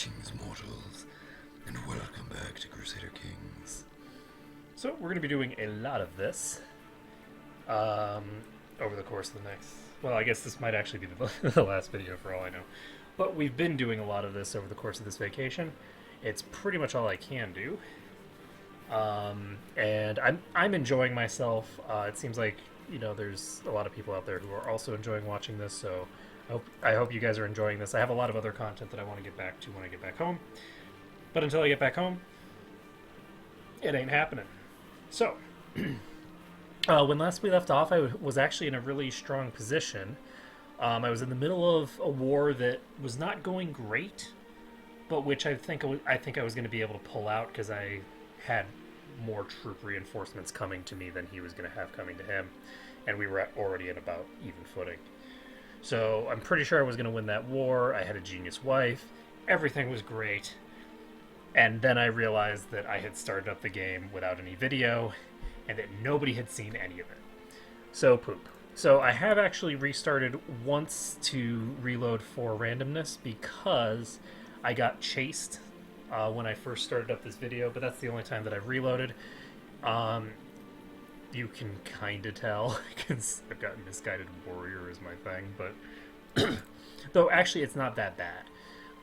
Greetings, mortals, and welcome back to Crusader Kings. So we're going to be doing a lot of this over the course of the next... Well, I guess this might actually be the last video for all I know. But we've been doing a lot of this over the course of this vacation. It's pretty much all I can do. And I'm enjoying myself. It seems like, you know, there's a lot of people out there who are also enjoying watching this, so I hope you guys are enjoying this. I have a lot of other content that I want to get back to when I get back home. But until I get back home, it ain't happening. So, when last we left off, I was actually in a really strong position. I was in the middle of a war that was not going great, but which I think I was going to be able to pull out because I had more troop reinforcements coming to me than he was going to have coming to him, and we were already in about even footing. So I'm pretty sure I was going to win that war. I had a genius wife. Everything was great. And then I realized that I had started up the game without any video and that nobody had seen any of it. So poop. So I have actually restarted once to reload for randomness because I got chased when I first started up this video, but that's the only time that I've reloaded. You can kind of tell because I've got Misguided Warrior as my thing, but though actually it's not that bad.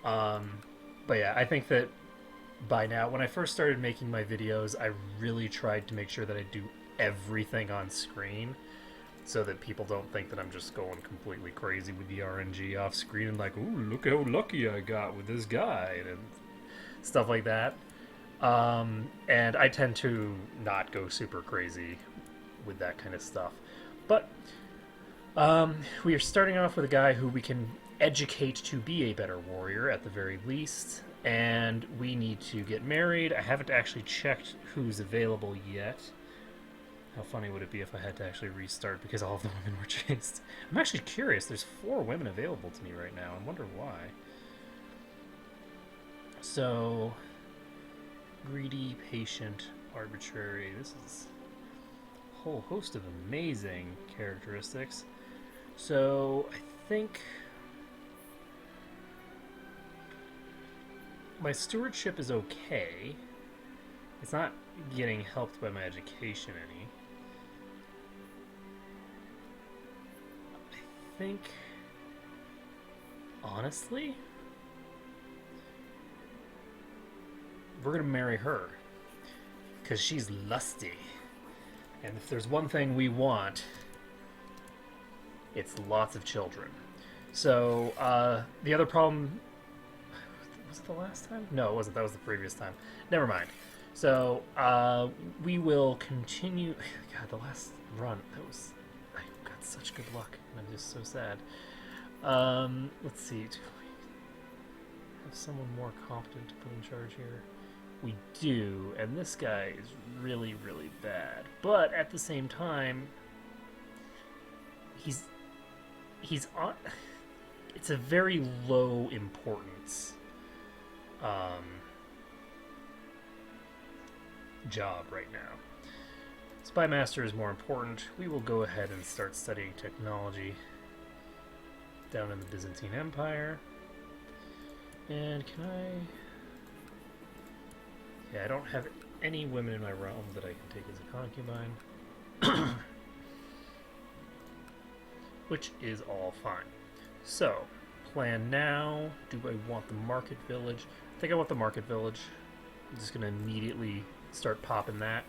But yeah, I think that by now, when I first started making my videos, I really tried to make sure that I do everything on screen so that people don't think that I'm just going completely crazy with the RNG off screen and like, ooh, look how lucky I got with this guy and stuff like that. And I tend to not go super crazy with that kind of stuff. But we are starting off with a guy who we can educate to be a better warrior at the very least. And we need to get married. I haven't actually checked who's available yet. How funny would it be if I had to actually restart because all of the women were chased? I'm actually curious. There's 4 women available to me right now. I wonder why. So, greedy, patient, arbitrary. This is a whole host of amazing characteristics. So, I think my stewardship is okay. It's not getting helped by my education any. I think, honestly, we're gonna marry her because she's lusty, and if there's one thing we want, it's lots of children. So the other problem, was it the last time? No, it wasn't. That was the previous time. Never mind. So we will continue. God, the last run, I got such good luck, and I'm just so sad. Let's see. Do we have someone more competent to put in charge here? We do, and this guy is really, really bad. But at the same time, he's on. It's a very low importance job right now. Spy Master is more important. We will go ahead and start studying technology down in the Byzantine Empire. And can I... Yeah, I don't have any women in my realm that I can take as a concubine. Which is all fine. So, plan now. Do I want the market village? I think I want the market village. I'm just going to immediately start popping that.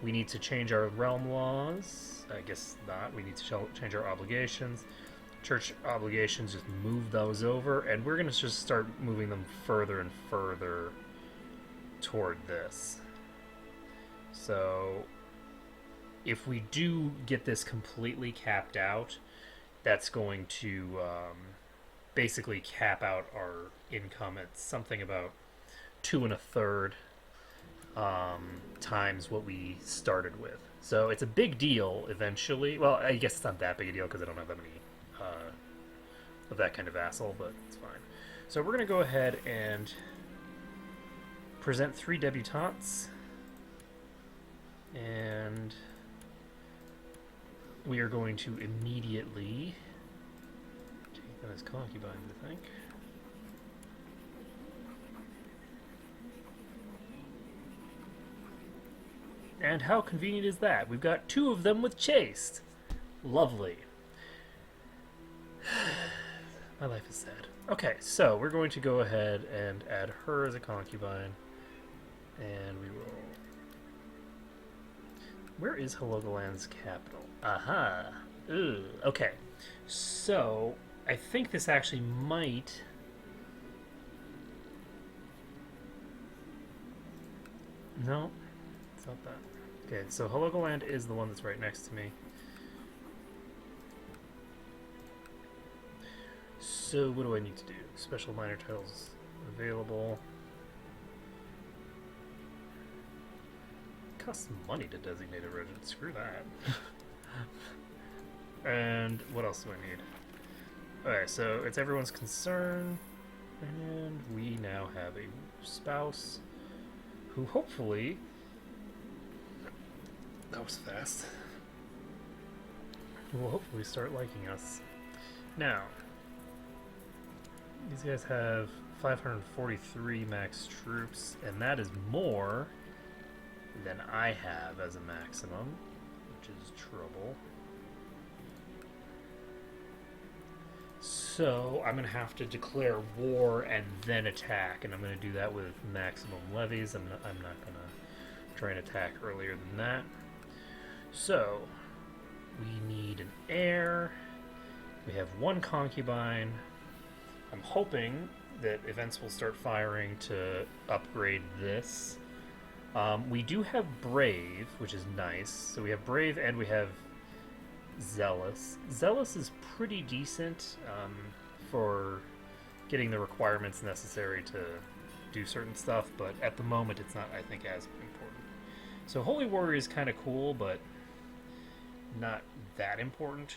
We need to change our realm laws. I guess not. We need to change our obligations. Church obligations, just move those over. And we're going to just start moving them further and further toward this. So if we do get this completely capped out, that's going to basically cap out our income at something about 2 1/3 times what we started with. So it's a big deal eventually. Well, I guess it's not that big a deal because I don't have that many of that kind of vassal, but it's fine. So we're going to go ahead and present 3 debutantes, and we are going to immediately take them as concubines, I think. And how convenient is that? We've got 2 of them with chaste. Lovely. My life is sad. Okay, so we're going to go ahead and add her as a concubine. And we will... Where is Halogoland's capital? Aha. Ooh, okay. So, I think this actually might... No, it's not that. Okay, so Halogoland is the one that's right next to me. So what do I need to do? Special minor titles available. It costs money to designate a regent. Screw that. And what else do I need? Alright, so it's everyone's concern. And we now have a spouse who hopefully... That was fast. Who will hopefully start liking us. Now, these guys have 543 max troops, and that is more than I have as a maximum, which is trouble. So I'm going to have to declare war and then attack, and I'm going to do that with maximum levies. I'm not going to try and attack earlier than that. So we need an heir. We have 1 concubine. I'm hoping that events will start firing to upgrade this. We do have Brave, which is nice. So we have Brave and we have Zealous. Zealous is pretty decent for getting the requirements necessary to do certain stuff, but at the moment it's not, I think, as important. So Holy Warrior is kind of cool, but not that important.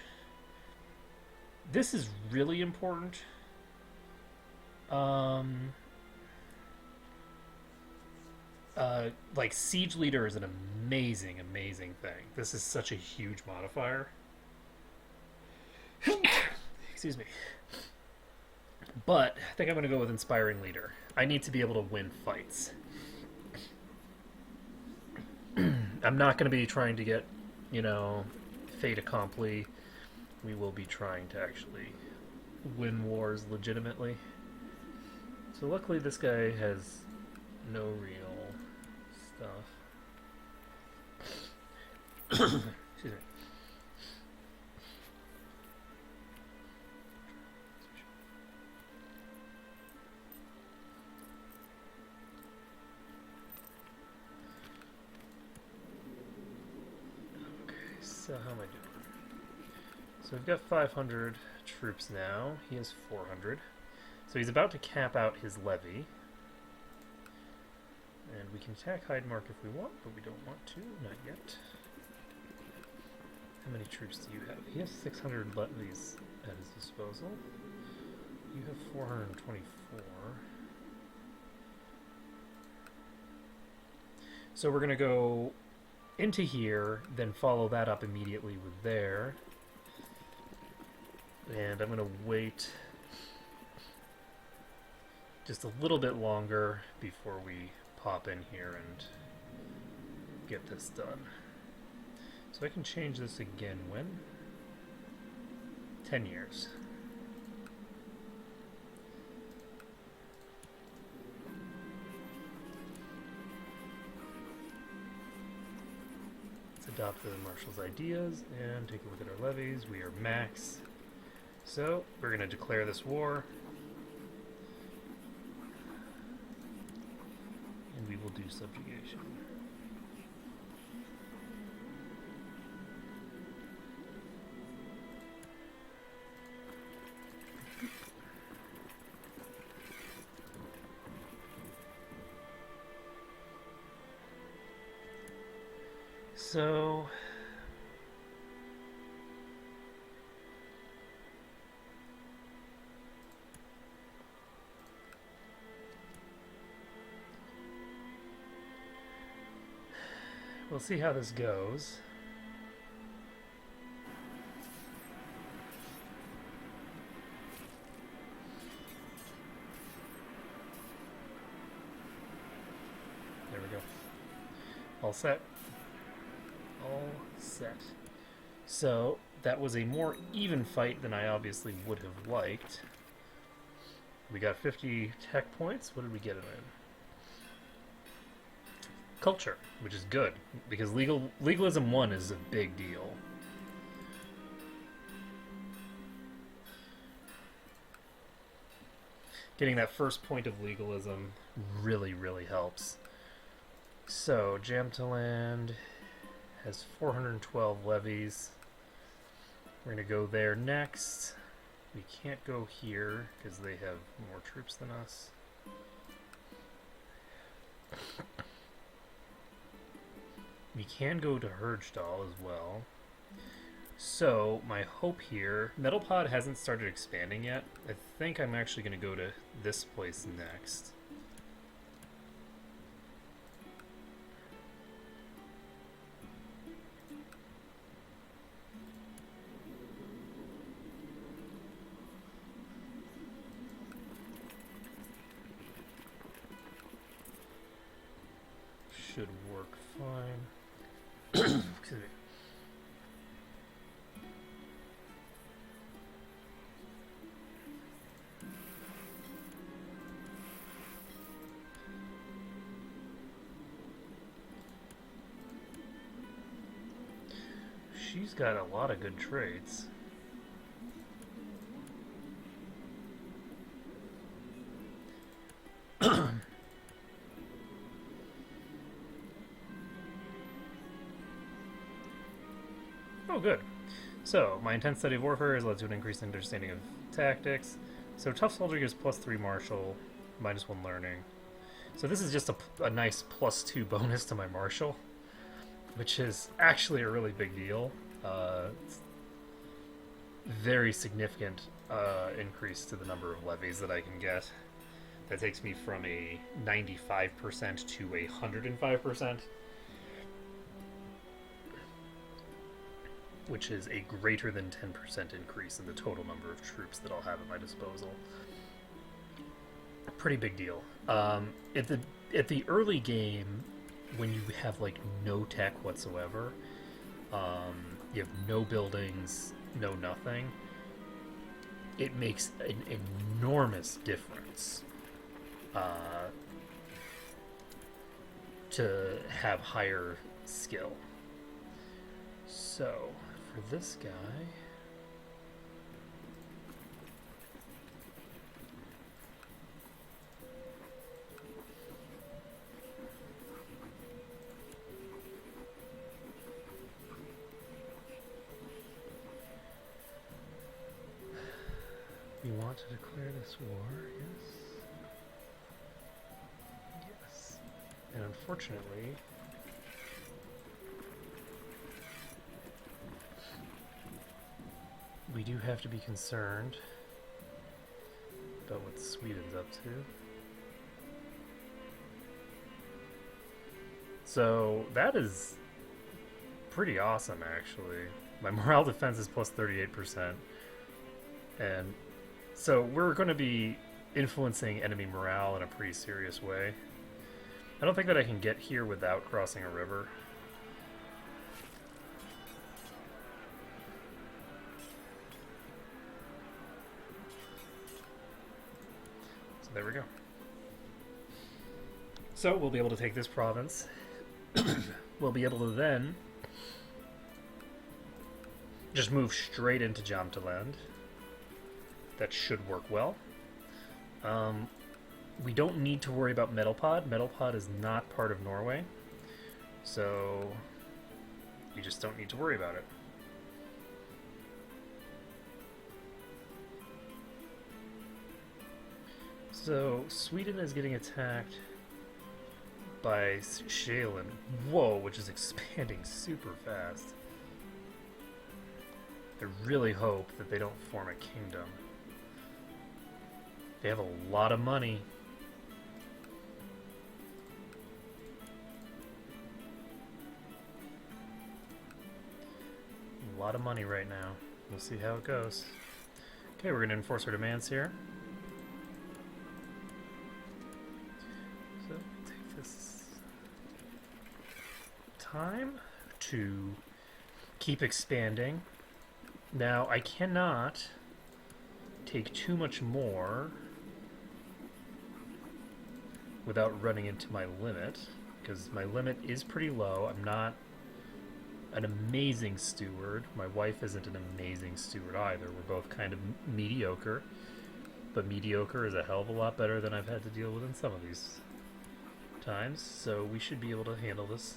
This is really important. Like Siege Leader is an amazing, amazing thing. This is such a huge modifier. Excuse me. But I think I'm going to go with Inspiring Leader. I need to be able to win fights. I'm not going to be trying to get, you know, fait accompli. We will be trying to actually win wars legitimately. So luckily this guy has no real stuff. Excuse me. Okay, so how am I doing? So we've got 500 troops now. He has 400. So he's about to cap out his levy. And we can attack Hydemark if we want, but we don't want to. Not yet. How many troops do you have? He has 600 levies at his disposal. You have 424. So we're going to go into here, then follow that up immediately with there. And I'm going to wait just a little bit longer before we pop in here and get this done. So I can change this again when? 10 years. Let's adopt the Marshal's ideas and take a look at our levies. We are max. So we're going to declare this war. And we will do subjugation. So we'll see how this goes. There we go. All set. set. So that was a more even fight than I obviously would have liked. We got 50 tech points. What did we get it in? Culture, which is good because legalism 1 is a big deal. Getting that first point of legalism really, really helps. So, Jamtaland has 412 levies. We're going to go there next. We can't go here because they have more troops than us. We can go to Herjdal as well. So, my hope here... Metalpod hasn't started expanding yet. I think I'm actually going to go to this place next. Should work fine. Excuse me. She's got a lot of good traits. Oh, good. So, my intense study of warfare has led to an increased understanding of tactics. So, tough soldier gives +3 martial, -1 learning. So this is just a nice +2 bonus to my martial, which is actually a really big deal. It's very significant increase to the number of levies that I can get. That takes me from a 95% to a 105%. Which is a greater than 10% increase in the total number of troops that I'll have at my disposal. Pretty big deal. At the early game, when you have like no tech whatsoever, you have no buildings, no nothing, it makes an enormous difference to have higher skill. So, for this guy... We want to declare this war, yes? Yes. And unfortunately... we do have to be concerned about what Sweden's up to. So that is pretty awesome, actually. My morale defense is plus 38%. And so we're going to be influencing enemy morale in a pretty serious way. I don't think that I can get here without crossing a river. So there we go. So we'll be able to take this province. We'll be able to then just move straight into Jamtaland. That should work well. We don't need to worry about Metalpod. Metalpod is not part of Norway. So you just don't need to worry about it. So Sweden is getting attacked by Shalen. Whoa, which is expanding super fast. I really hope that they don't form a kingdom. They have a lot of money. A lot of money right now. We'll see how it goes. Okay, we're going to enforce our demands here. So, take this time to keep expanding. Now, I cannot take too much more without running into my limit, because my limit is pretty low. I'm not an amazing steward. My wife isn't an amazing steward either. We're both kind of mediocre, but mediocre is a hell of a lot better than I've had to deal with in some of these times, so we should be able to handle this.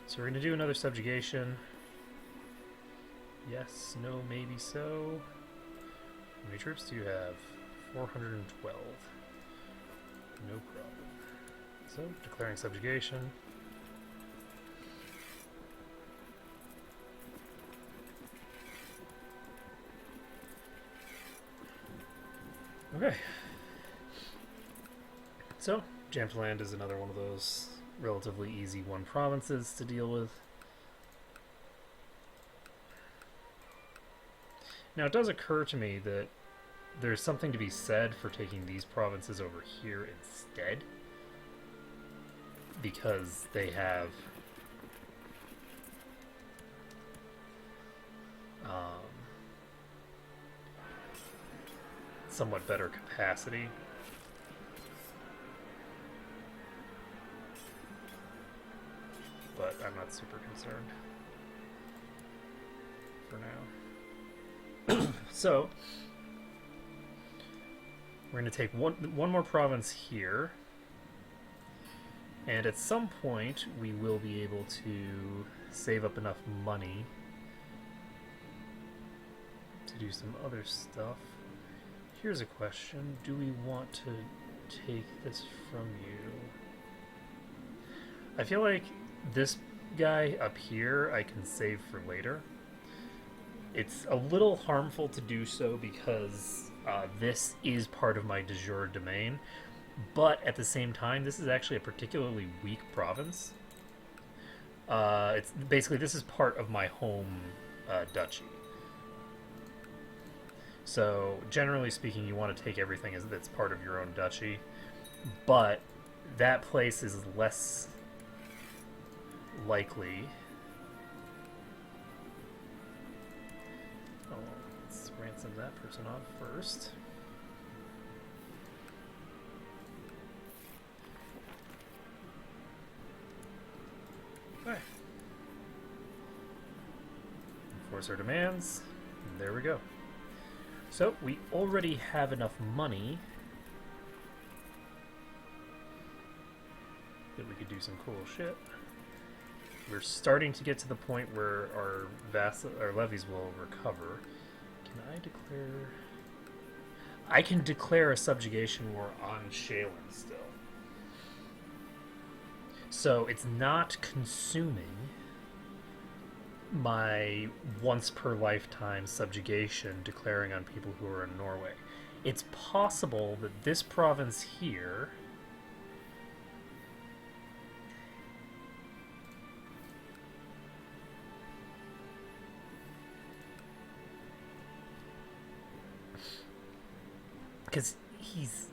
So we're going to do another subjugation. Yes, no, maybe so. How many troops do you have? 412. No problem. So, declaring subjugation. Okay. So, Jamtland is another one of those relatively easy one provinces to deal with. Now, it does occur to me that there's something to be said for taking these provinces over here instead, because they have somewhat better capacity. But I'm not super concerned for now. So we're going to take one more province here, and at some point we will be able to save up enough money to do some other stuff. Here's a question: do we want to take this from you? I feel like this guy up here I can save for later. It's a little harmful to do so because this is part of my de jure domain, but at the same time, this is actually a particularly weak province. It's basically, this is part of my home duchy. So generally speaking, you want to take everything that's part of your own duchy, but that place is less likely. Oh, let's ransom that person off first. Okay. Enforce our demands. And there we go. So we already have enough money that we could do some cool shit. We're starting to get to the point where our levies will recover. Can I declare? I can declare a subjugation war on Shaylin still. So it's not consuming my once per lifetime subjugation declaring on people who are in Norway. It's possible that this province here because he's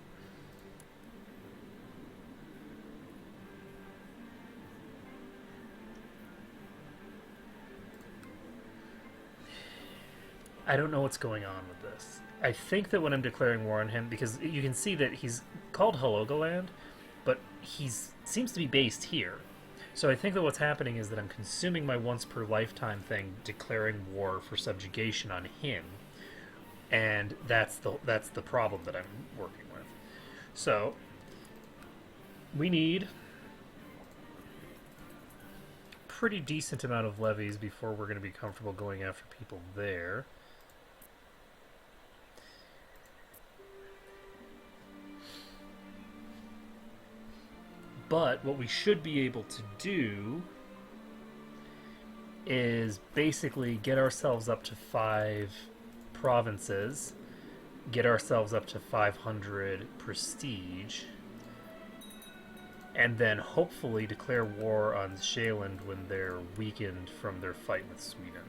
I don't know what's going on with this. I think that when I'm declaring war on him, because you can see that he's called Halogaland, but he seems to be based here. So I think that what's happening is that I'm consuming my once per lifetime thing, declaring war for subjugation on him, and that's the problem that I'm working with. So we need a pretty decent amount of levies before we're going to be comfortable going after people there. But what we should be able to do is basically get ourselves up to 5 provinces, get ourselves up to 500 prestige, and then hopefully declare war on Shaland when they're weakened from their fight with Sweden.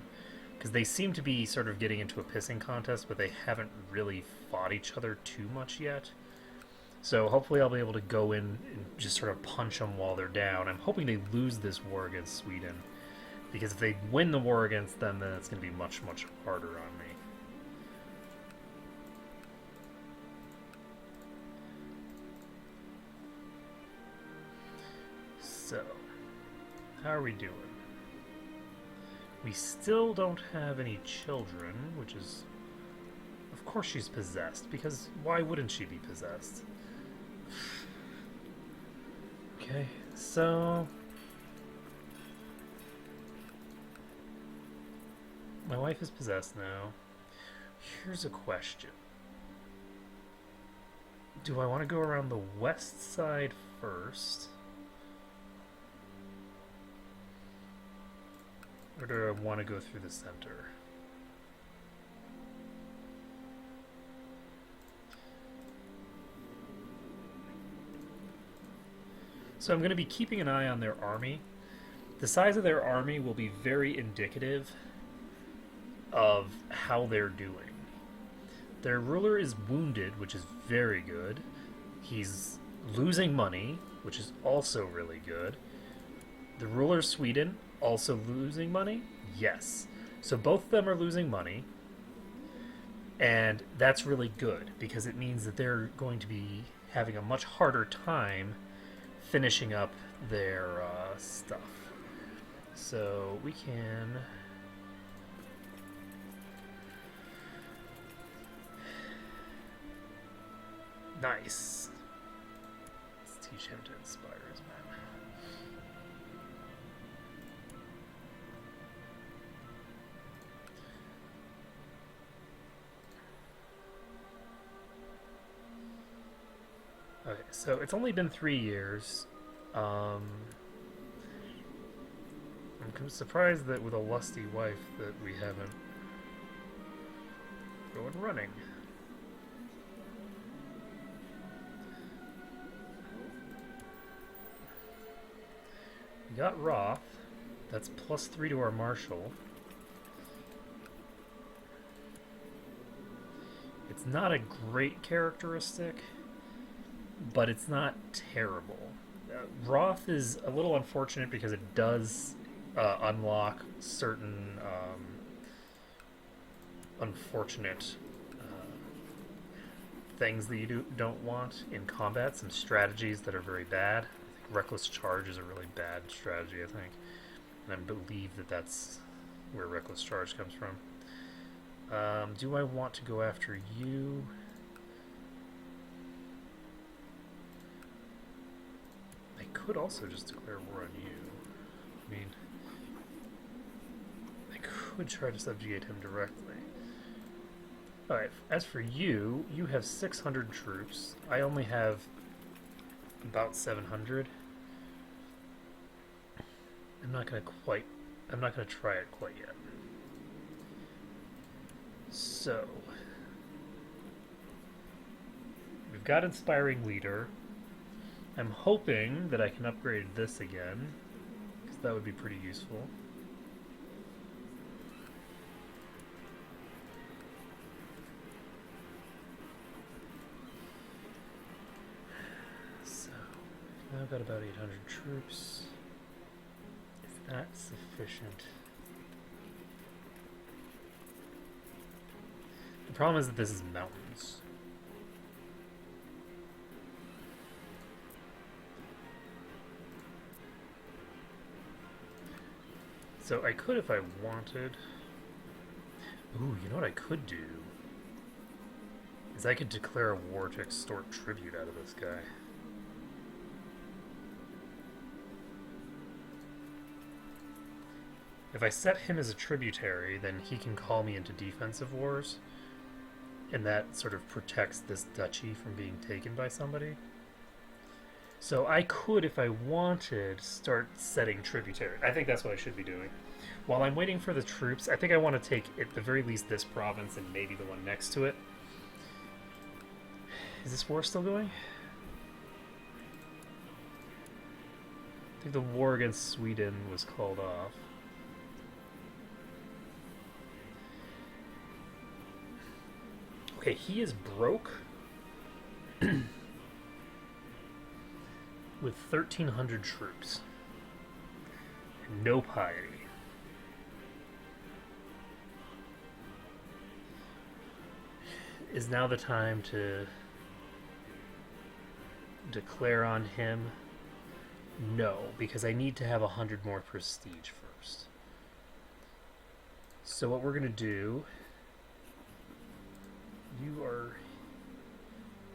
Because they seem to be sort of getting into a pissing contest, but they haven't really fought each other too much yet. So hopefully I'll be able to go in and just sort of punch them while they're down. I'm hoping they lose this war against Sweden, Because if they win the war against them, then it's going to be much, much harder on me. So, how are we doing? We still don't have any children, which is... Of course she's possessed, because why wouldn't she be possessed? Okay, so... My wife is possessed now. Here's a question. Do I want to go around the west side first? Or do I want to go through the center? So I'm going to be keeping an eye on their army. The size of their army will be very indicative of how they're doing. Their ruler is wounded, which is very good. He's losing money, which is also really good. The ruler of Sweden, also losing money? Yes. So both of them are losing money. And that's really good, because it means that they're going to be having a much harder time finishing up their stuff. So we can... Nice. Let's teach him to inspire his men. Okay, so it's only been 3 years. I'm surprised that with a lusty wife that we haven't going running. We got Roth. That's +3 to our martial. It's not a great characteristic, but it's not terrible. Roth is a little unfortunate because it does unlock certain unfortunate things that you don't want in combat, some strategies that are very bad. I think Reckless Charge is a really bad strategy, I think. And I believe that that's where Reckless Charge comes from. Do I want to go after you? I could also just declare war on you. I mean, I could try to subjugate him directly. Alright, as for you, you have 600 troops. I only have about 700. I'm not gonna try it quite yet. So, we've got Inspiring Leader. I'm hoping that I can upgrade this again, because that would be pretty useful. So, now I've got about 800 troops. Is that sufficient? The problem is that this is mountains. So I could if I wanted. Ooh, you know what I could do? Is I could declare a war to extort tribute out of this guy. If I set him as a tributary, then he can call me into defensive wars. And that sort of protects this duchy from being taken by somebody. So I could, if I wanted, start setting tributary. I think that's what I should be doing. While I'm waiting for the troops, I think I want to take, at the very least, this province and maybe the one next to it. Is this war still going? I think the war against Sweden was called off. Okay, he is broke with 1,300 troops and no piety. is now the time to declare on him? No, because I need to have 100 more prestige first. So what we're going to do...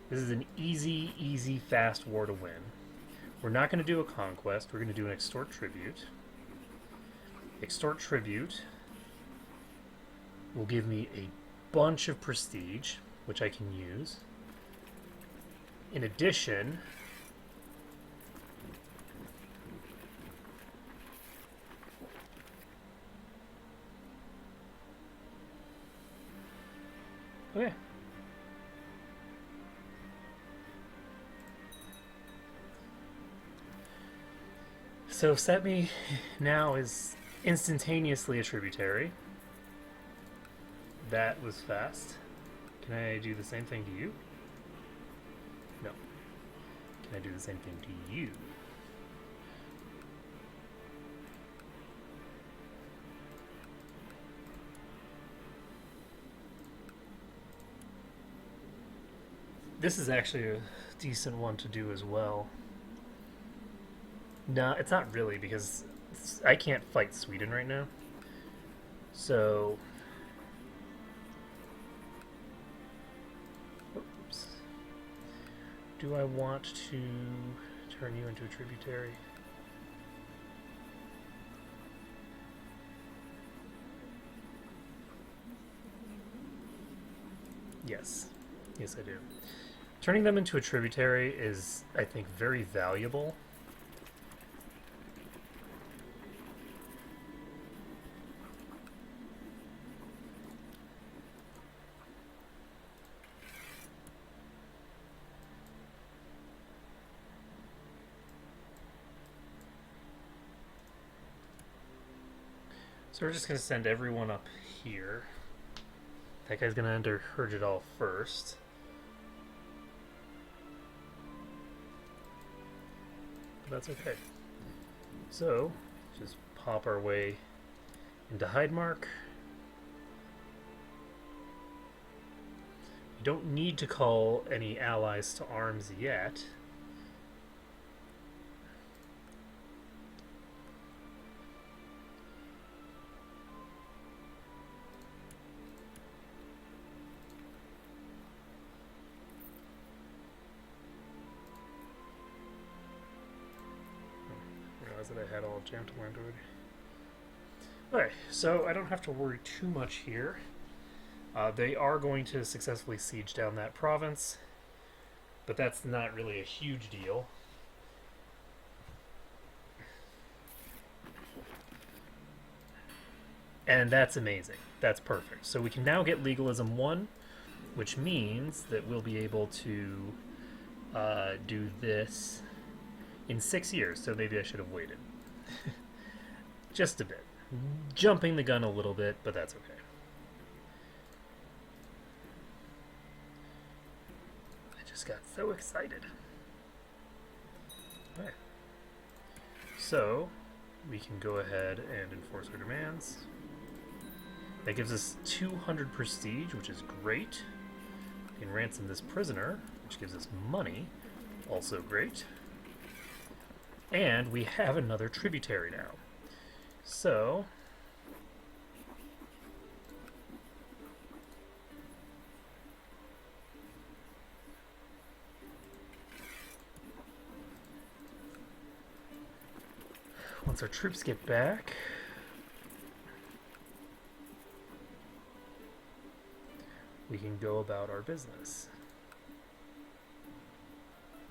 This is an easy, fast war to win. We're not going to do a conquest. We're going to do an extort tribute. Extort tribute will give me a bunch of prestige, which I can use. In addition... Okay. So Setme now is instantaneously a tributary. That was fast. Can I do the same thing to you? No. Can I do the same thing to you? This is actually a decent one to do as well. No, it's not really, because I can't fight Sweden right now. So... Oops. Do I want to turn you into a tributary? Yes. Yes, I do. Turning them into a tributary is, I think, very valuable. So we're just going to send everyone up here. That guy's going to enter Herjadal first. But that's okay. So, just pop our way into Heidemark. You don't need to call any allies to arms yet. That I had all jammed to land already. Okay, so I don't have to worry too much here. They are going to successfully siege down that province, but that's not really a huge deal. And that's amazing. That's perfect. So we can now get Legalism 1, which means that we'll be able to do this in 6 years, so maybe I should have waited. Just a bit. Jumping the gun a little bit, but that's okay. I just got so excited. Alright. So, we can go ahead and enforce our demands. That gives us 200 prestige, which is great. We can ransom this prisoner, which gives us money, also great. And we have another tributary now. So... once our troops get back... we can go about our business.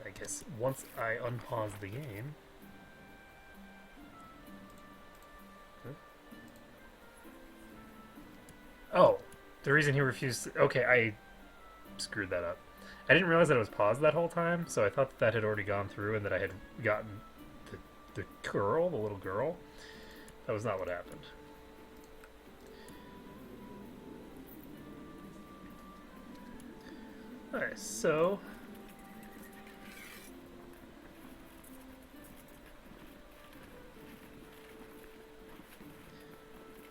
I guess once I unpause the game... Oh, the reason he refused to... Okay, I screwed that up. I didn't realize that it was paused that whole time, so I thought that had already gone through and that I had gotten the girl, the little girl. That was not what happened. Alright, so...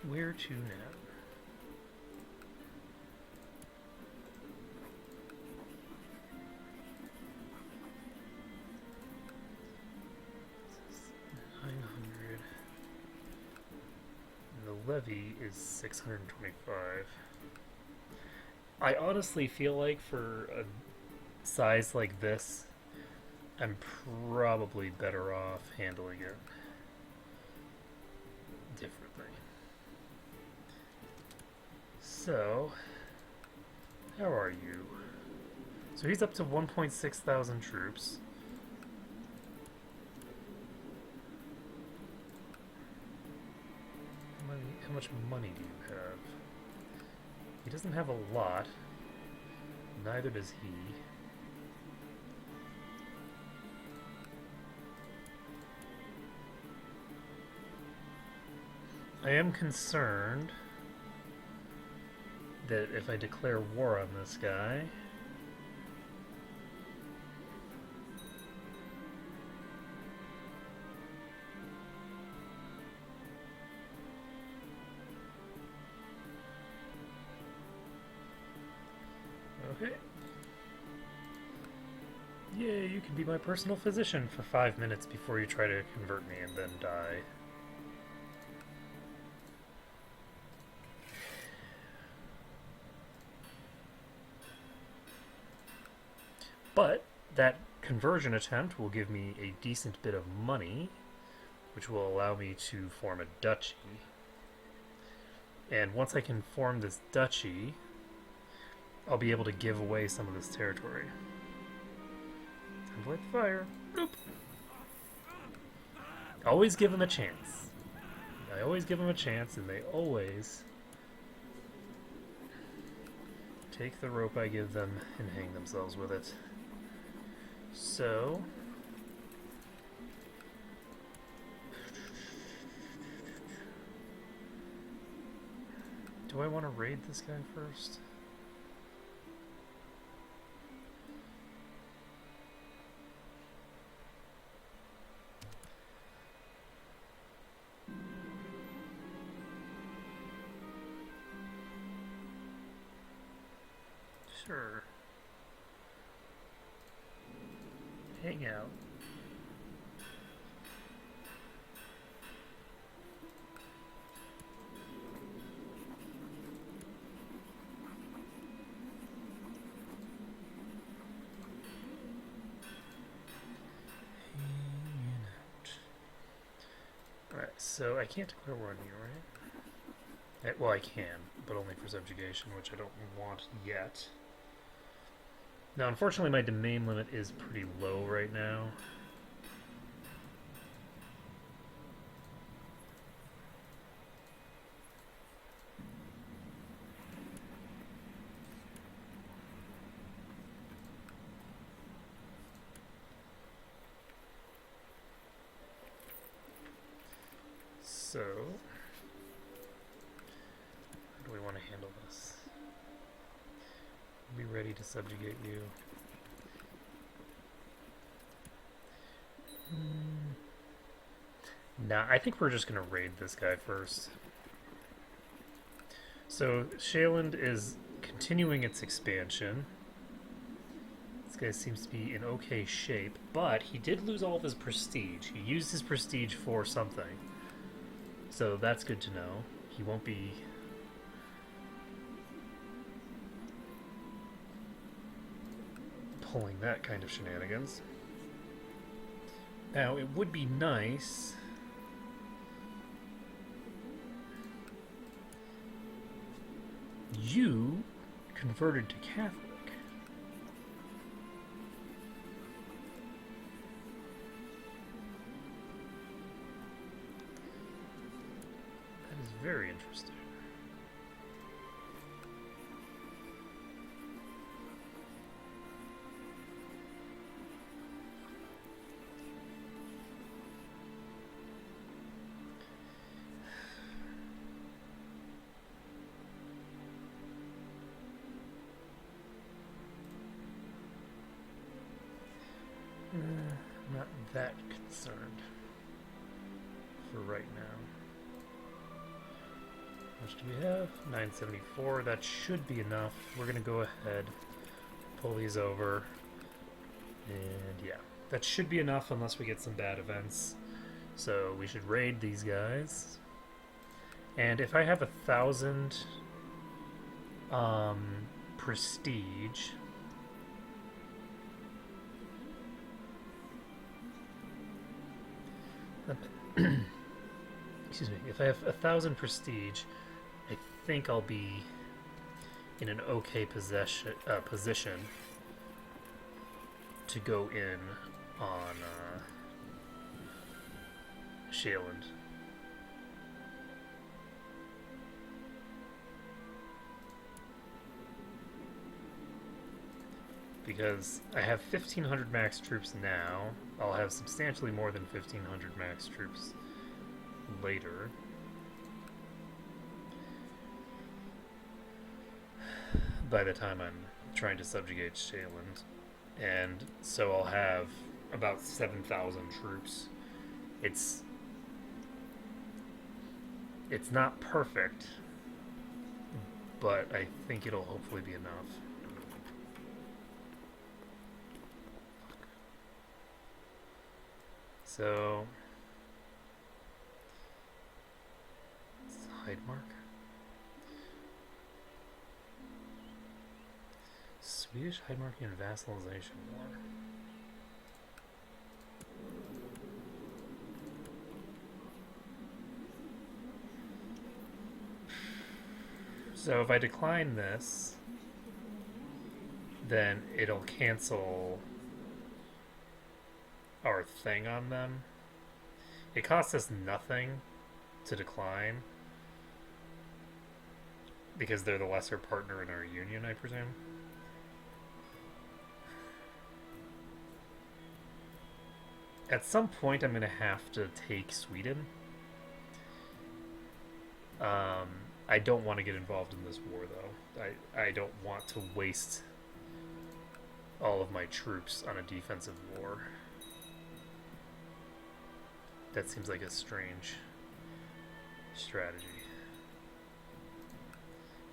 where to now? levy is 625. I honestly feel like for a size like this, I'm probably better off handling it differently. So, how are you? So he's up to 1.6 thousand troops. How much money do you have? He doesn't have a lot. Neither does he. I am concerned that if I declare war on this guy, okay. Yeah, you can be my personal physician for 5 minutes before you try to convert me and then die. But that conversion attempt will give me a decent bit of money, which will allow me to form a duchy. And once I can form this duchy, I'll be able to give away some of this territory. Time to light the fire. Nope. Always give them a chance. I always give them a chance, and they always take the rope I give them and hang themselves with it. So, do I want to raid this guy first? Sure. Hang out. Alright, so I can't declare war on you, right? Well, I can, but only for subjugation, which I don't want yet. Now, unfortunately, my domain limit is pretty low right now. So, how do we want to handle this? Be ready to subjugate you. Nah, I think we're just going to raid this guy first. So, Shaland is continuing its expansion. This guy seems to be in okay shape, but he did lose all of his prestige. He used his prestige for something. So that's good to know. He won't be pulling that kind of shenanigans. Now, it would be nice you converted to Catholic. That is very interesting. Not that concerned for right now. How much do we have? 974. That should be enough. We're going to go ahead, pull these over, and yeah, that should be enough unless we get some bad events. So we should raid these guys, And if I have 1,000 prestige, excuse me, if I have 1,000 prestige, I think I'll be in an okay position to go in on Shaeland. Because I have 1,500 max troops now. I'll have substantially more than 1,500 max troops later. By the time I'm trying to subjugate Shaeland. And so I'll have about 7,000 troops. It's not perfect, but I think it'll hopefully be enough. So, Heidmark. Swedish Heidmarkian vassalization war. So if I decline this, then it'll cancel our thing on them. It costs us nothing to decline because they're the lesser partner in our union, I presume. At some point, I'm going to have to take Sweden. I don't want to get involved in this war, though. I don't want to waste all of my troops on a defensive war. That seems like a strange strategy.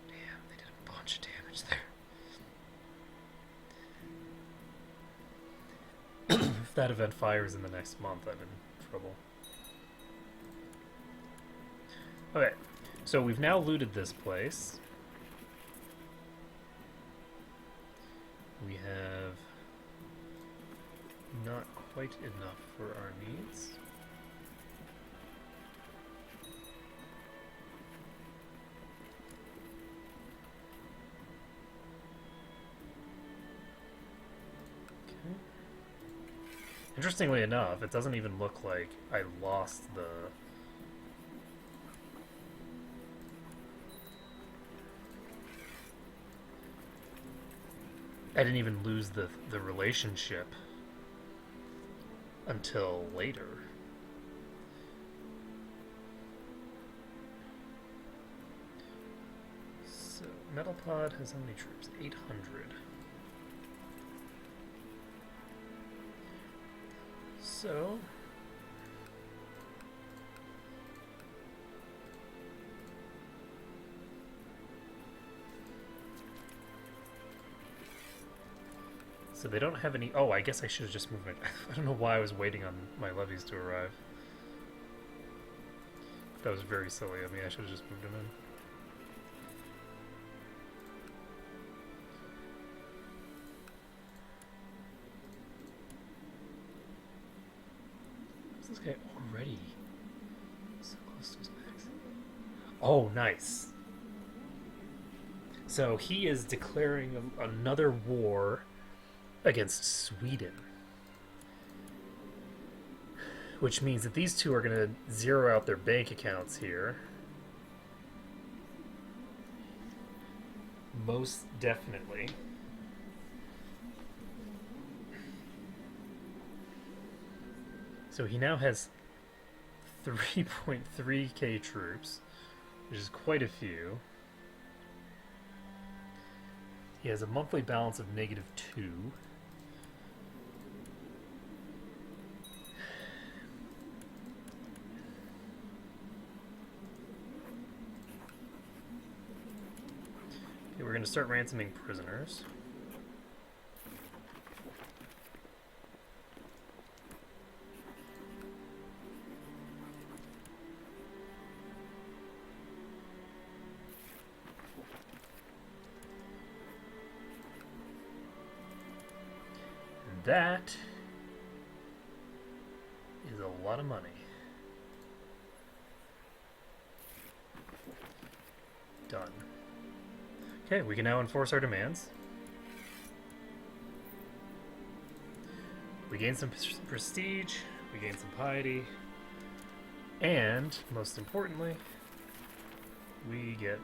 Damn, they did a bunch of damage there. If that event fires in the next month, I'm in trouble. Okay, so we've now looted this place. We have not quite enough for our needs. Interestingly enough, it doesn't even look like I lost the... I didn't even lose the relationship until later. So, Metalpod has how many troops? 800. So... So they don't have any... Oh, I guess I should have just moved my... I don't know why I was waiting on my levies to arrive. That was very silly of me. I should have just moved them in. Is this guy already so close to his max? Oh, nice. So he is declaring another war against Sweden. Which means that these two are going to zero out their bank accounts here. Most definitely. So he now has 3.3k troops, which is quite a few. He has a monthly balance of -2. Okay, we're going to start ransoming prisoners. that is a lot of money. Done. Okay, we can now enforce our demands. We gain some prestige, we gain some piety, and, most importantly, we get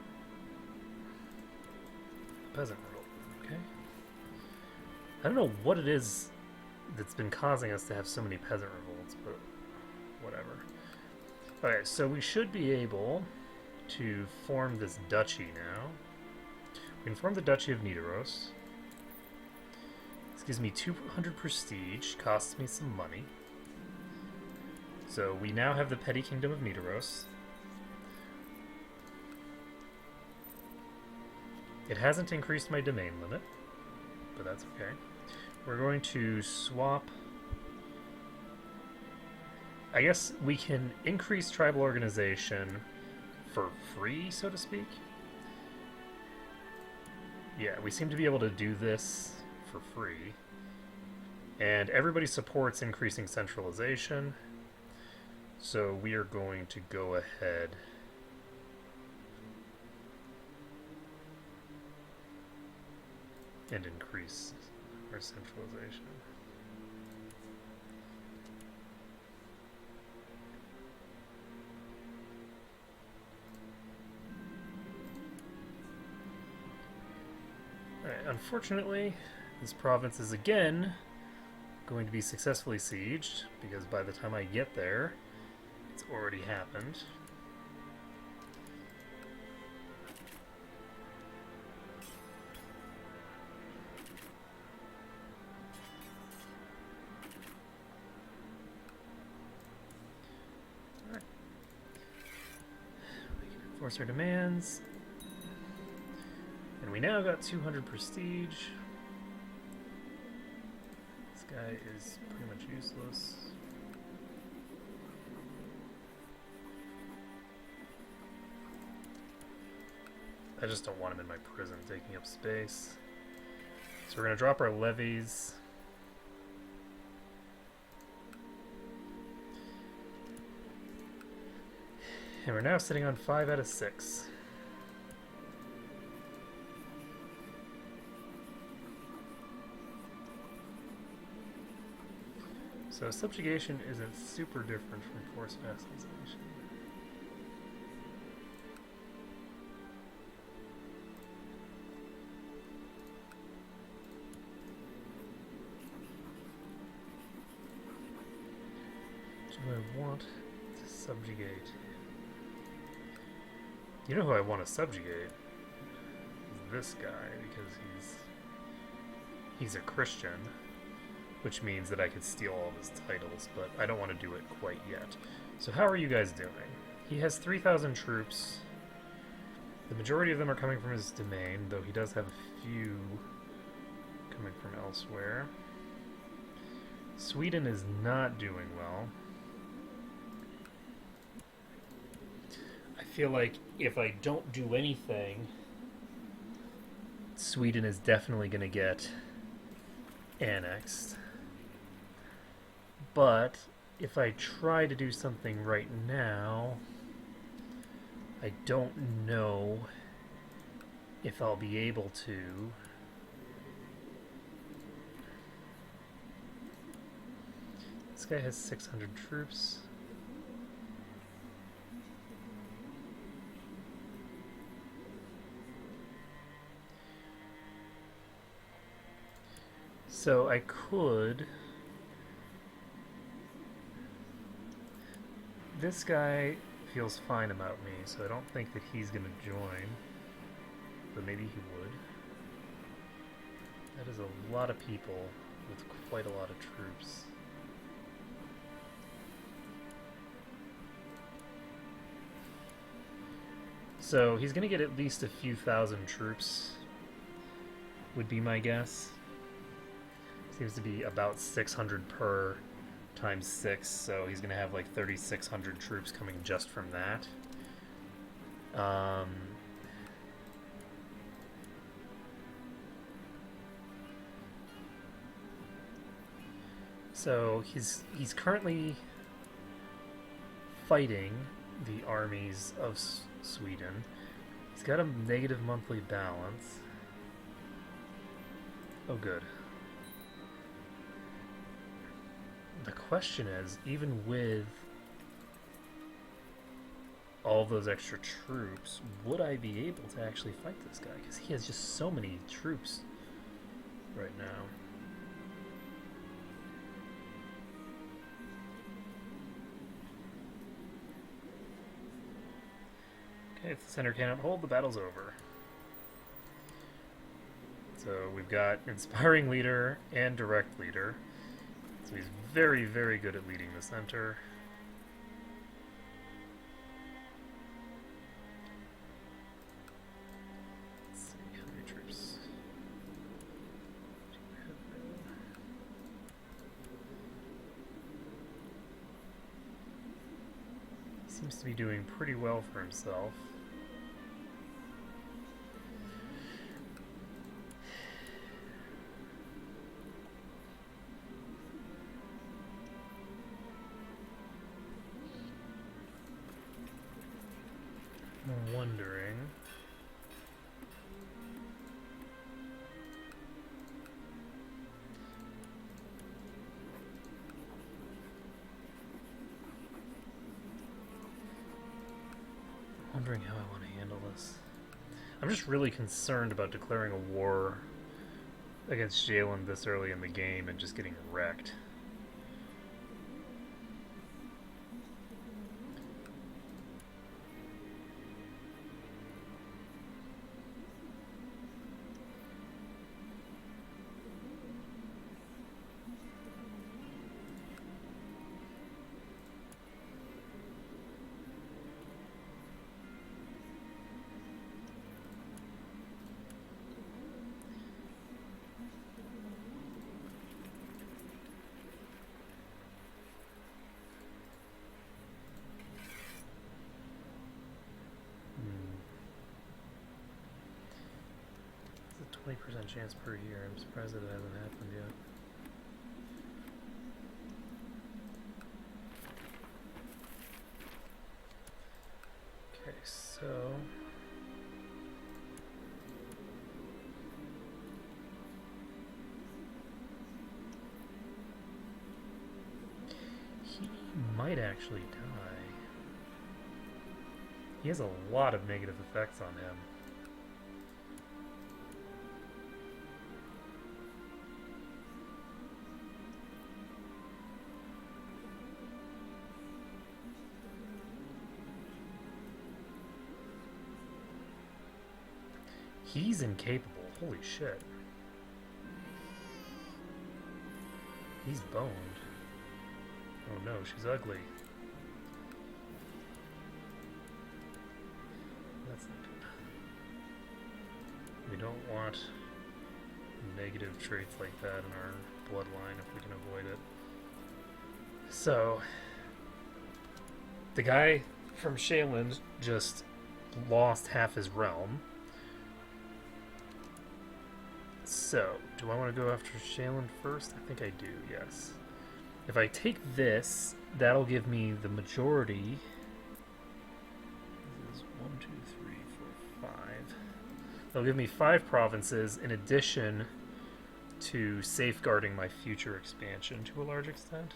a peasant revolt. Okay? I don't know what it is that's been causing us to have so many peasant revolts, but whatever. Okay, so we should be able to form this duchy now. We can form the Duchy of Nidaros. This gives me 200 prestige, costs me some money. So we now have the petty kingdom of Nidaros. It hasn't increased my domain limit, but that's okay. We're going to swap. I guess we can increase tribal organization for free, so to speak. Yeah, we seem to be able to do this for free. And everybody supports increasing centralization. So we are going to go ahead and increase our centralization. Alright, unfortunately, this province is again going to be successfully sieged, because by the time I get there, it's already happened. Alright. We can enforce our demands. And we now got 200 prestige. This guy is pretty much useless. I just don't want him in my prison taking up space. So we're going to drop our levies. And we're now sitting on 5 out of 6. So subjugation isn't super different from forced vassalization. Do I want to subjugate? You know who I want to subjugate? Is this guy, because he's a Christian. Which means that I could steal all of his titles, but I don't want to do it quite yet. So how are you guys doing? He has 3,000 troops. The majority of them are coming from his domain, though he does have a few coming from elsewhere. Sweden is not doing well. I feel like if I don't do anything, Sweden is definitely going to get annexed. But if I try to do something right now, I don't know if I'll be able to. This guy has 600 troops. So I could... This guy feels fine about me, so I don't think that he's going to join. But maybe he would. That is a lot of people with quite a lot of troops. So he's going to get at least a few thousand troops, would be my guess. Seems to be about 600 per times 6, so he's going to have like 3,600 troops coming just from that. So he's currently fighting the armies of Sweden. He's got a negative monthly balance. Oh, good. The question is, even with all those extra troops, would I be able to actually fight this guy? Because he has just so many troops right now. Okay, if the center cannot hold, the battle's over. So we've got Inspiring Leader and Direct Leader. So he's very, very good at leading the center. Let's see, how many troops do we have now? He seems to be doing pretty well for himself. I'm wondering. Wondering how I want to handle this. I'm just really concerned about declaring a war against Jalen this early in the game and just getting wrecked. It's a 20% chance per year. I'm surprised that it hasn't happened yet. Okay, so he might actually die. He has a lot of negative effects on him. He's incapable. Holy shit. He's boned. Oh no, she's ugly. That's not good. We don't want negative traits like that in our bloodline if we can avoid it. So, the guy from Shaylin just lost half his realm. So, do I want to go after Shaylin first? I think I do, yes. If I take this, that'll give me the majority. This is 1, 2, 3, 4, 5. That'll give me 5 provinces in addition to safeguarding my future expansion to a large extent.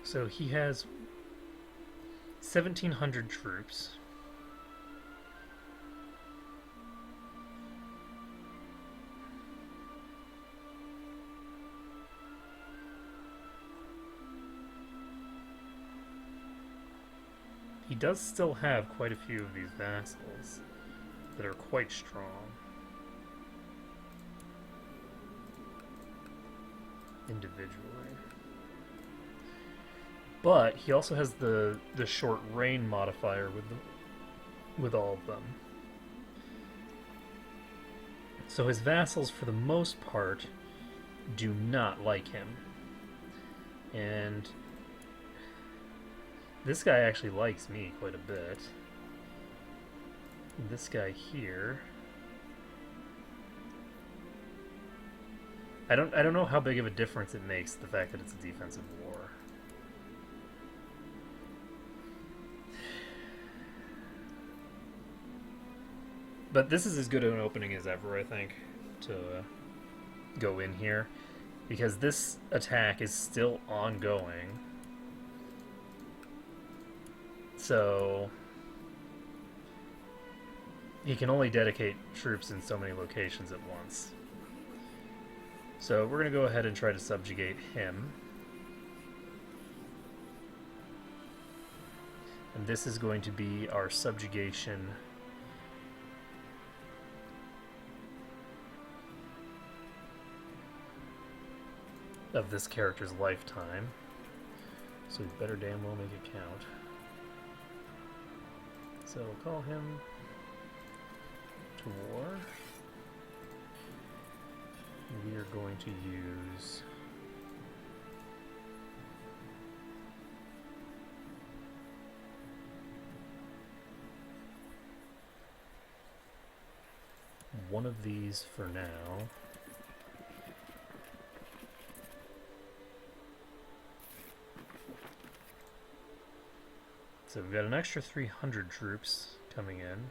So he has 1,700 troops. He does still have quite a few of these vassals that are quite strong. Individually. But he also has the short reign modifier with all of them. So his vassals, for the most part, do not like him. And this guy actually likes me quite a bit. This guy here I don't know how big of a difference it makes, the fact that it's a defensive war. But this is as good an opening as ever, I think, to go in here, because this attack is still ongoing. So he can only dedicate troops in so many locations at once. So we're going to go ahead and try to subjugate him. And this is going to be our subjugation of this character's lifetime. So we better damn well make it count. So we'll call him to war. We are going to use one of these for now. So we've got an extra 300 troops coming in.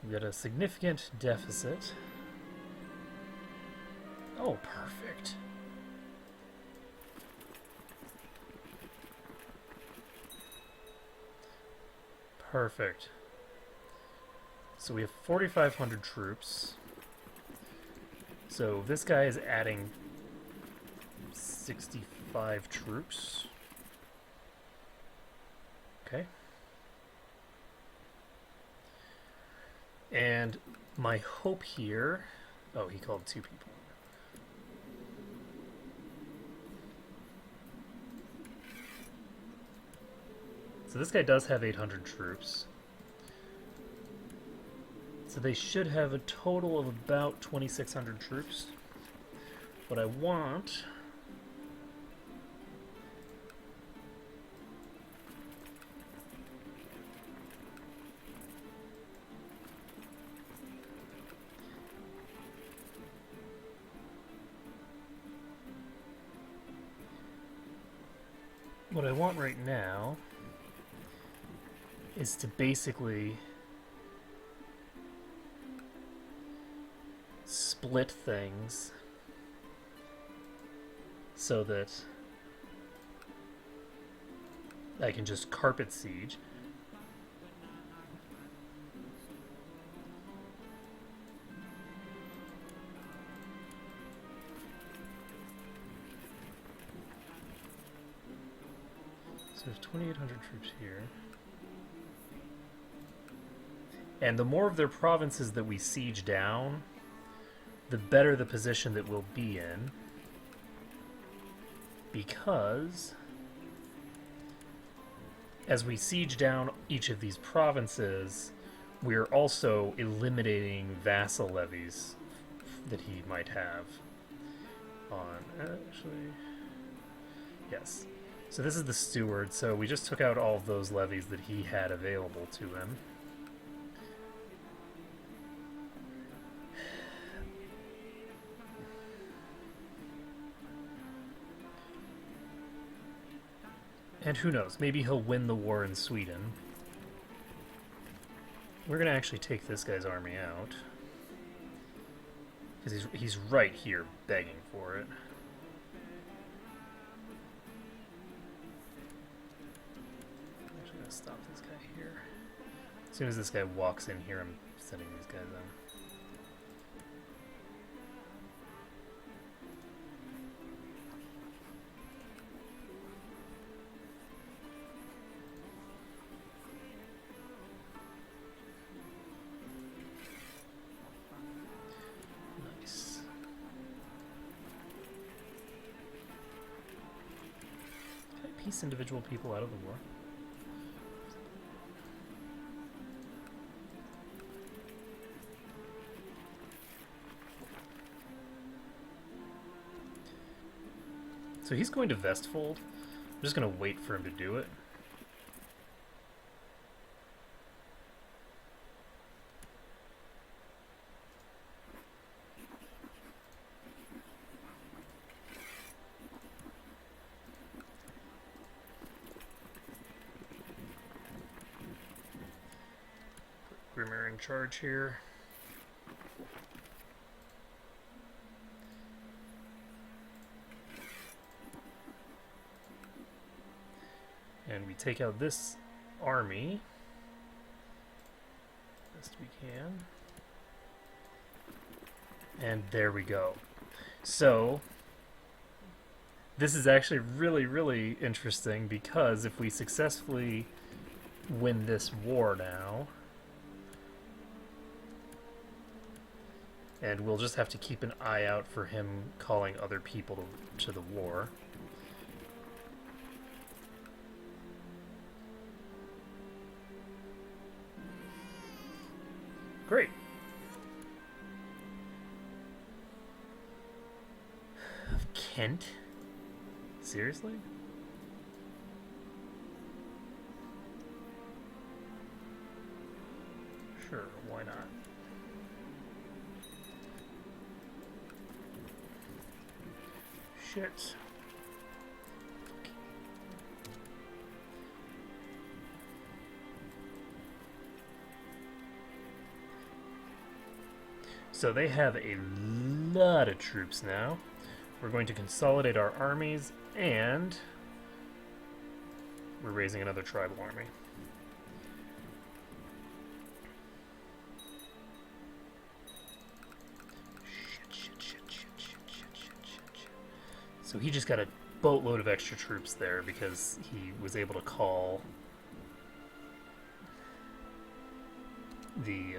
We've got a significant deficit. Oh, perfect. Perfect. So we have 4,500 troops. So this guy is adding 65 troops. Okay. And my hope here... Oh, he called 2 people. So this guy does have 800 troops. So they should have a total of about 2,600 troops. What I want... What I want right now is to basically split things so that I can just carpet siege. So there's 2,800 troops here. And the more of their provinces that we siege down, the better the position that we'll be in. Because as we siege down each of these provinces, we're also eliminating vassal levies that he might have on... Actually... Yes. So this is the steward, so we just took out all of those levies that he had available to him. And who knows, maybe he'll win the war in Sweden. We're going to actually take this guy's army out. Because he's right here begging for it. I'm actually going to stop this guy here. As soon as this guy walks in here, I'm sending these guys in. Piece individual people out of the war. So he's going to Vestfold. I'm just going to wait for him to do it. Grimmer in charge here. And we take out this army best we can. And there we go. So this is actually really, really interesting, because if we successfully win this war now, and we'll just have to keep an eye out for him calling other people to the war. Great. Of Kent? Seriously? Sure, why not? Shit. So they have a lot of troops now. We're going to consolidate our armies, and we're raising another tribal army. So he just got a boatload of extra troops there because he was able to call the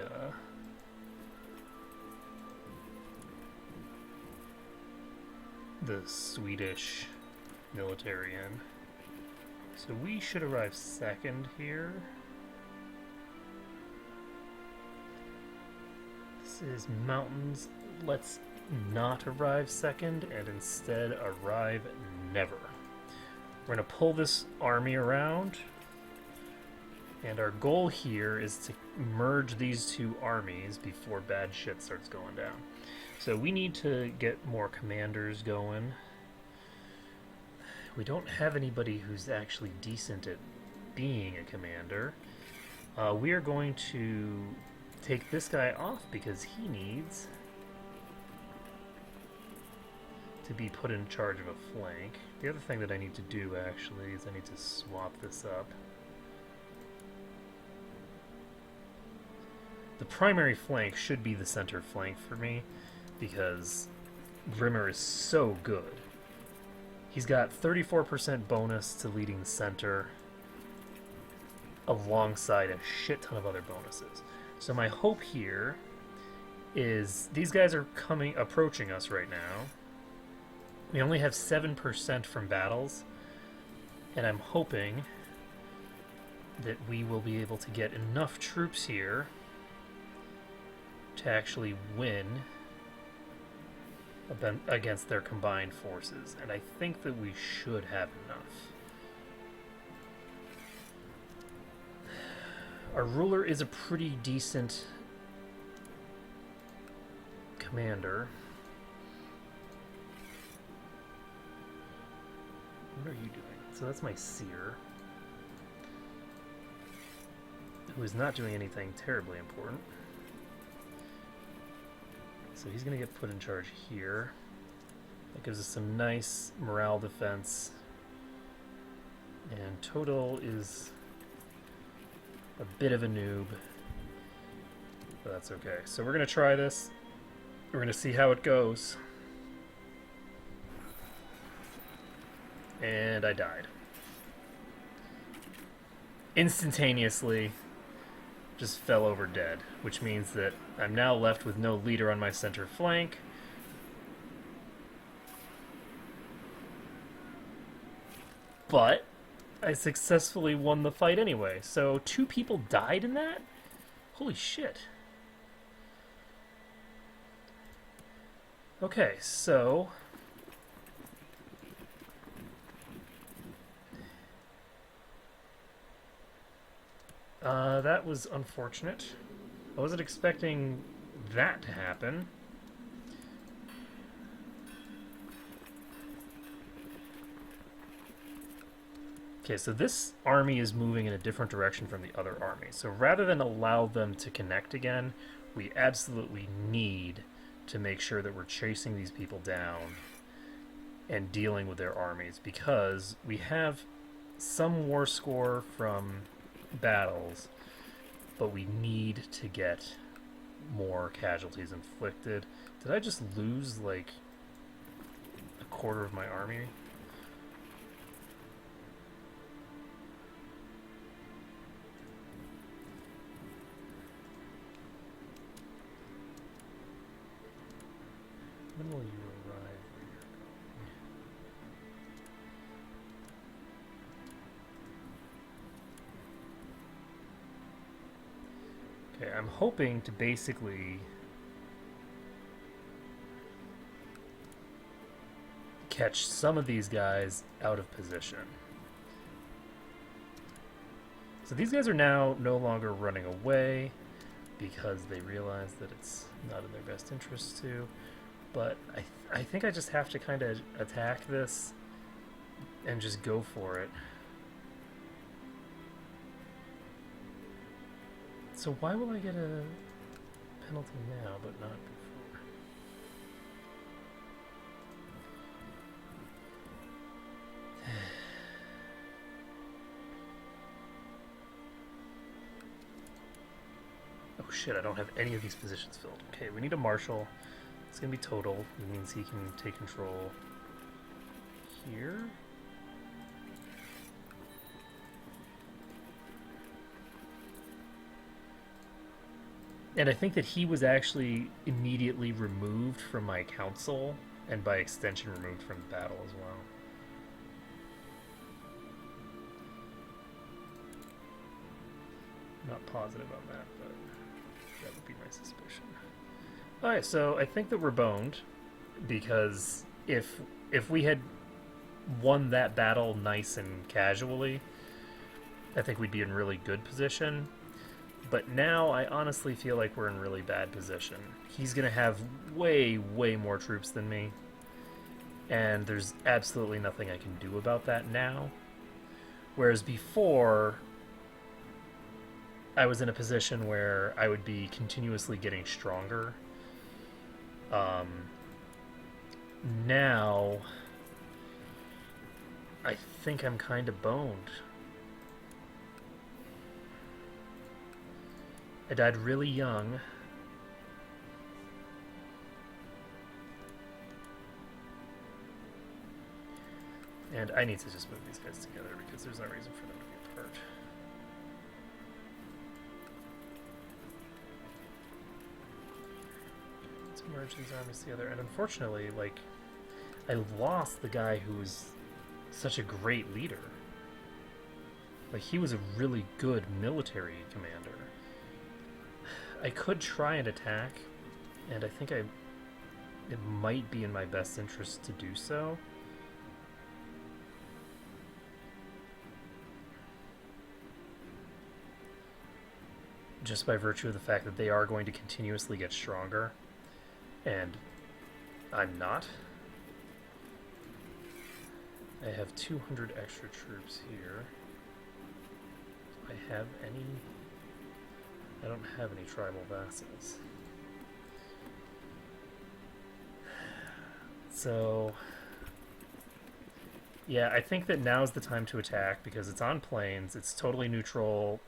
Swedish military in. So we should arrive second here. This is mountains. Let's not arrive second and instead arrive never. We're going to pull this army around, and our goal here is to merge these two armies before bad shit starts going down. So we need to get more commanders going. We don't have anybody who's actually decent at being a commander. We are going to take this guy off because he needs to be put in charge of a flank. The other thing that I need to do actually is I need to swap this up. The primary flank should be the center flank for me, because Grimmer is so good. He's got 34% bonus to leading the center alongside a shit ton of other bonuses. So my hope here is these guys are approaching us right now. We only have 7% from battles, and I'm hoping that we will be able to get enough troops here to actually win against their combined forces, and I think that we should have enough. Our ruler is a pretty decent commander. What are you doing? So that's my seer, who is not doing anything terribly important. So he's going to get put in charge here. That gives us some nice morale defense. And Total is a bit of a noob, but that's okay. So we're going to try this. We're going to see how it goes. And I died. Instantaneously. Just fell over dead, which means that I'm now left with no leader on my center flank. But I successfully won the fight anyway. So 2 people died in that? Holy shit. Okay, so that was unfortunate. I wasn't expecting that to happen. Okay, so this army is moving in a different direction from the other army. So rather than allow them to connect again, we absolutely need to make sure that we're chasing these people down and dealing with their armies, because we have some war score from battles, but we need to get more casualties inflicted. Did I just lose like a quarter of my army? When will you arrive where you're going? Okay, I'm hoping to basically catch some of these guys out of position. So these guys are now no longer running away because they realize that it's not in their best interest to. But I think I just have to kind of attack this and just go for it. So why will I get a penalty now but not before? Oh shit, I don't have any of these positions filled. Okay, we need a marshal. It's gonna be total. It means he can take control here. And I think that he was actually immediately removed from my council, and by extension removed from battle as well. Not positive on that, but that would be my suspicion. Alright, so I think that we're boned, because if we had won that battle nice and casually, I think we'd be in really good position. But now I honestly feel like we're in really bad position. He's going to have way, way more troops than me, and there's absolutely nothing I can do about that now. Whereas before, I was in a position where I would be continuously getting stronger. Now, I think I'm kind of boned. I died really young. And I need to just move these guys together because there's no reason for them to be apart. Let's merge these armies together. And unfortunately, like, I lost the guy who was such a great leader. Like, he was a really good military commander. I could try and attack, and I think it might be in my best interest to do so. Just by virtue of the fact that they are going to continuously get stronger, and I'm not. I have 200 extra troops here. Do I have any? I don't have any tribal vassals. So, yeah, I think that now's the time to attack because it's on plains, it's totally neutral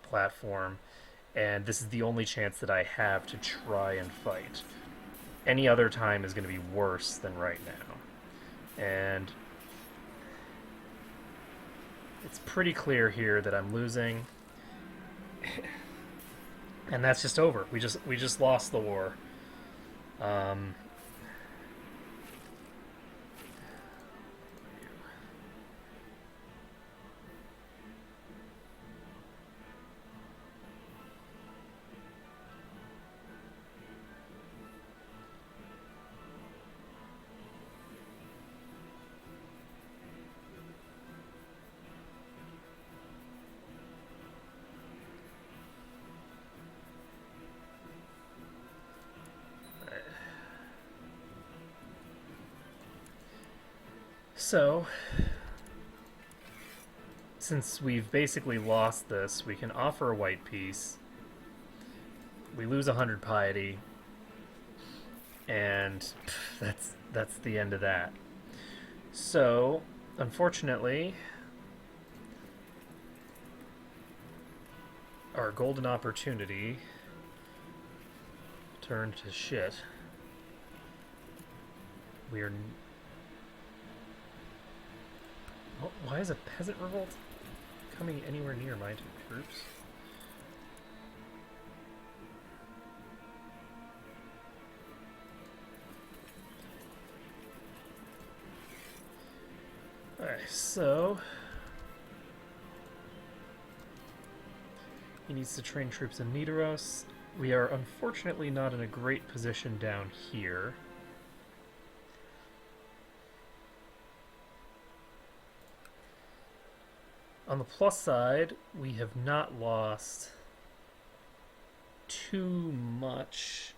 platform, and this is the only chance that I have to try and fight. Any other time is going to be worse than right now. And it's pretty clear here that I'm losing. And that's just over. We just lost the war. So, since we've basically lost this, we can offer a white peace. We lose 100 piety, and that's the end of that. So, unfortunately, our golden opportunity turned to shit. We are. Why is a peasant revolt coming anywhere near my two troops? Alright, so he needs to train troops in Nidaros. We are unfortunately not in a great position down here. On the plus side, we have not lost too much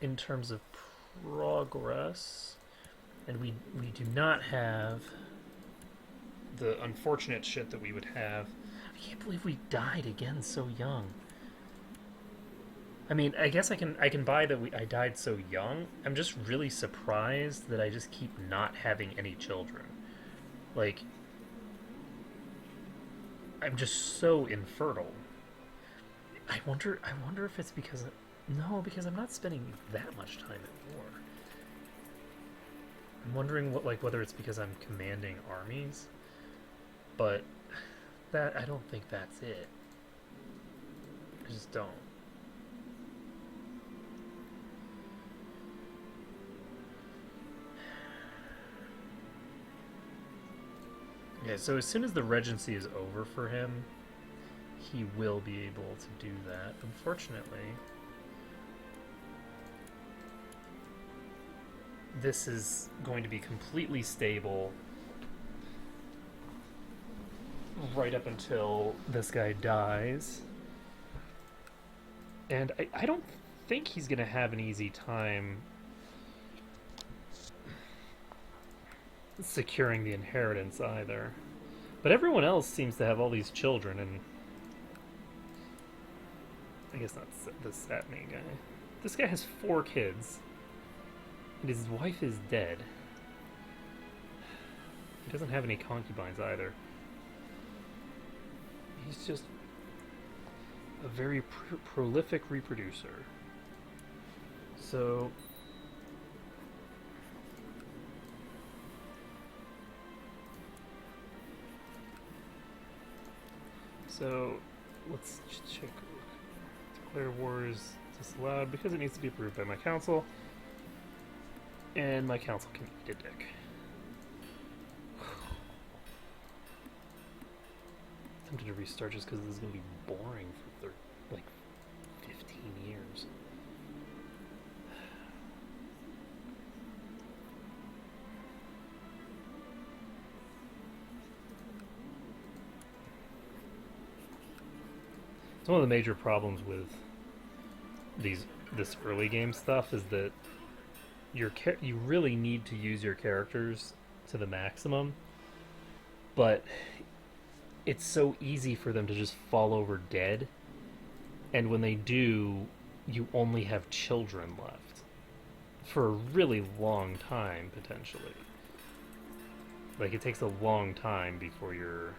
in terms of progress, and we do not have the unfortunate shit that we would have. I can't believe we died again so young. I mean, I guess I can buy that I died so young. I'm just really surprised that I just keep not having any children. Like, I'm just so infertile. I wonder if it's because because I'm not spending that much time at war. I'm wondering whether it's because I'm commanding armies, but I don't think that's it. I just don't. Okay, so as soon as the regency is over for him, he will be able to do that. Unfortunately, this is going to be completely stable right up until this guy dies. And I don't think he's going to have an easy time securing the inheritance either. But everyone else seems to have all these children, and I guess not the Satme guy. This guy has 4 kids, and his wife is dead. He doesn't have any concubines either. He's just a very prolific reproducer. So let's check. Declare war is disallowed because it needs to be approved by my council, and my council can eat a dick. I'm tempted to restart just because this is going to be boring for like 15 years. One of the major problems with this early game stuff is that you really need to use your characters to the maximum, but it's so easy for them to just fall over dead, and when they do, you only have children left for a really long time, potentially. Like, it takes a long time before you're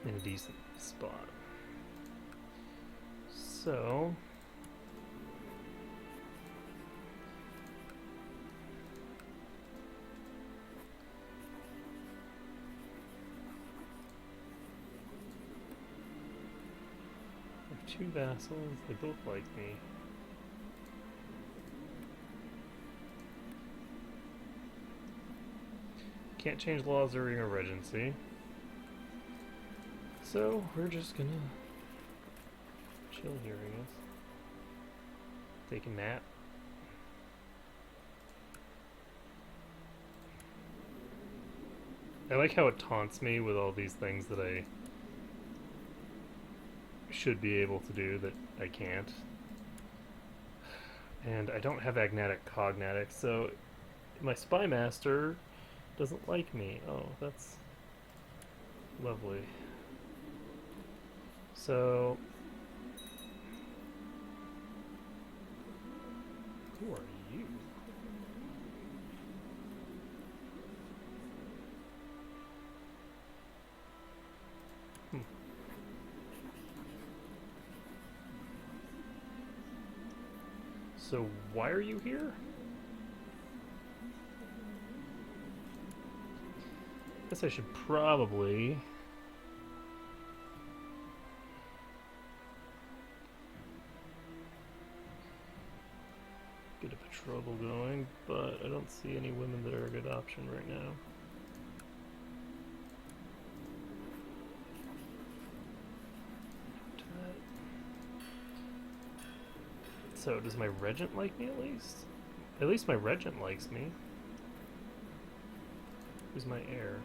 in a decent spot. So I have 2 vassals, they both like me. Can't change laws during a regency. So we're just gonna chill here, I guess. Take a nap. I like how it taunts me with all these things that I should be able to do that I can't. And I don't have agnatic cognatic, so my spy master Doesn't like me. Oh, that's lovely. So, who are you? Hmm. So, why are you here? Guess I should probably get a patrol going, but I don't see any women that are a good option right now. So, does my regent like me at least? At least my regent likes me. Who's my heir?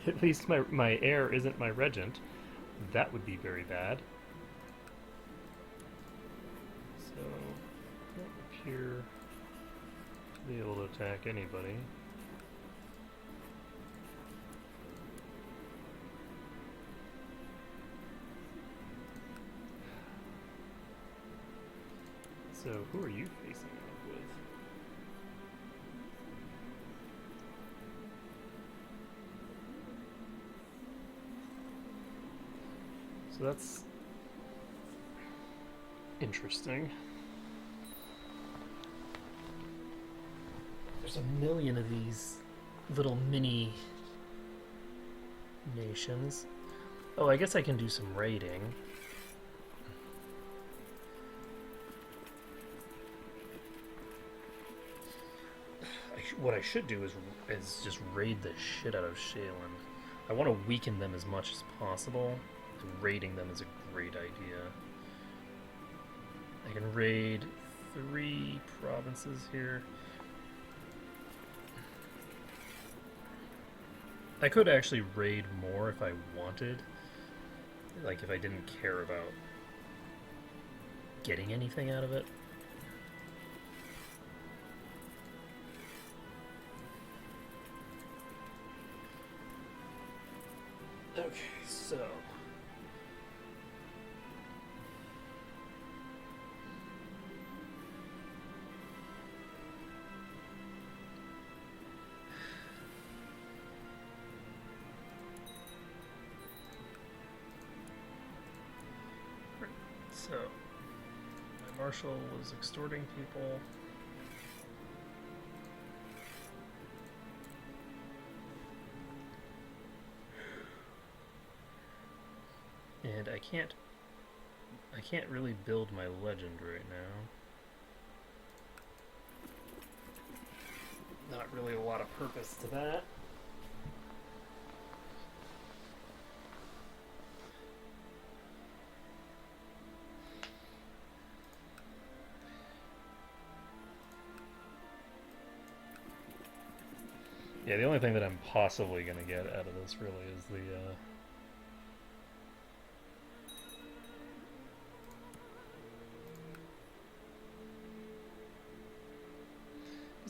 At least my heir isn't my regent. That would be very bad. So, don't appear to be able to attack anybody. So, who are you facing off with? So that's interesting. There's a million of these little mini nations. Oh, I guess I can do some raiding. What I should do is just raid the shit out of Shaeland. I want to weaken them as much as possible, and raiding them is a great idea. I can raid 3 provinces here. I could actually raid more if I wanted, like if I didn't care about getting anything out of it. Okay, so my marshal was extorting people. And I can't really build my legend right now. Not really a lot of purpose to that. Yeah, the only thing that I'm possibly going to get out of this really is the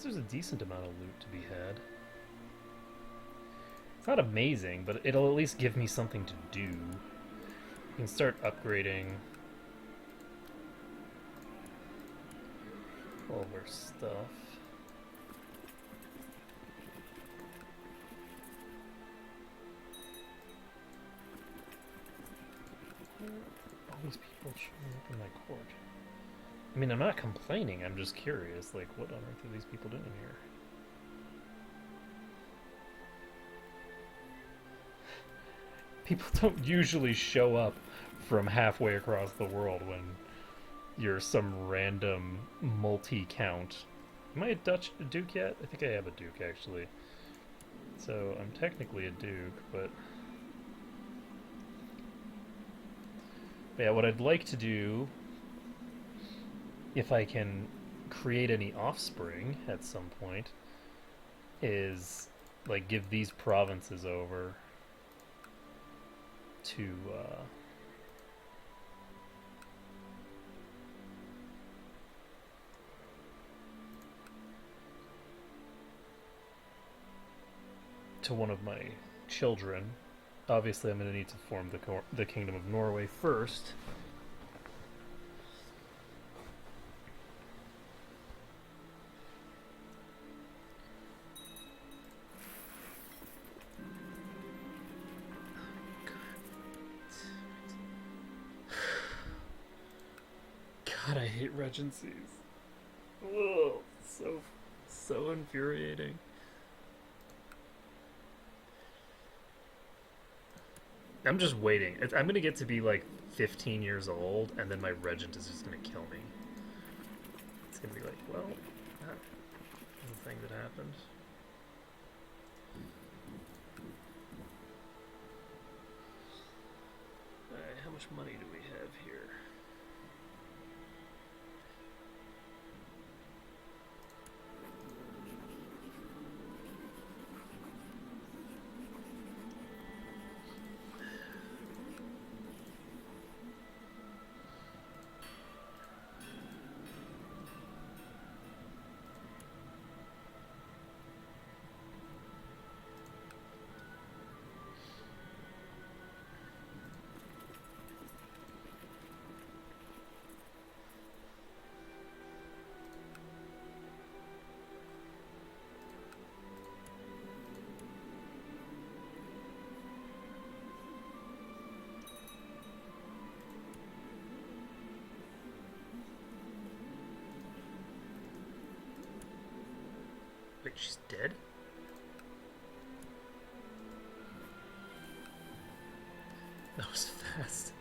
there's a decent amount of loot to be had. It's not amazing, but it'll at least give me something to do. You can start upgrading all of our stuff. All these people showing up in my court. I mean, I'm not complaining, I'm just curious, like, what on earth are these people doing here? People don't usually show up from halfway across the world when you're some random multi-count. Am I a duke yet? I think I have a duke, actually. So, I'm technically a duke, but yeah, what I'd like to do, if I can create any offspring at some point, is like give these provinces over to to one of my children. Obviously, I'm going to need to form the Kingdom of Norway first. God, I hate regencies. Ugh, so infuriating. I'm just waiting. I'm gonna get to be like 15 years old, and then my regent is just gonna kill me. It's gonna be like, well, that's the thing that happened. Alright, how much money do we have here? Wait, she's dead? That was fast.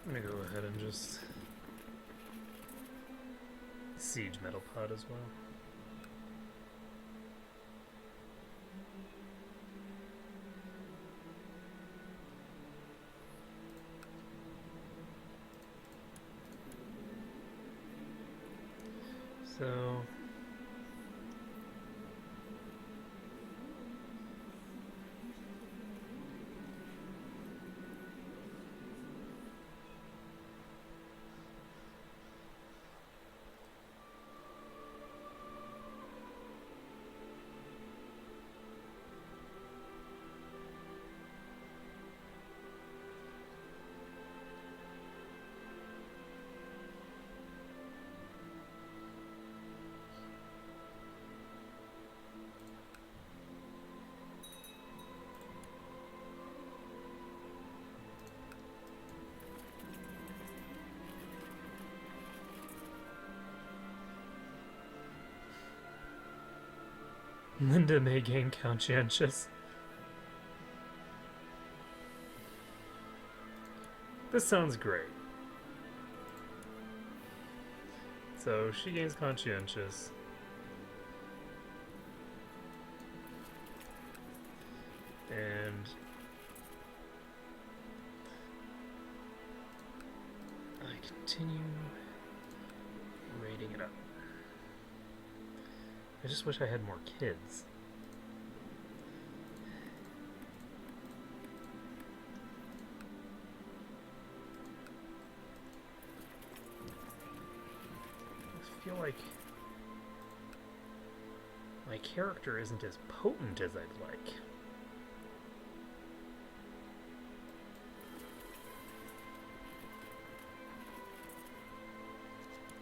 I'm gonna go ahead and just siege Metal Pod as well. So Linda may gain conscientious. This sounds great. So she gains conscientious. And I continue rating it up. I just wish I had more kids. I feel like my character isn't as potent as I'd like.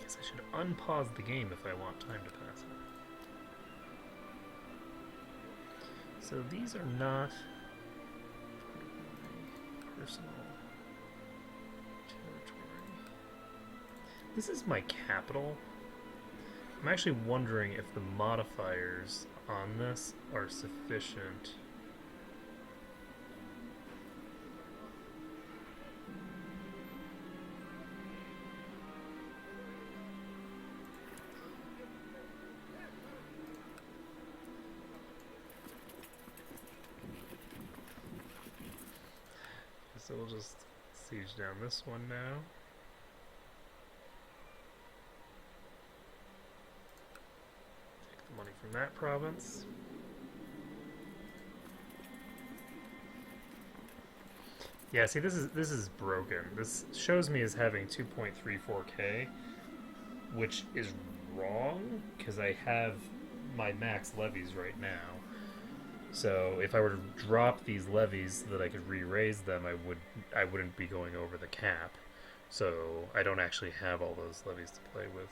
Guess I should unpause the game if I want time to pass it. So these are not personal territory. This is my capital. I'm actually wondering if the modifiers on this are sufficient. so we'll just siege down this one now. Take the money from that province. Yeah, see, this is broken. This shows me as having 2.34k, which is wrong because I have my max levies right now. So if I were to drop these levies so that I could re-raise them, I wouldn't be going over the cap. So I don't actually have all those levies to play with.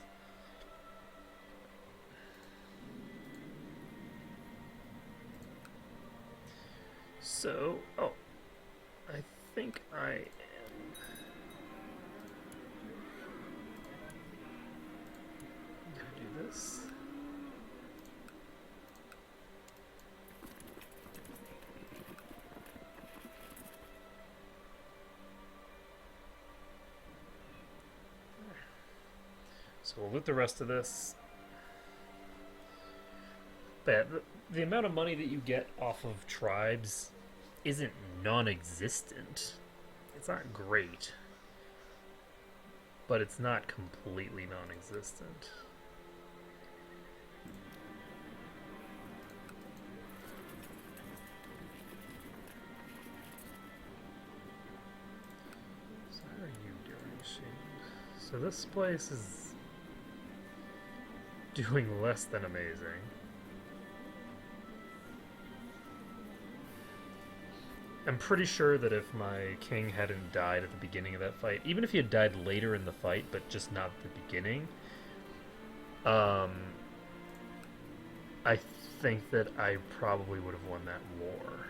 So, oh, I think I am. Gonna do this. So we'll loot the rest of this. But the amount of money that you get off of tribes isn't non-existent. It's not great, but it's not completely non-existent. So how are you doing, Shane? So this place is doing less than amazing. I'm pretty sure that if my king hadn't died at the beginning of that fight, even if he had died later in the fight, but just not at the beginning, I think that I probably would have won that war.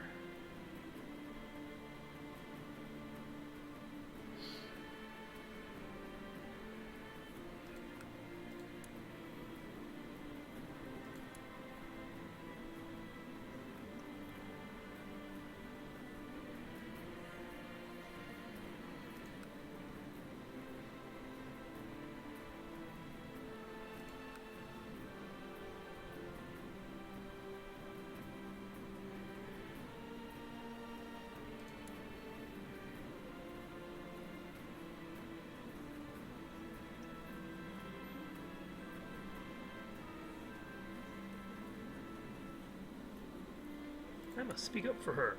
I must speak up for her.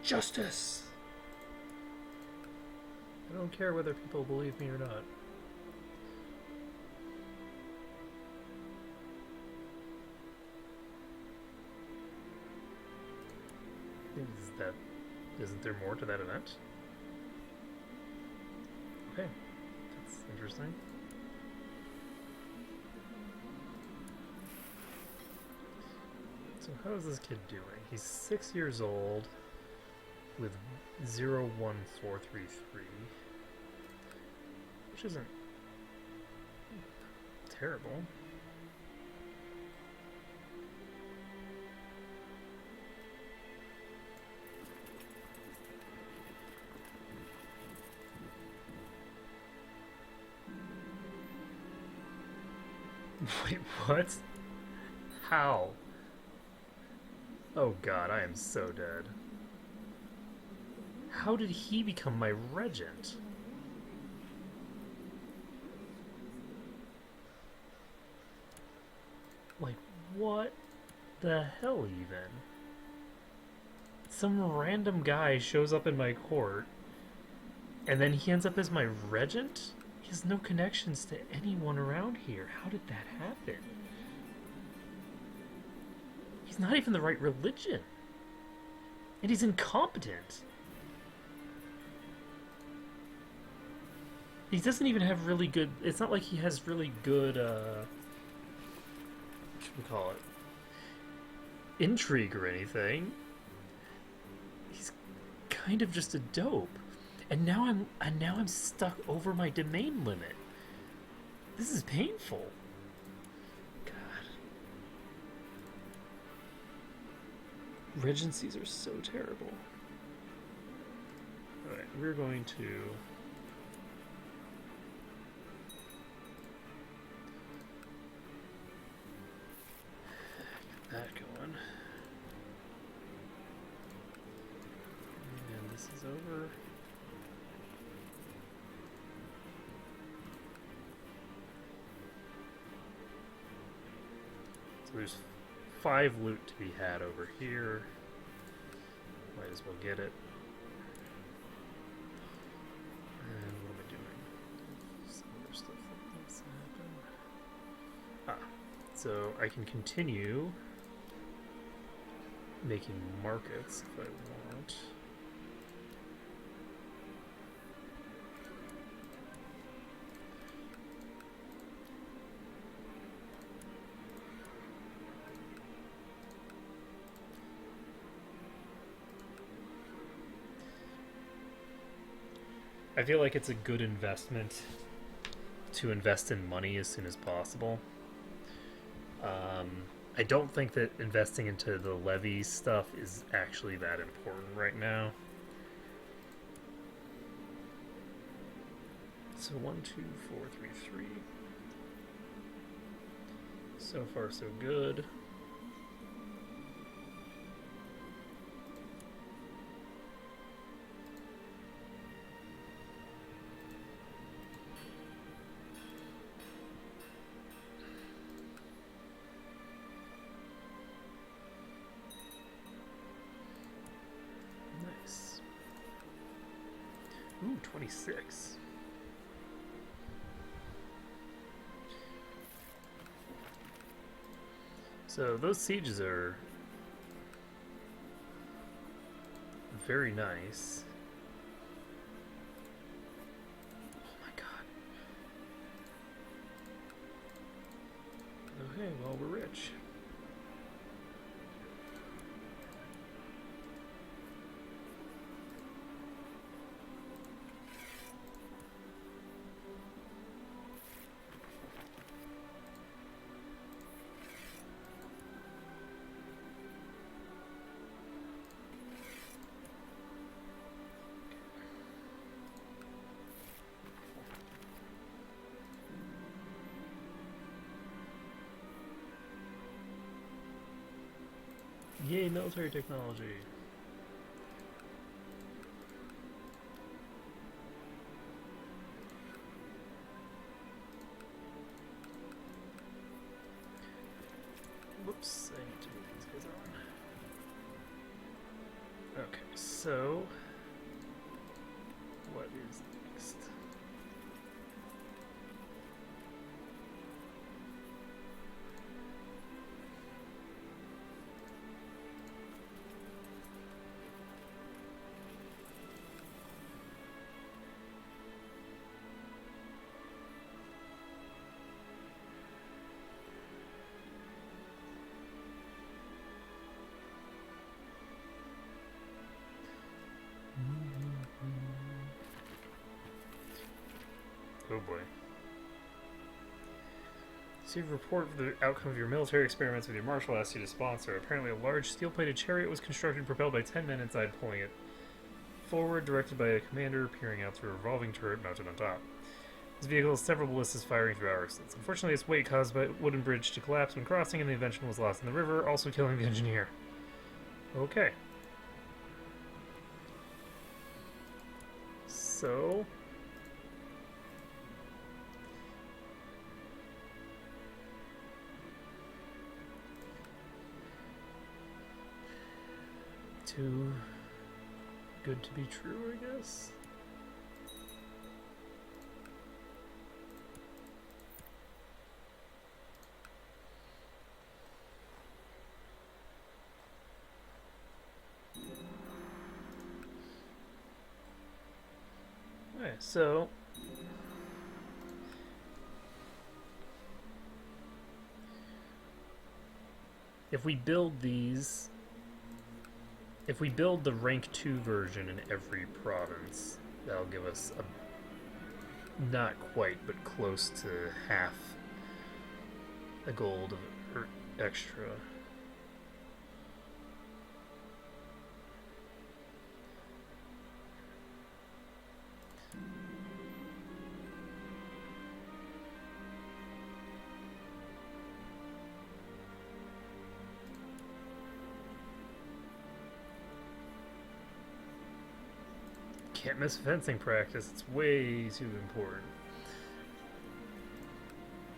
Justice! I don't care whether people believe me or not. Isn't there more to that event? Okay, that's interesting. So how is this kid doing? He's 6 years old with 01433, which isn't terrible. Wait, what? How? Oh god, I am so dead. How did he become my regent? Like, what the hell even? Some random guy shows up in my court, and then he ends up as my regent? He has no connections to anyone around here. How did that happen? He's not even the right religion. And he's incompetent. He doesn't even have really good... It's not like he has really good, what should we call it? Intrigue or anything. He's kind of just a dope. And now I'm stuck over my domain limit. This is painful. God. Regencies are so terrible. Alright, we're going to... get that going. there's 5 loot to be had over here. Might as well get it. And what am I doing? Some other stuff that needs to happen. So I can continue making markets if I want. I feel like it's a good investment to invest in money as soon as possible. I don't think that investing into the levy stuff is actually that important right now. So 1, 2, 4, 3, 3. So far, so good. Nice. Ooh, 26. So those sieges are very nice. Oh my god. Okay, well, we're rich. Yay, military technology. Whoops, I need to move these guys on. Okay, so what is next? Oh boy. Receive a report for the outcome of your military experiments with your marshal asked you to sponsor. Apparently a large steel-plated chariot was constructed and propelled by 10 men inside, pulling it forward, directed by a commander peering out through a revolving turret mounted on top. This vehicle has several ballistas firing through hours. Unfortunately, its weight caused by a wooden bridge to collapse when crossing, and the invention was lost in the river, also killing the engineer. Okay. So... too good to be true, I guess. Okay, so if we build these, if we build the rank 2 version in every province, that'll give us a, not quite, but close to half a gold of extra. Can't miss fencing practice, it's way too important.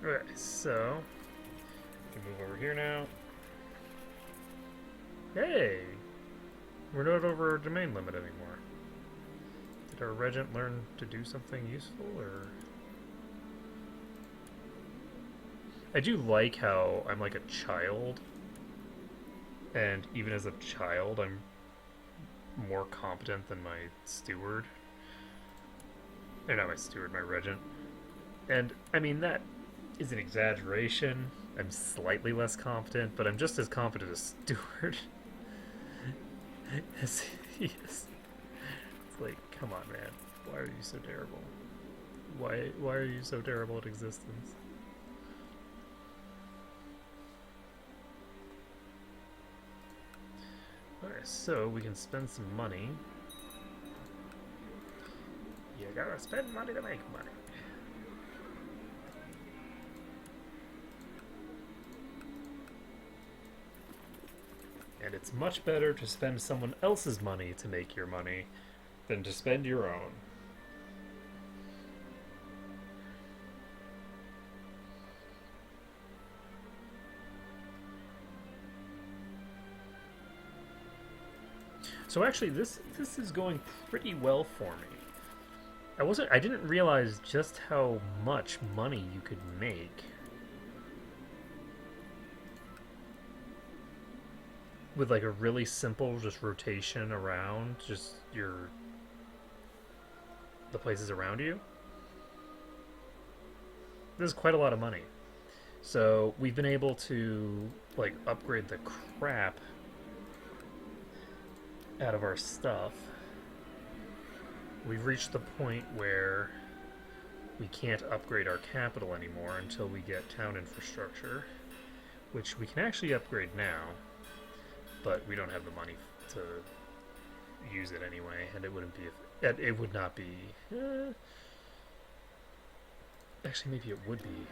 Alright, so can move over here now. Hey! We're not over our domain limit anymore. Did our regent learn to do something useful, or... I do like how I'm like a child, and even as a child, I'm more competent than my steward. Or not my steward, my regent. And, I mean, that is an exaggeration. I'm slightly less competent, but I'm just as competent as steward as he is. It's like, come on, man. Why are you so terrible? Why are you so terrible at existence? Alright, so we can spend some money. You gotta spend money to make money. And it's much better to spend someone else's money to make your money than to spend your own. So actually, this is going pretty well for me. I didn't realize just how much money you could make with like a really simple just rotation around just the places around you. This is quite a lot of money. So we've been able to like upgrade the crap out of our stuff. We've reached the point where we can't upgrade our capital anymore until we get town infrastructure, which we can actually upgrade now, but we don't have the money to use it anyway, and it wouldn't be it would not be actually maybe it would be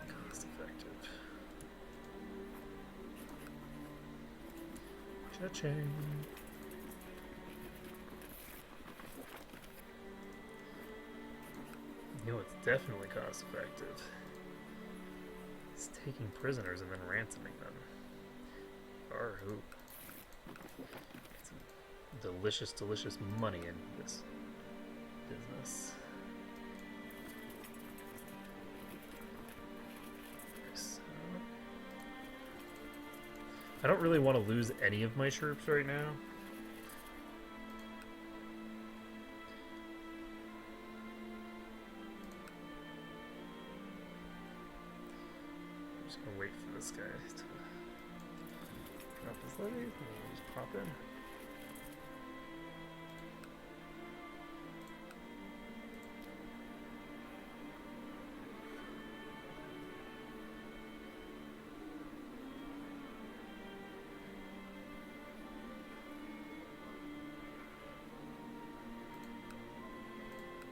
cost effective. Cha-ching. You know, it's definitely cost effective. It's taking prisoners and then ransoming them. Or who? It's delicious, delicious money in this business. So, I don't really want to lose any of my troops right now. I'm just gonna wait for this guy to drop his levy, and we'll just pop in.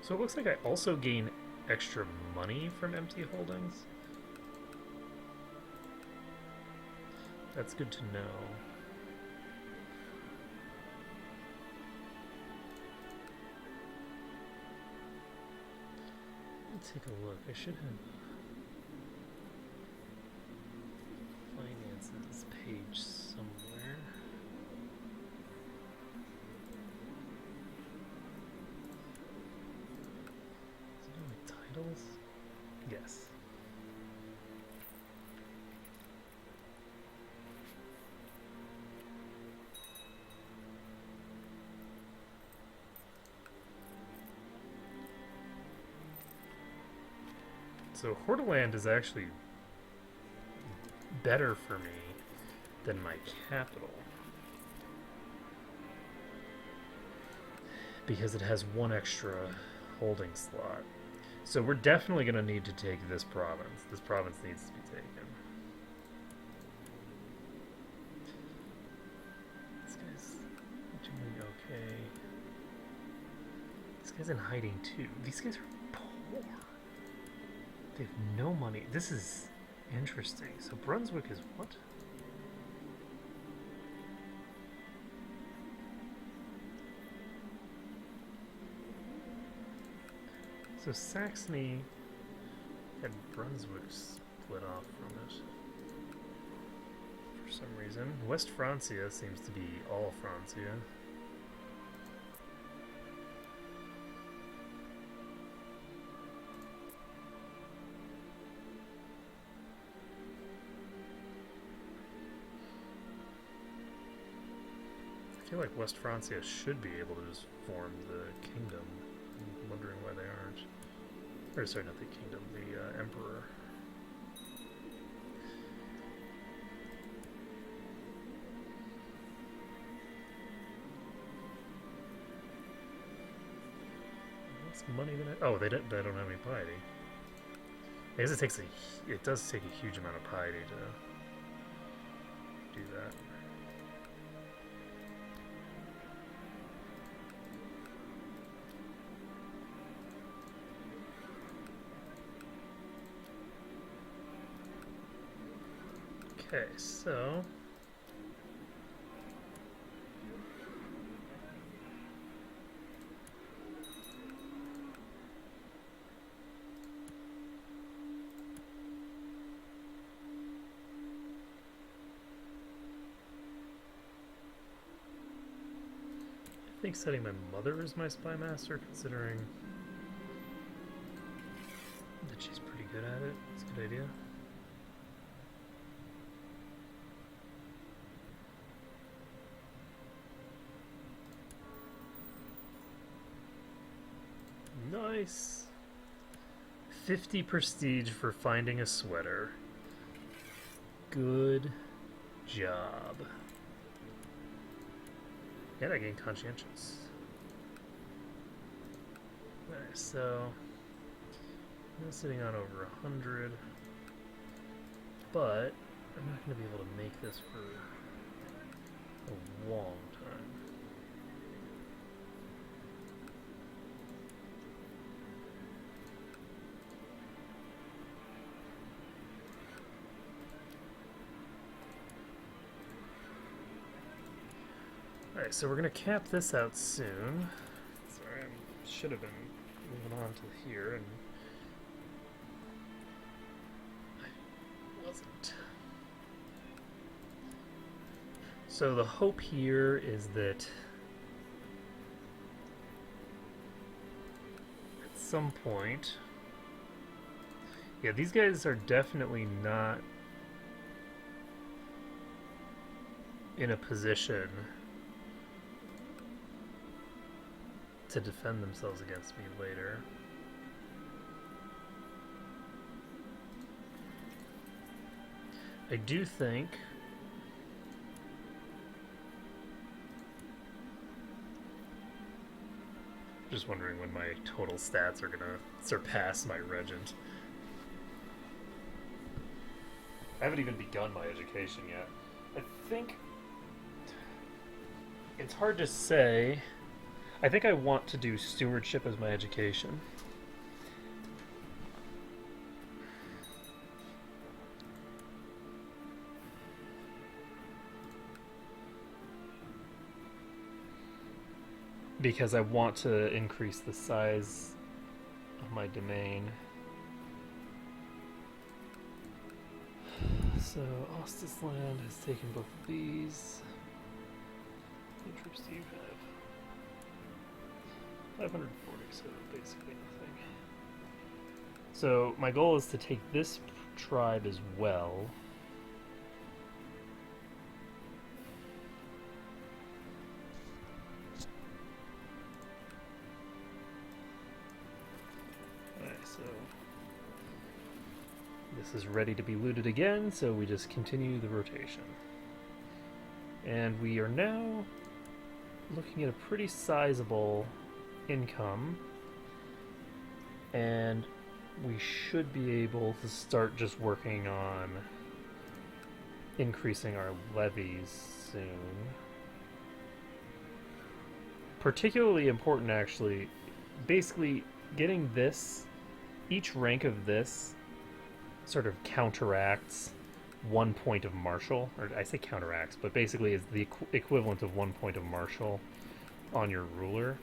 So it looks like I also gain extra money from empty holdings. That's good to know. Let's take a look. I should have finances page somewhere. Is it on my titles? Yes. So Hordaland is actually better for me than my capital, because it has one extra holding slot. So we're definitely going to need to take this province. This province needs to be taken. This guy's doing okay. This guy's in hiding too. These guys are poor. They have no money. This is interesting. So Brunswick is what? So Saxony Had Brunswick split off from it for some reason. West Francia seems to be all Francia. I feel like West Francia should be able to just form the kingdom. I'm wondering why they aren't. Or sorry, not the kingdom, the emperor. Less money than I... Oh, they don't have any piety. I guess it does take a huge amount of piety to do that. Okay, so I think setting my mother as my spy master, considering that she's pretty good at it, it's a good idea. Nice. 50 prestige for finding a sweater. Good job. And I gained conscientious. Alright, so I'm sitting on over 100, but I'm not going to be able to make this for a long time. Alright, so we're going to cap this out soon. Sorry, I should have been moving on to here, and I wasn't. So the hope here is that at some point... Yeah, these guys are definitely not in a position to defend themselves against me later. I do think just wondering when my total stats are gonna surpass my regent. I haven't even begun my education yet. I think it's hard to say. I think I want to do stewardship as my education. Because I want to increase the size of my domain. So, Ostis land has taken both of these. How many troops do you have? 540, so basically nothing. So my goal is to take this tribe as well. Alright, so this is ready to be looted again, so we just continue the rotation. And we are now looking at a pretty sizable income, and we should be able to start just working on increasing our levies soon. Particularly important, actually, basically getting this, each rank of this sort of counteracts 1 point of martial, or I say counteracts, but basically is the equivalent of 1 point of martial on your ruler.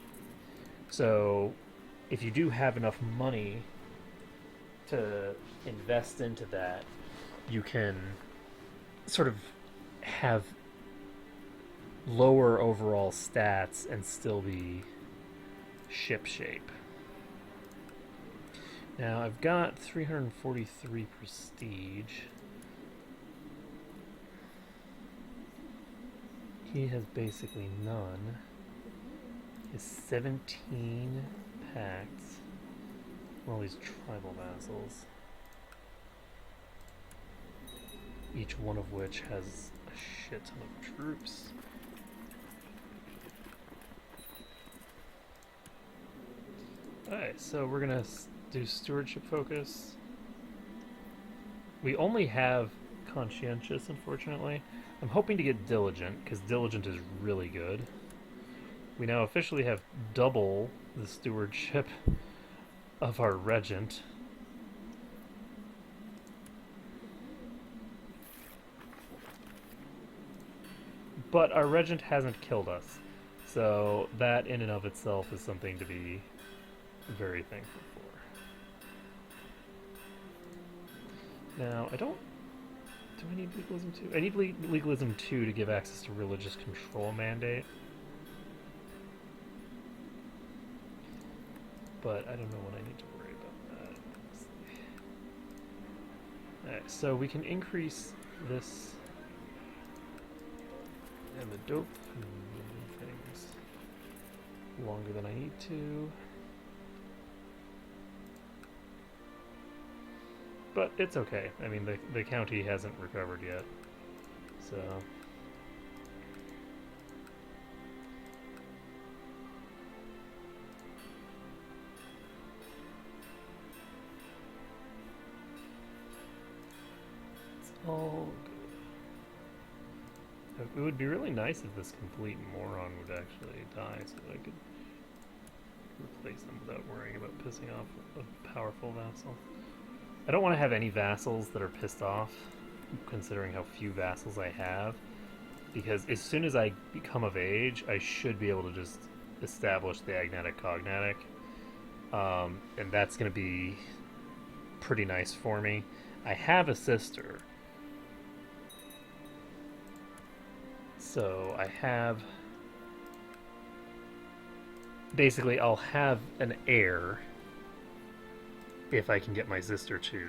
So if you do have enough money to invest into that, you can sort of have lower overall stats and still be ship shape. Now I've got 343 prestige. He has basically none. He has 17 pacts. All these tribal vassals. Each one of which has a shit ton of troops. Alright, so we're gonna do stewardship focus. We only have conscientious, unfortunately. I'm hoping to get diligent, because diligent is really good. We now officially have double the stewardship of our regent. But our regent hasn't killed us, so that in and of itself is something to be very thankful for. Now, I don't... Do I need legalism 2? I need legalism 2 to give access to religious control mandate. But I don't know when I need to worry about that. Alright, so we can increase this and the dope things longer than I need to. But it's okay. I mean, the county hasn't recovered yet, so... It's all good. It would be really nice if this complete moron would actually die so that I could replace them without worrying about pissing off a powerful vassal. I don't want to have any vassals that are pissed off, considering how few vassals I have, because as soon as I become of age, I should be able to just establish the agnatic cognatic, and that's going to be pretty nice for me. I have a sister, so I have... Basically, I'll have an heir if I can get my sister to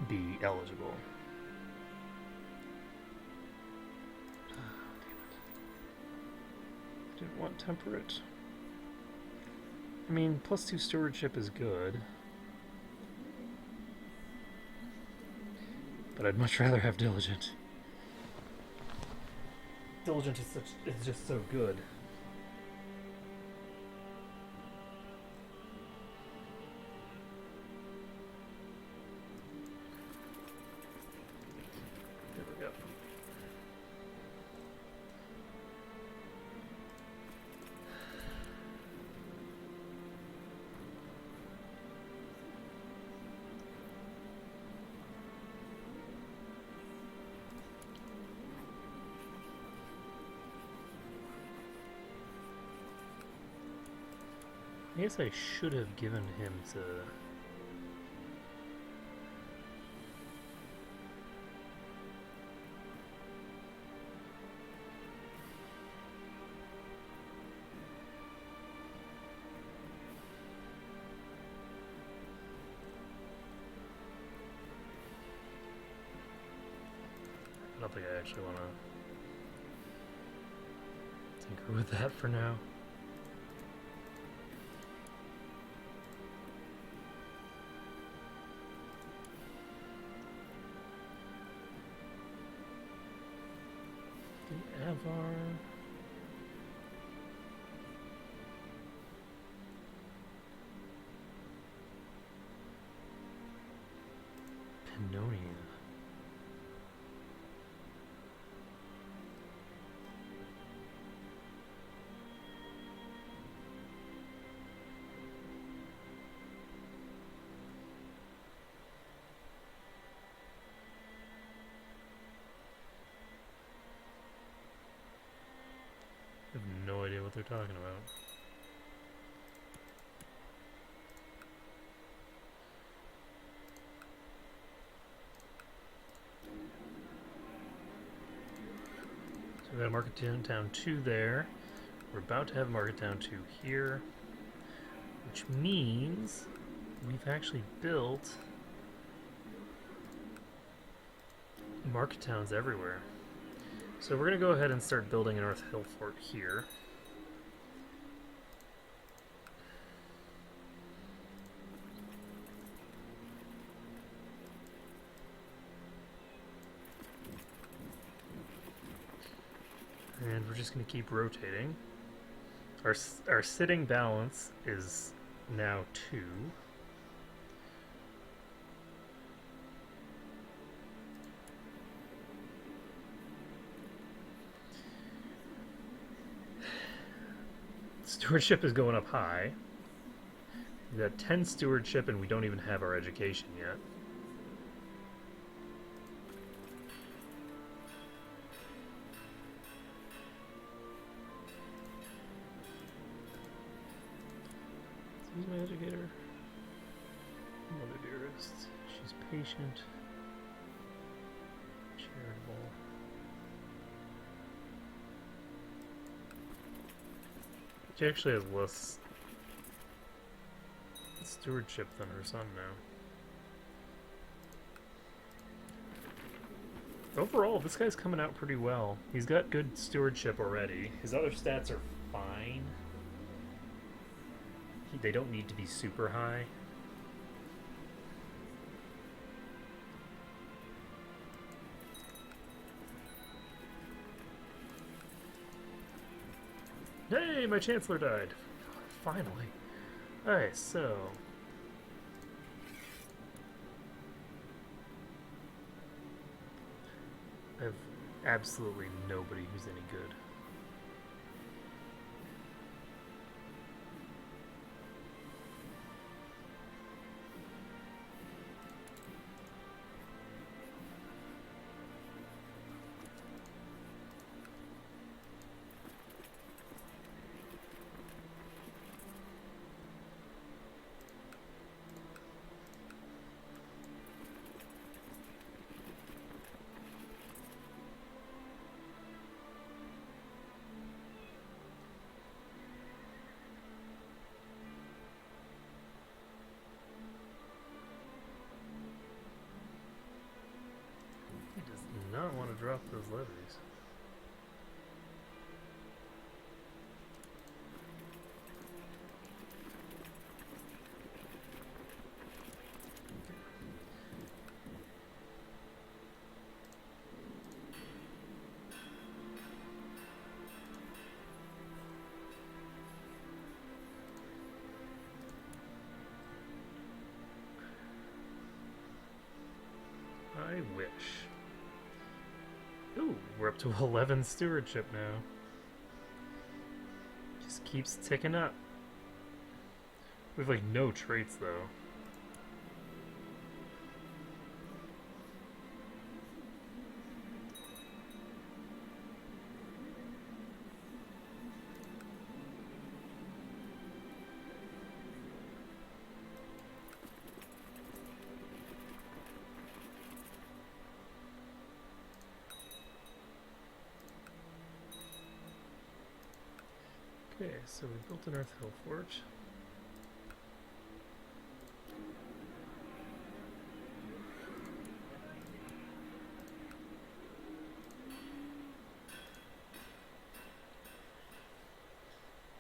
be eligible. Didn't want temperate. I mean, +2 stewardship is good, but I'd much rather have diligent. Diligent is just so good. I guess I should have given him to... I don't think I actually want to tinker with that for now. Avar. Pannonia. I have no idea what they're talking about. We got Market Town 2 there. We're about to have Market Town 2 here, which means we've actually built market towns everywhere. So we're going to go ahead and start building a North Hill Fort here. And we're just going to keep rotating. Our sitting balance is now 2. Stewardship is going up high. We've got 10 stewardship and we don't even have our education yet. Who's my educator? Mother Dearest. She's patient. Charitable. She actually has less stewardship than her son now. Overall, this guy's coming out pretty well. He's got good stewardship already. His other stats are fine. They don't need to be super high. Hey, my Chancellor died. Finally. Alright, so... I have absolutely nobody who's any good. Not want to drop those levies. I wish. Ooh, we're up to 11 stewardship now. Just keeps ticking up. We have like no traits though. Okay, so we built an Earth Hill Fort.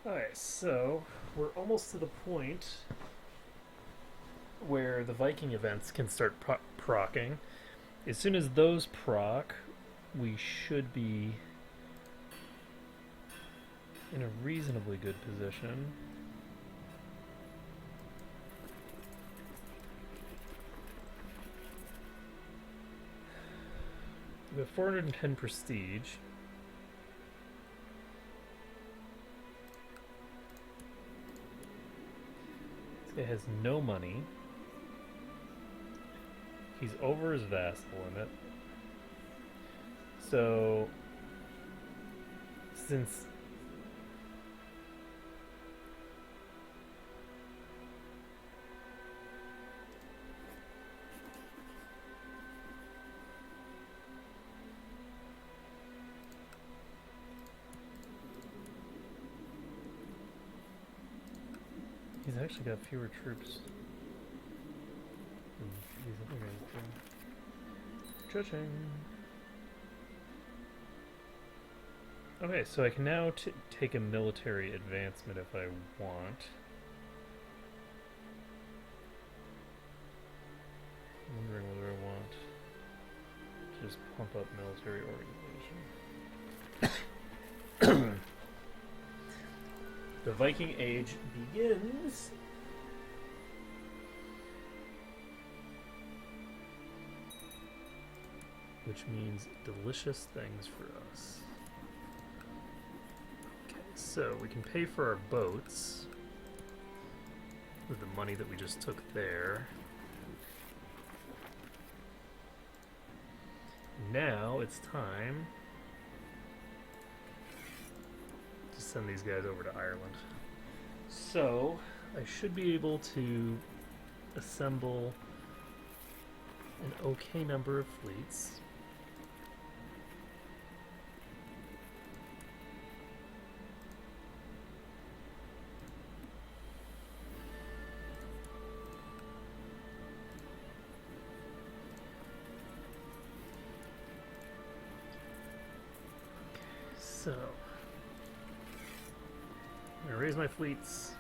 Alright, so we're almost to the point where the Viking events can start procking. As soon as those proc, we should be in a reasonably good position. We have 410 prestige. This guy has no money. He's over his vassal limit. So, since He's actually got fewer troops than these other guys do. Judging. Okay, so I can now take a military advancement if I want. I'm wondering whether I want to just pump up military organization. The Viking Age begins. Which means delicious things for us. Okay, so we can pay for our boats with the money that we just took there. Now it's time to send these guys over to Ireland. So I should be able to assemble an okay number of fleets. So, I'm gonna raise my fleets.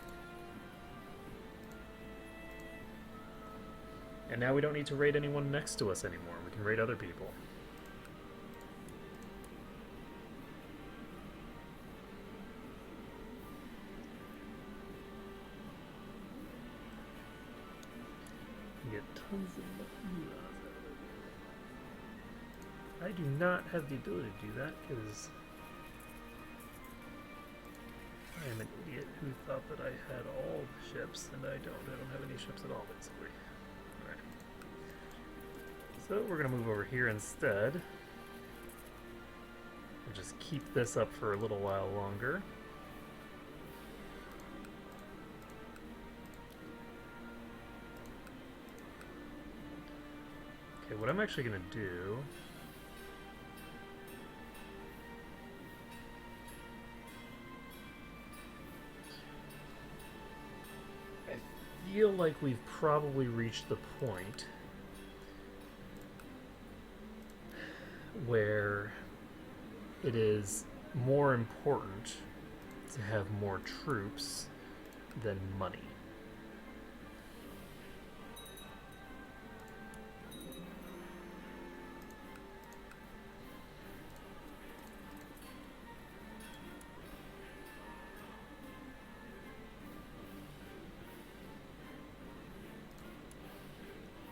And now we don't need to raid anyone next to us anymore. We can raid other people. You get tons of moolah out of it. I do not have the ability to do that because I am an idiot who thought that I had all the ships, and I don't. I don't have any ships at all, basically. Alright. So we're going to move over here instead. We'll just keep this up for a little while longer. Okay, what I'm actually going to do... I feel like we've probably reached the point where it is more important to have more troops than money.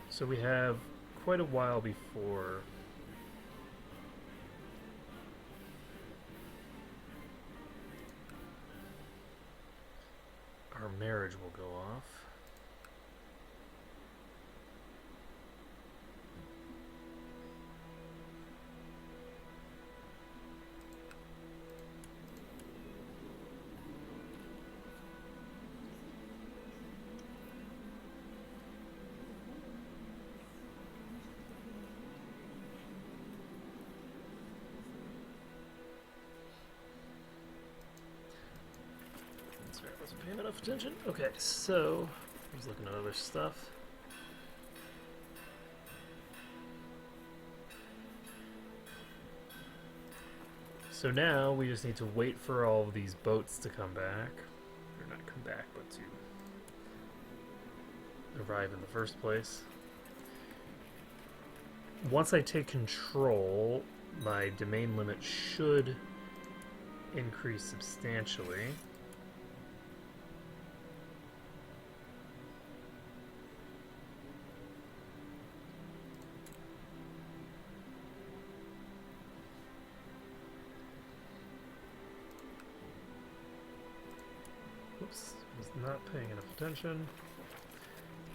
So we have quite a while before our marriage will go off. Sorry, I wasn't paying enough attention. Okay, so I was looking at other stuff. So now we just need to wait for all of these boats to come back. Or not come back, but to arrive in the first place. Once I take control, my domain limit should increase substantially. Oops, was not paying enough attention.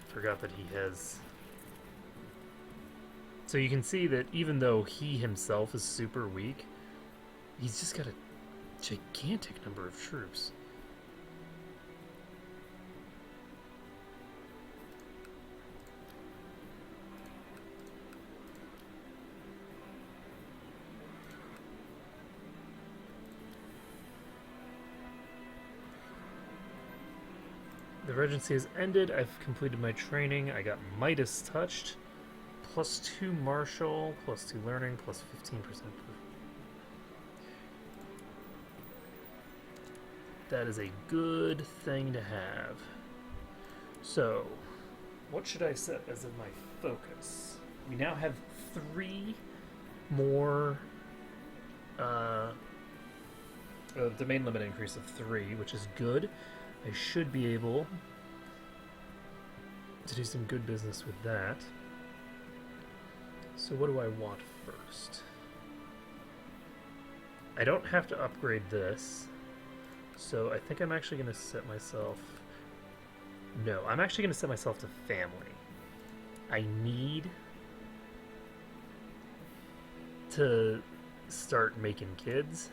Forgot that he has... So you can see that even though he himself is super weak, he's just got a gigantic number of troops. The regency has ended. I've completed my training. I got Midas touched. +2 martial, +2 learning, +15%. That is a good thing to have. So, what should I set as in my focus? We now have 3 more domain limit increase of 3, which is good. I should be able to do some good business with that. So what do I want first? I don't have to upgrade this, so I think I'm actually going to set myself... No, I'm actually going to set myself to family. I need to start making kids.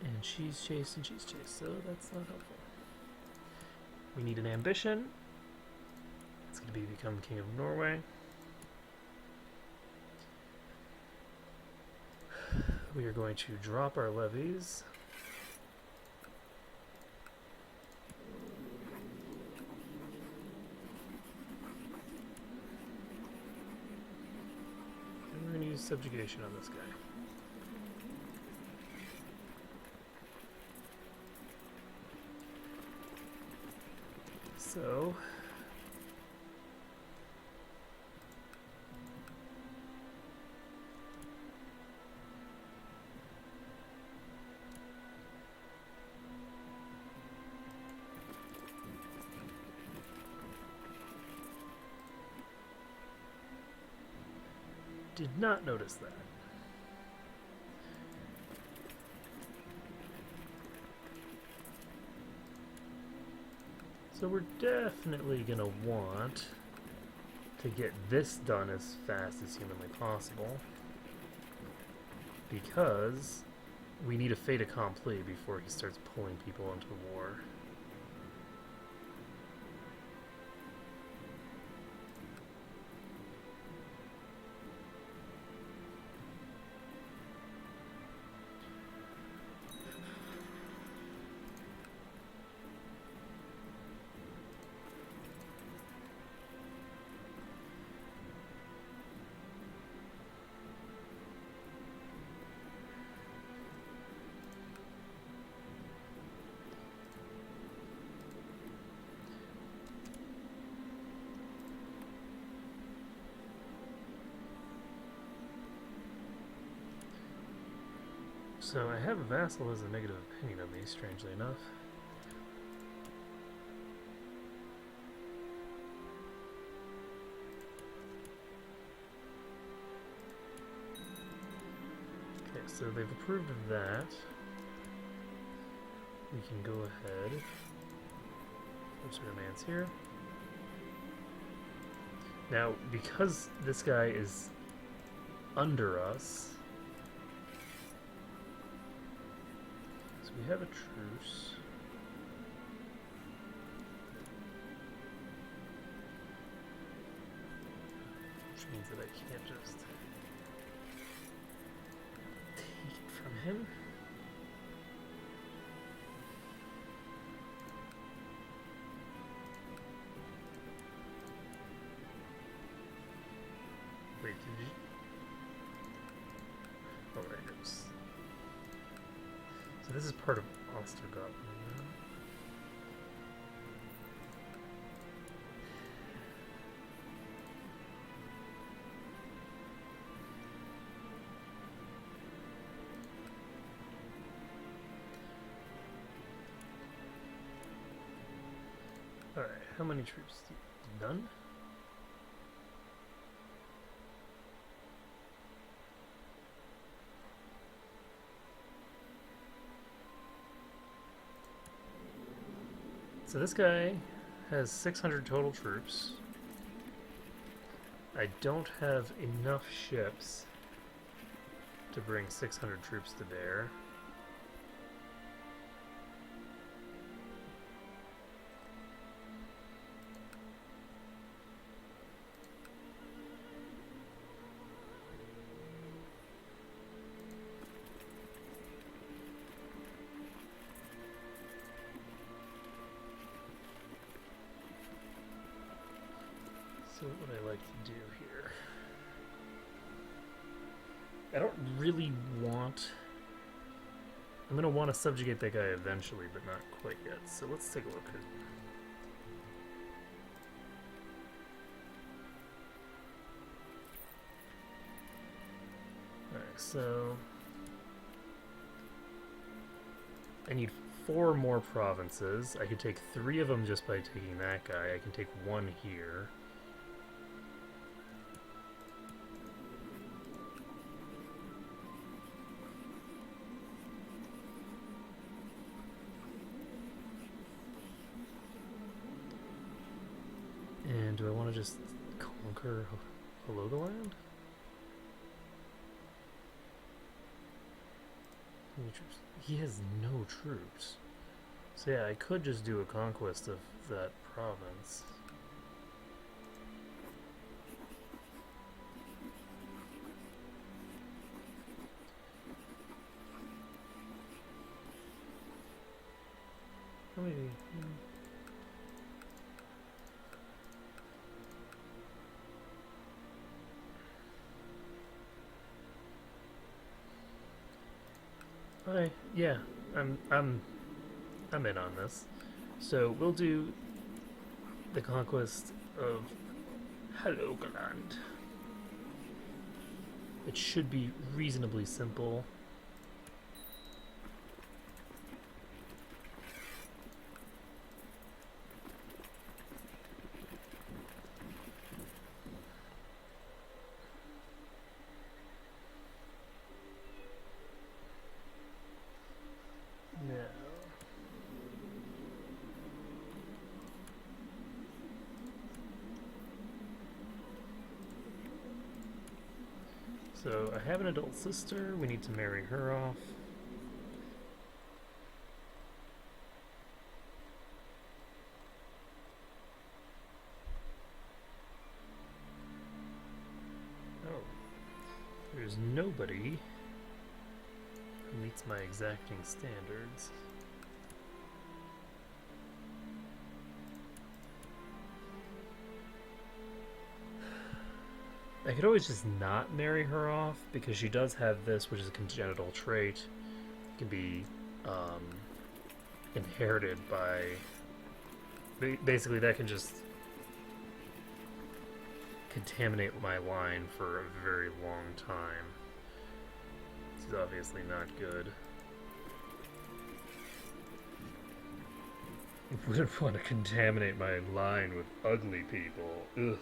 And she's chased and she's chased, so that's not helpful. We need an ambition. It's going to be become King of Norway. We are going to drop our levies. And we're going to use subjugation on this guy. So, did not notice that. So we're definitely going to want to get this done as fast as humanly possible, because we need a fait accompli before he starts pulling people into war. So I have a vassal as a negative opinion of me, strangely enough. Okay, so they've approved of that. We can go ahead. Force romance here. Now, because this guy is under us, we have a truce. Which means that I can't just take it from him. Wait, did you? Oh, right, it was... So this is part of Ostergotland. Alright, how many troops? None? So this guy has 600 total troops. I don't have enough ships to bring 600 troops to bear. I don't really want... I'm going to want to subjugate that guy eventually, but not quite yet. So let's take a look at... Alright, so... I need 4 more provinces. I could take 3 of them just by taking that guy. I can take 1 here. And do I want to just conquer Helgoland? He has no troops. So yeah, I could just do a conquest of that province. How many? Yeah, I'm in on this. So we'll do the conquest of Helgoland. It should be reasonably simple. So I have an adult sister, we need to marry her off. Oh, there's nobody who meets my exacting standards. I could always just not marry her off, because she does have this, which is a congenital trait. It can be inherited by... Basically, that can just contaminate my line for a very long time. This is obviously not good. I wouldn't want to contaminate my line with ugly people. Ugh.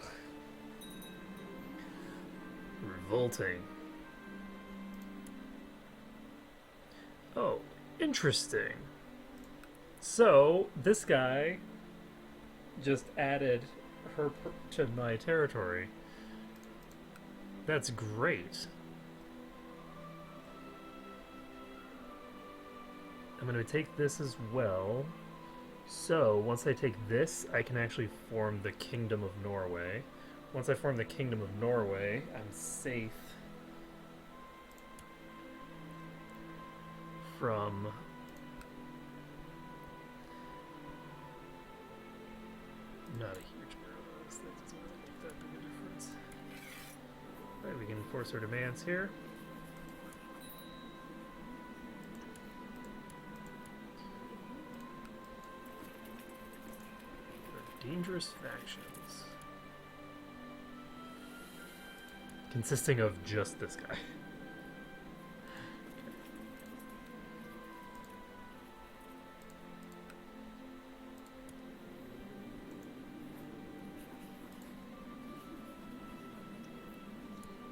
Revolting. Oh, interesting. So, this guy just added her to my territory. That's great. I'm going to take this as well. So, once I take this, I can actually form the Kingdom of Norway. Once I form the Kingdom of Norway, I'm safe from not a huge amount of those. That doesn't really make that big a difference. Alright, we can enforce our demands here. Dangerous factions. Consisting of just this guy.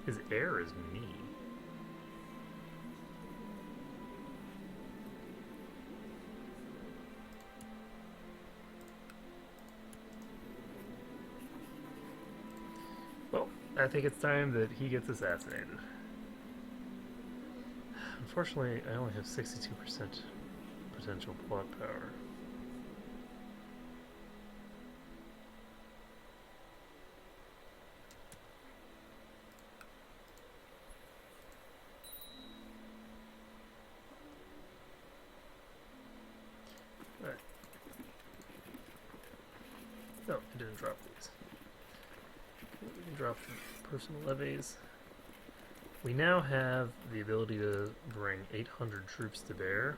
His heir is me. Well, I think it's time that he gets assassinated. Unfortunately, I only have 62% potential plot power. Alright. No, I didn't drop these. We can drop personal levies. We now have the ability to bring 800 troops to bear.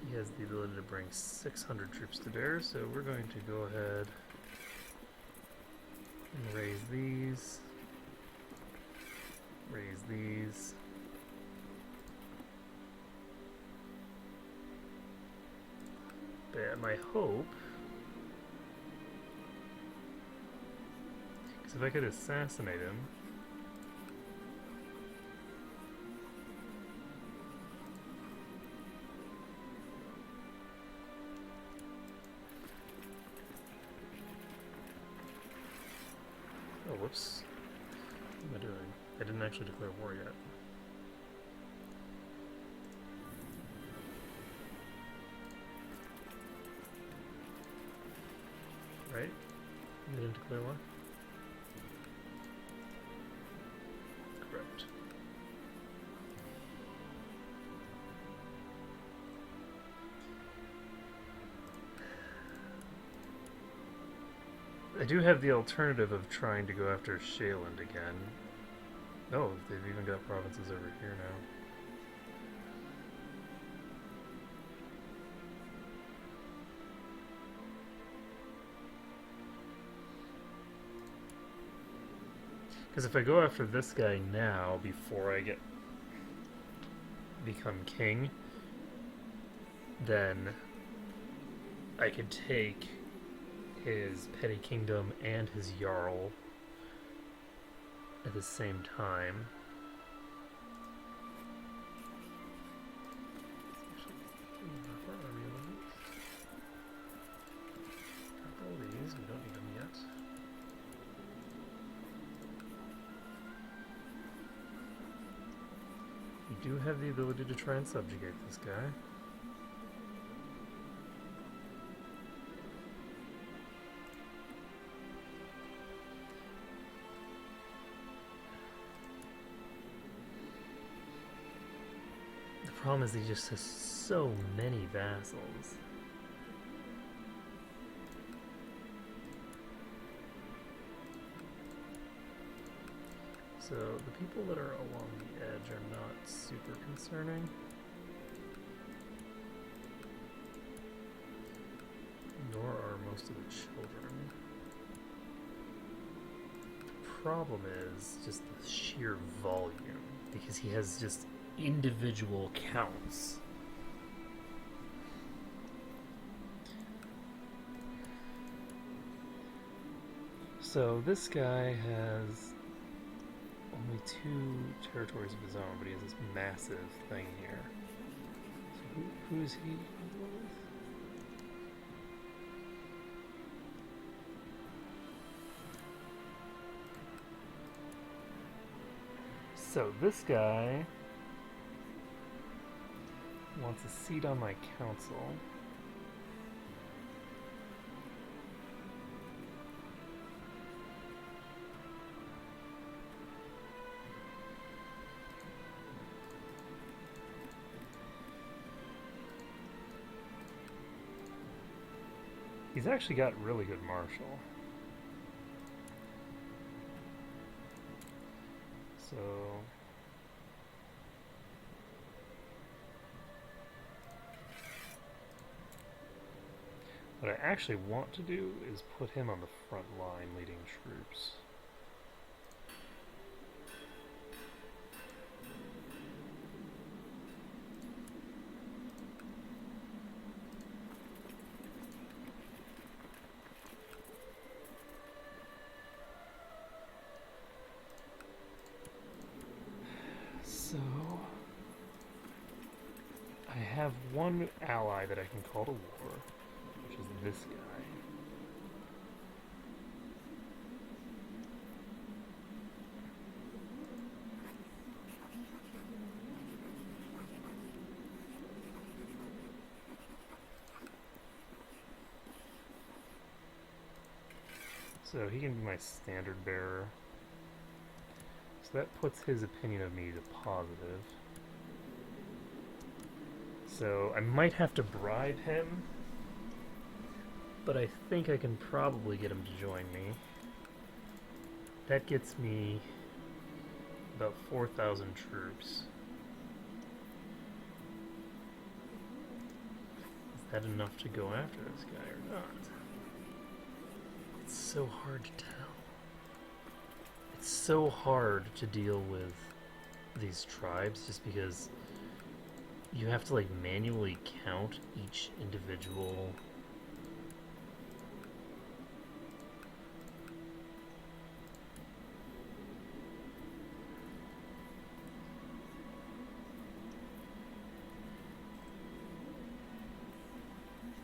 He has the ability to bring 600 troops to bear, so we're going to go ahead and raise these. Raise these. But my hope, because if I could assassinate him, oh, whoops. What am I doing? I didn't actually declare war yet. Right? You didn't declare war? Correct. I do have the alternative of trying to go after Shaland again. Oh, they've even got provinces over here now. Because if I go after this guy now, before I become king, then I could take his petty kingdom and his jarl at the same time. All these, we don't need them yet. You do have the ability to try and subjugate this guy. The problem is he just has so many vassals. So the people that are along the edge are not super concerning. Nor are most of the children. The problem is just the sheer volume, because he has just individual counts. So this guy has only 2 territories of his own, but he has this massive thing here. So who is he? So this guy wants a seat on my council. He's actually got really good martial. So what I actually want to do is put him on the front line leading troops. So I have one ally that I can call to war, which is this guy. So he can be my standard bearer. So that puts his opinion of me to positive. So I might have to bribe him, but I think I can probably get him to join me. That gets me about 4,000 troops. Is that enough to go after this guy or not? It's so hard to tell. It's so hard to deal with these tribes just because you have to like manually count each individual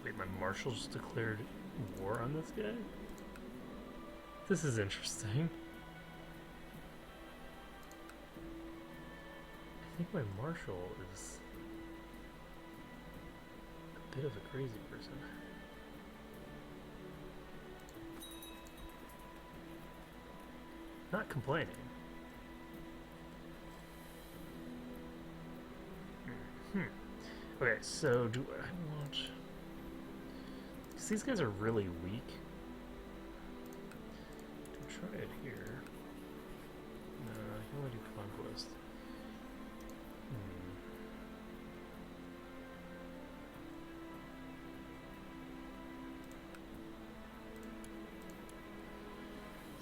Wait, my marshal just declared war on this guy? This is interesting. I think my marshal is a bit of a crazy person. Not complaining. Okay, so do I want... Because these guys are really weak. To try it here. No, I can only do conquest.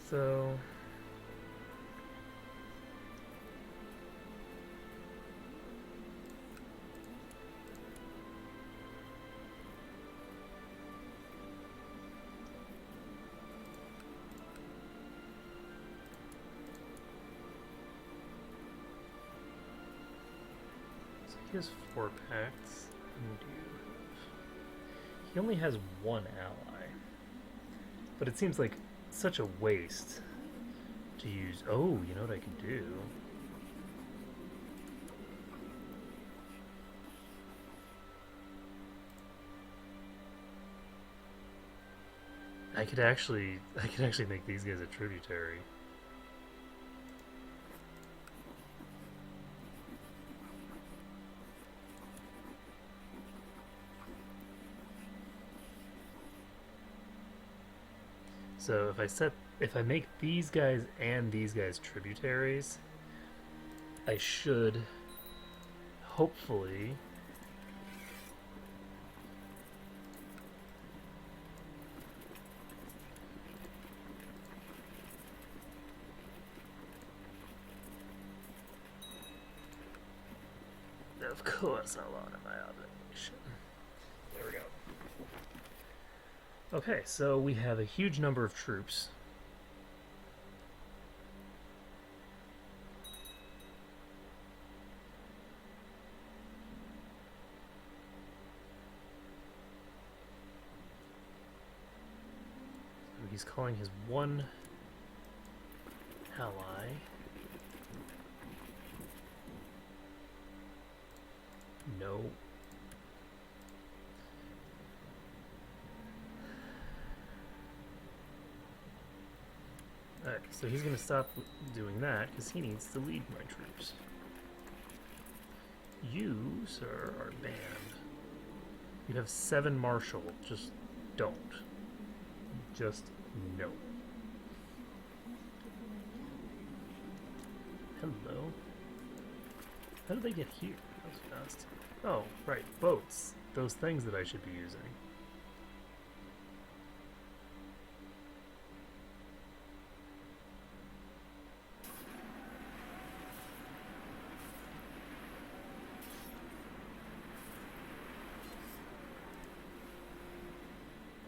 So... He has 4 pacts. He only has 1 ally. But it seems like such a waste to use... Oh, you know what I can do? I could actually make these guys a tributary. So if I make these guys and these guys tributaries, I should hopefully of course I'll honor my obligation. There we go. Okay, so we have a huge number of troops. So he's calling his 1 ally. No. Alright, so he's going to stop doing that because he needs to lead my troops. You, sir, are banned. You have 7 marshal. Just don't. Just no. Hello? How did they get here? That was fast. Oh, right, boats. Those things that I should be using.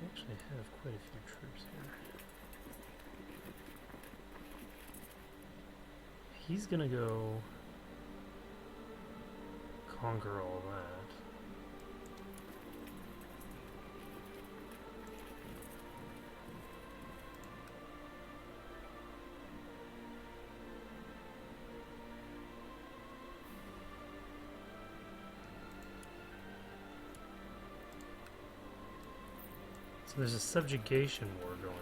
Actually have quite a few troops here. He's gonna go conquer all that. So there's a subjugation war going on.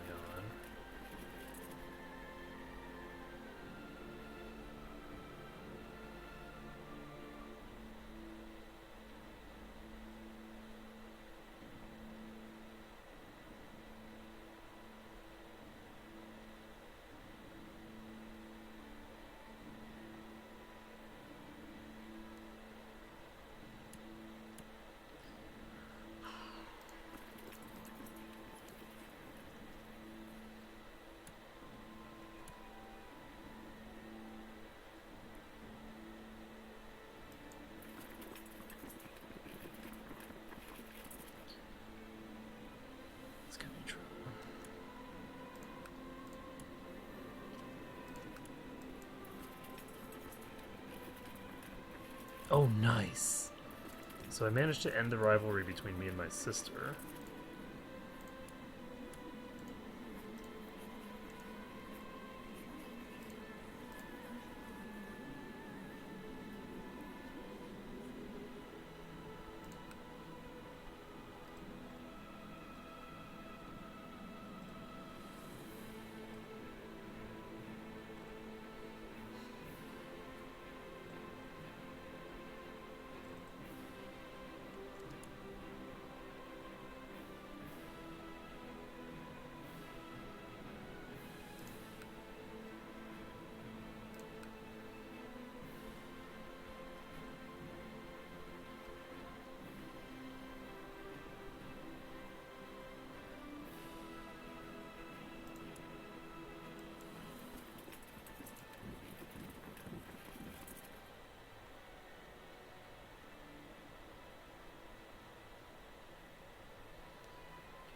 Oh, nice. So I managed to end the rivalry between me and my sister.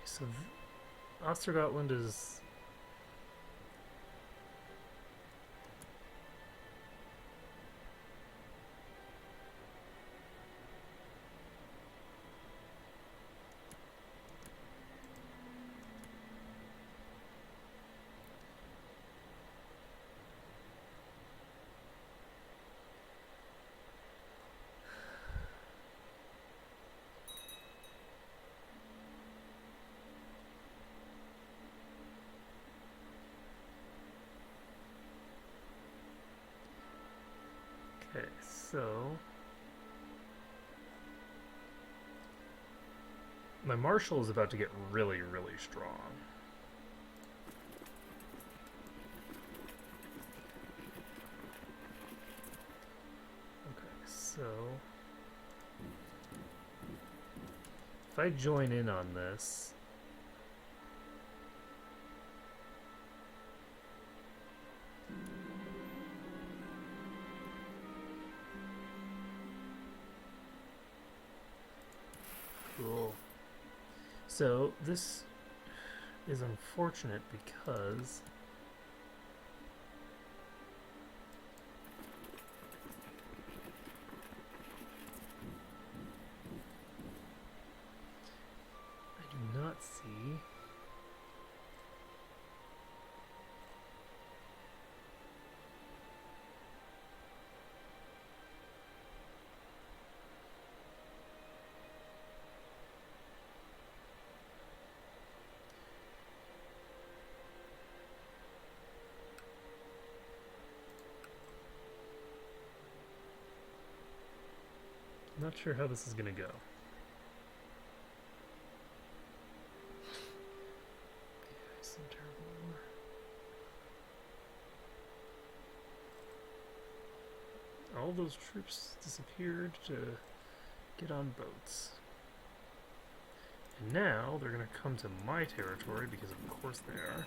So Ostergotland is... Okay, so... my marshal is about to get really, really strong. Okay, so... if I join in on this... Cool. So this is unfortunate because I do not see not sure how this is gonna go. Some terrible war. All those troops disappeared to get on boats. And now they're gonna come to my territory because of course they are.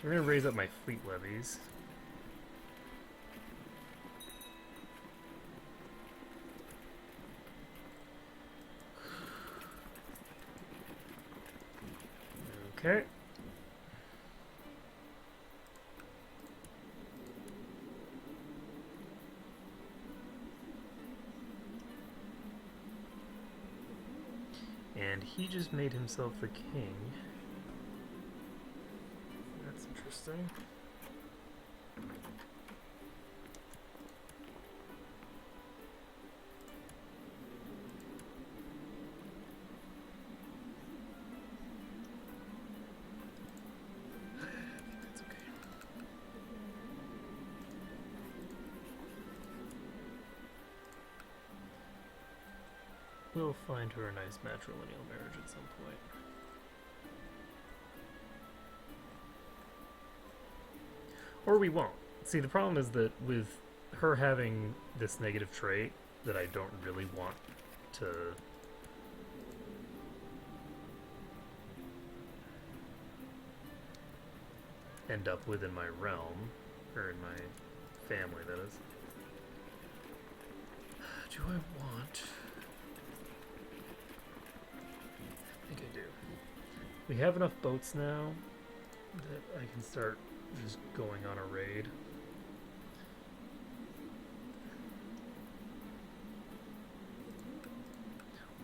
So we're going to raise up my fleet levies. Okay. And he just made himself the king. That's interesting. That's okay. We'll find her a nice matrilineal marriage at some point. Or we won't. See, the problem is that with her having this negative trait that I don't really want to end up within my realm, or in my family, that is. Do I want... I think I do. We have enough boats now that I can start just going on a raid.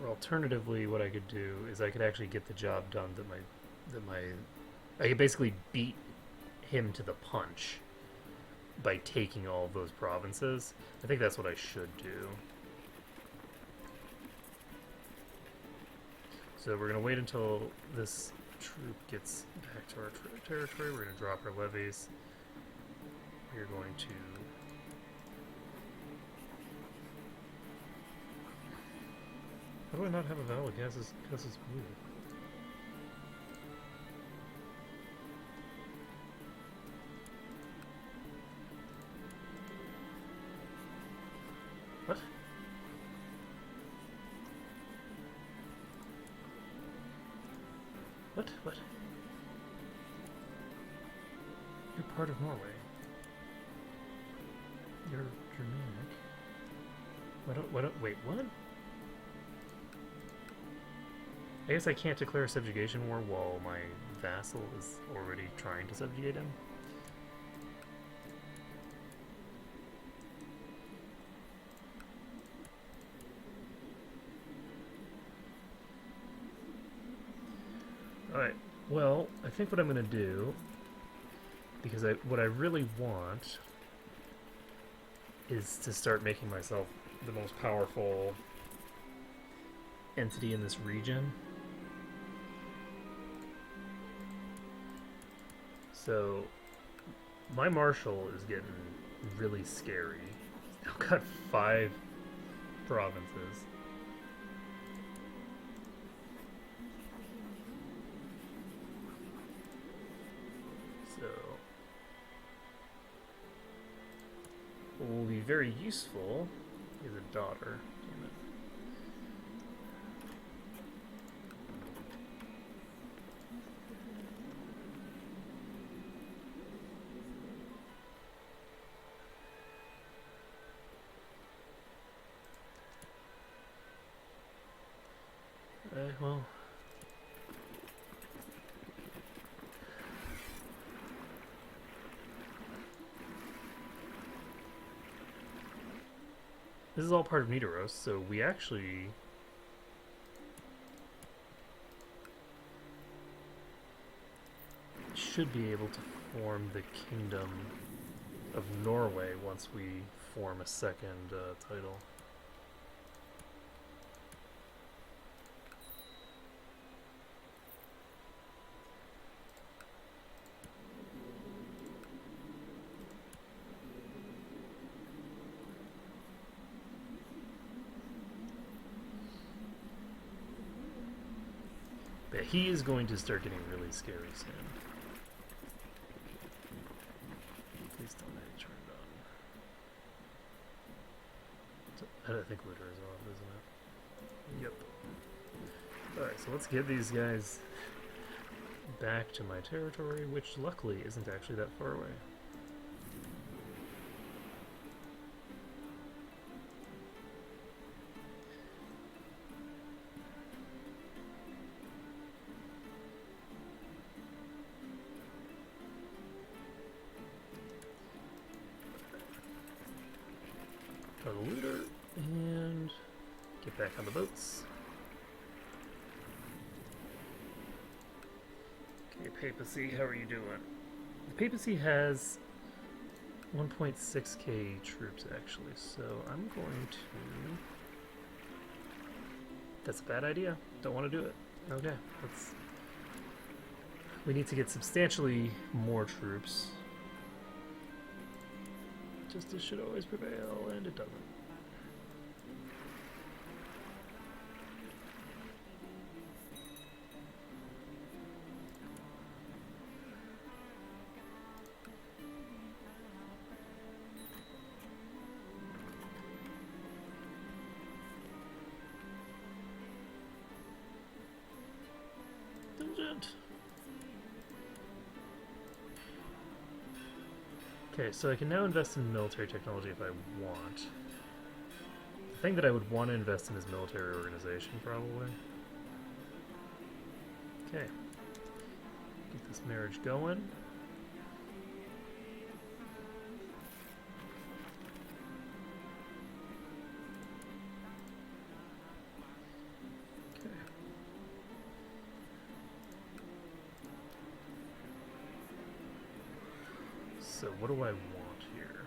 Or alternatively, what I could do is I could actually get the job done I could basically beat him to the punch by taking all of those provinces. I think that's what I should do. So we're going to wait until this troop gets back to our territory. We're going to drop our levies. We're going to... How do I not have a valid Casus Blue? What? What? You're part of Norway. You're Germanic. Wait, what? I guess I can't declare a subjugation war while my vassal is already trying to subjugate him. Alright, well, I think what I'm going to do, because what I really want is to start making myself the most powerful entity in this region. So, my marshal is getting really scary. He's now got 5 provinces. So, what will be very useful is a daughter. Damn it. Well, this is all part of Nidaros, so we actually should be able to form the Kingdom of Norway once we form a second title. But he is going to start getting really scary soon. Please tell me I turned on. I think looter is off, isn't it? Yep. Alright, so let's get these guys back to my territory, which luckily isn't actually that far away. The looter and get back on the boats. Okay, Papacy, how are you doing? The Papacy has 1.6k troops actually, so I'm going to... That's a bad idea. Don't want to do it. Okay, let's... We need to get substantially more troops. Justice should always prevail, and it doesn't. Diligent. Okay, so I can now invest in military technology if I want. The thing that I would want to invest in is military organization, probably. Okay. Get this marriage going. Okay. So what do I want here?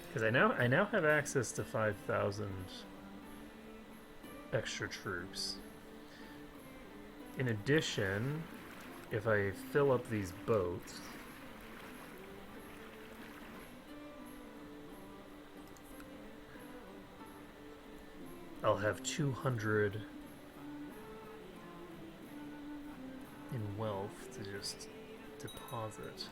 Because I now have access to 5,000 extra troops. In addition, if I fill up these boats, I'll have 200 in wealth to just deposit.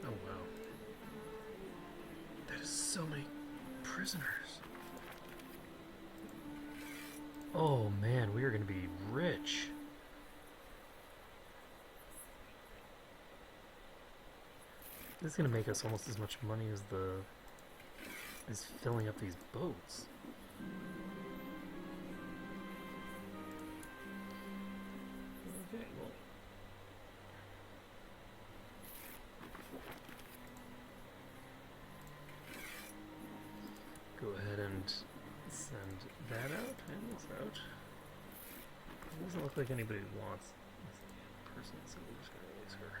Oh wow. That is so many prisoners. Oh man, we are going to be rich. This is going to make us almost as much money as filling up these boats. Okay, well. Go ahead and send that out and this out. It doesn't look like anybody wants this person, so we're just going to release her.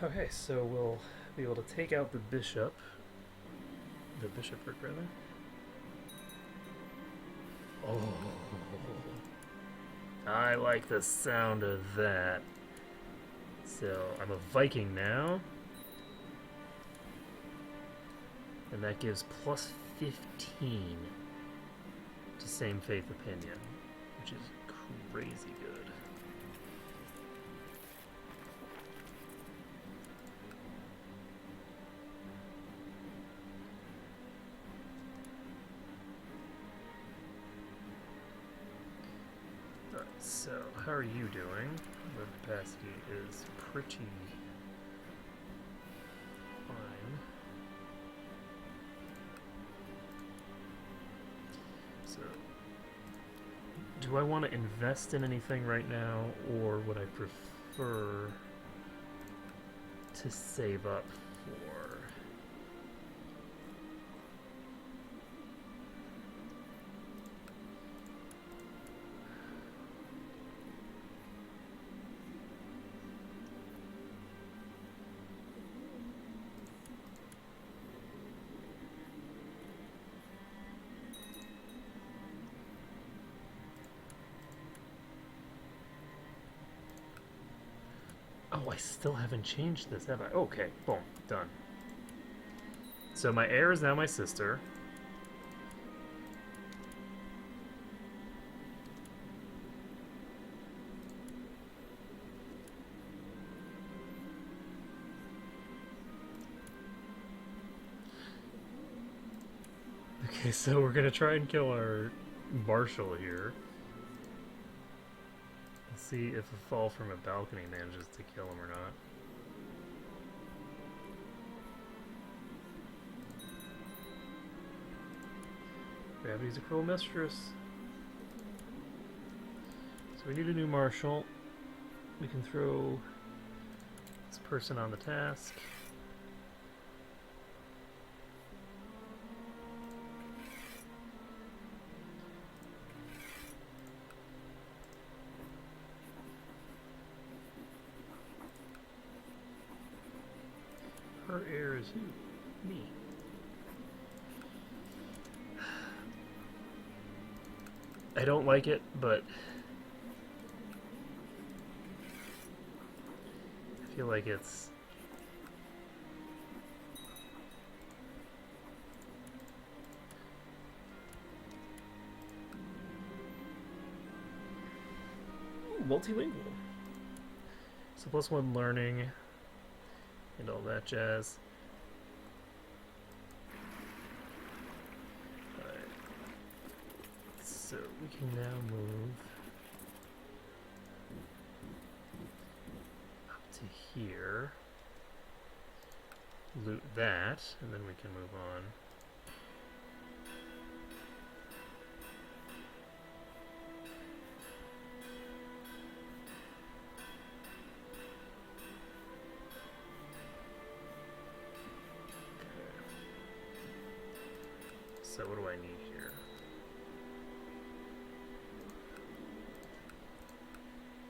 Okay, so we'll be able to take out the bishopric rather. Oh, I like the sound of that. So I'm a Viking now, and that gives plus 15 to same faith opinion, which is crazy good. So, how are you doing? The capacity is pretty fine. So, do I want to invest in anything right now, or would I prefer to save up for... Oh, I still haven't changed this, have I? Okay, boom, done. So my heir is now my sister. Okay, so we're gonna try and kill our marshal here. See if a fall from a balcony manages to kill him or not. Gravity's a cruel mistress. So we need a new marshal. We can throw this person on the task. Her heir is who? Me. I don't like it, but I feel like it's... multilingual. So +1 learning and all that jazz. Alright. So we can now move up to here. Loot that, and then we can move on. So what do I need here?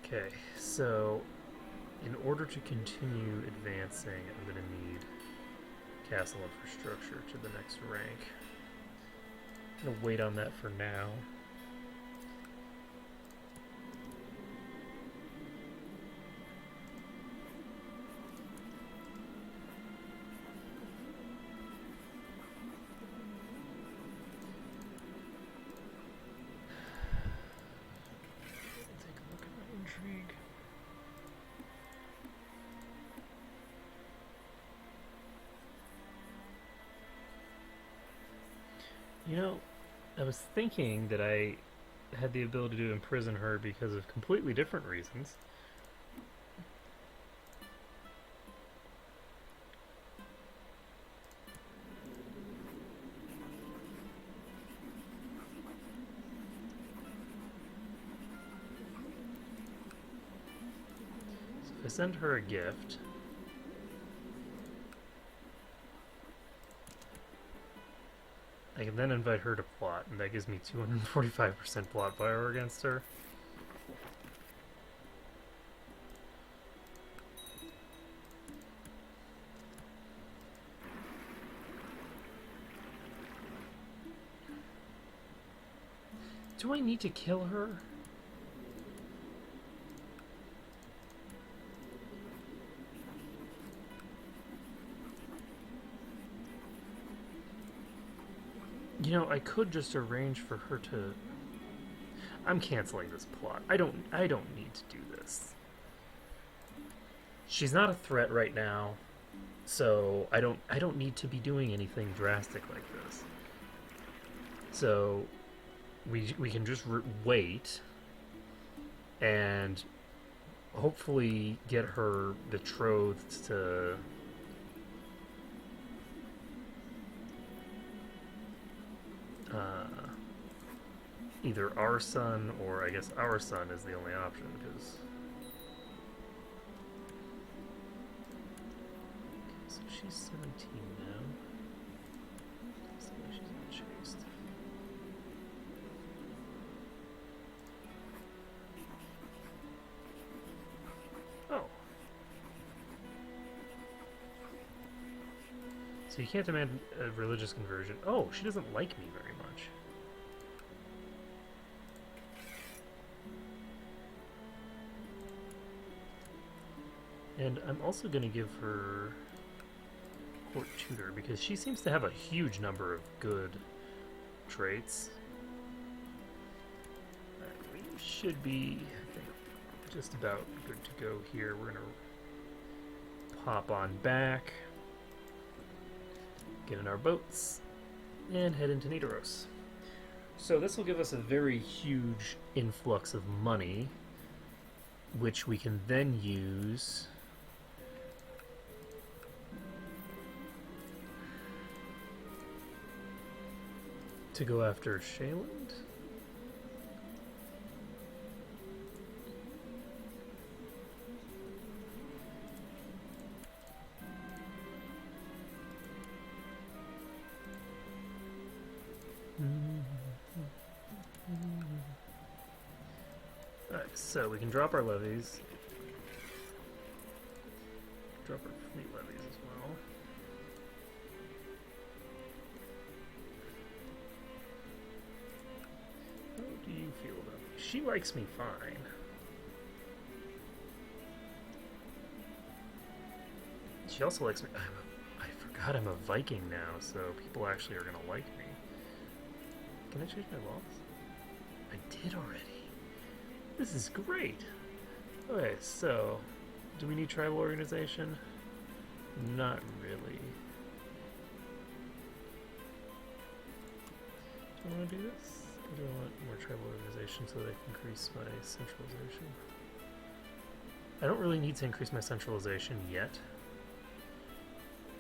Okay, so in order to continue advancing, I'm going to need castle infrastructure to the next rank. I'm going to wait on that for now. You know, I was thinking that I had the ability to imprison her because of completely different reasons. So if I send her a gift, I can then invite her to plot, and that gives me 245% plot power against her. Do I need to kill her? You know, I could just arrange for her to... I'm canceling this plot. I don't need to do this. She's not a threat right now, so I don't need to be doing anything drastic like this. So we can just wait and hopefully get her betrothed to either our son, or I guess our son is the only option, because... So she's 17 now. So she's not chaste. Oh. So you can't demand a religious conversion. Oh, she doesn't like me very much. And I'm also going to give her court tutor, because she seems to have a huge number of good traits. We should be, I think, just about good to go here. We're going to pop on back, get in our boats, and head into Nidaros. So this will give us a very huge influx of money, which we can then use to go after Shayland. Alright, so we can drop our levies. Drop our fleet levies as well. How do you feel about me? She likes me fine. She also likes me. I forgot I'm a Viking now, so people actually are gonna like me. Can I change my laws? I did already. This is great. Okay, so do we need tribal organization? Not really. Do I want to do this? Or do I want more tribal organization so that I can increase my centralization? I don't really need to increase my centralization yet.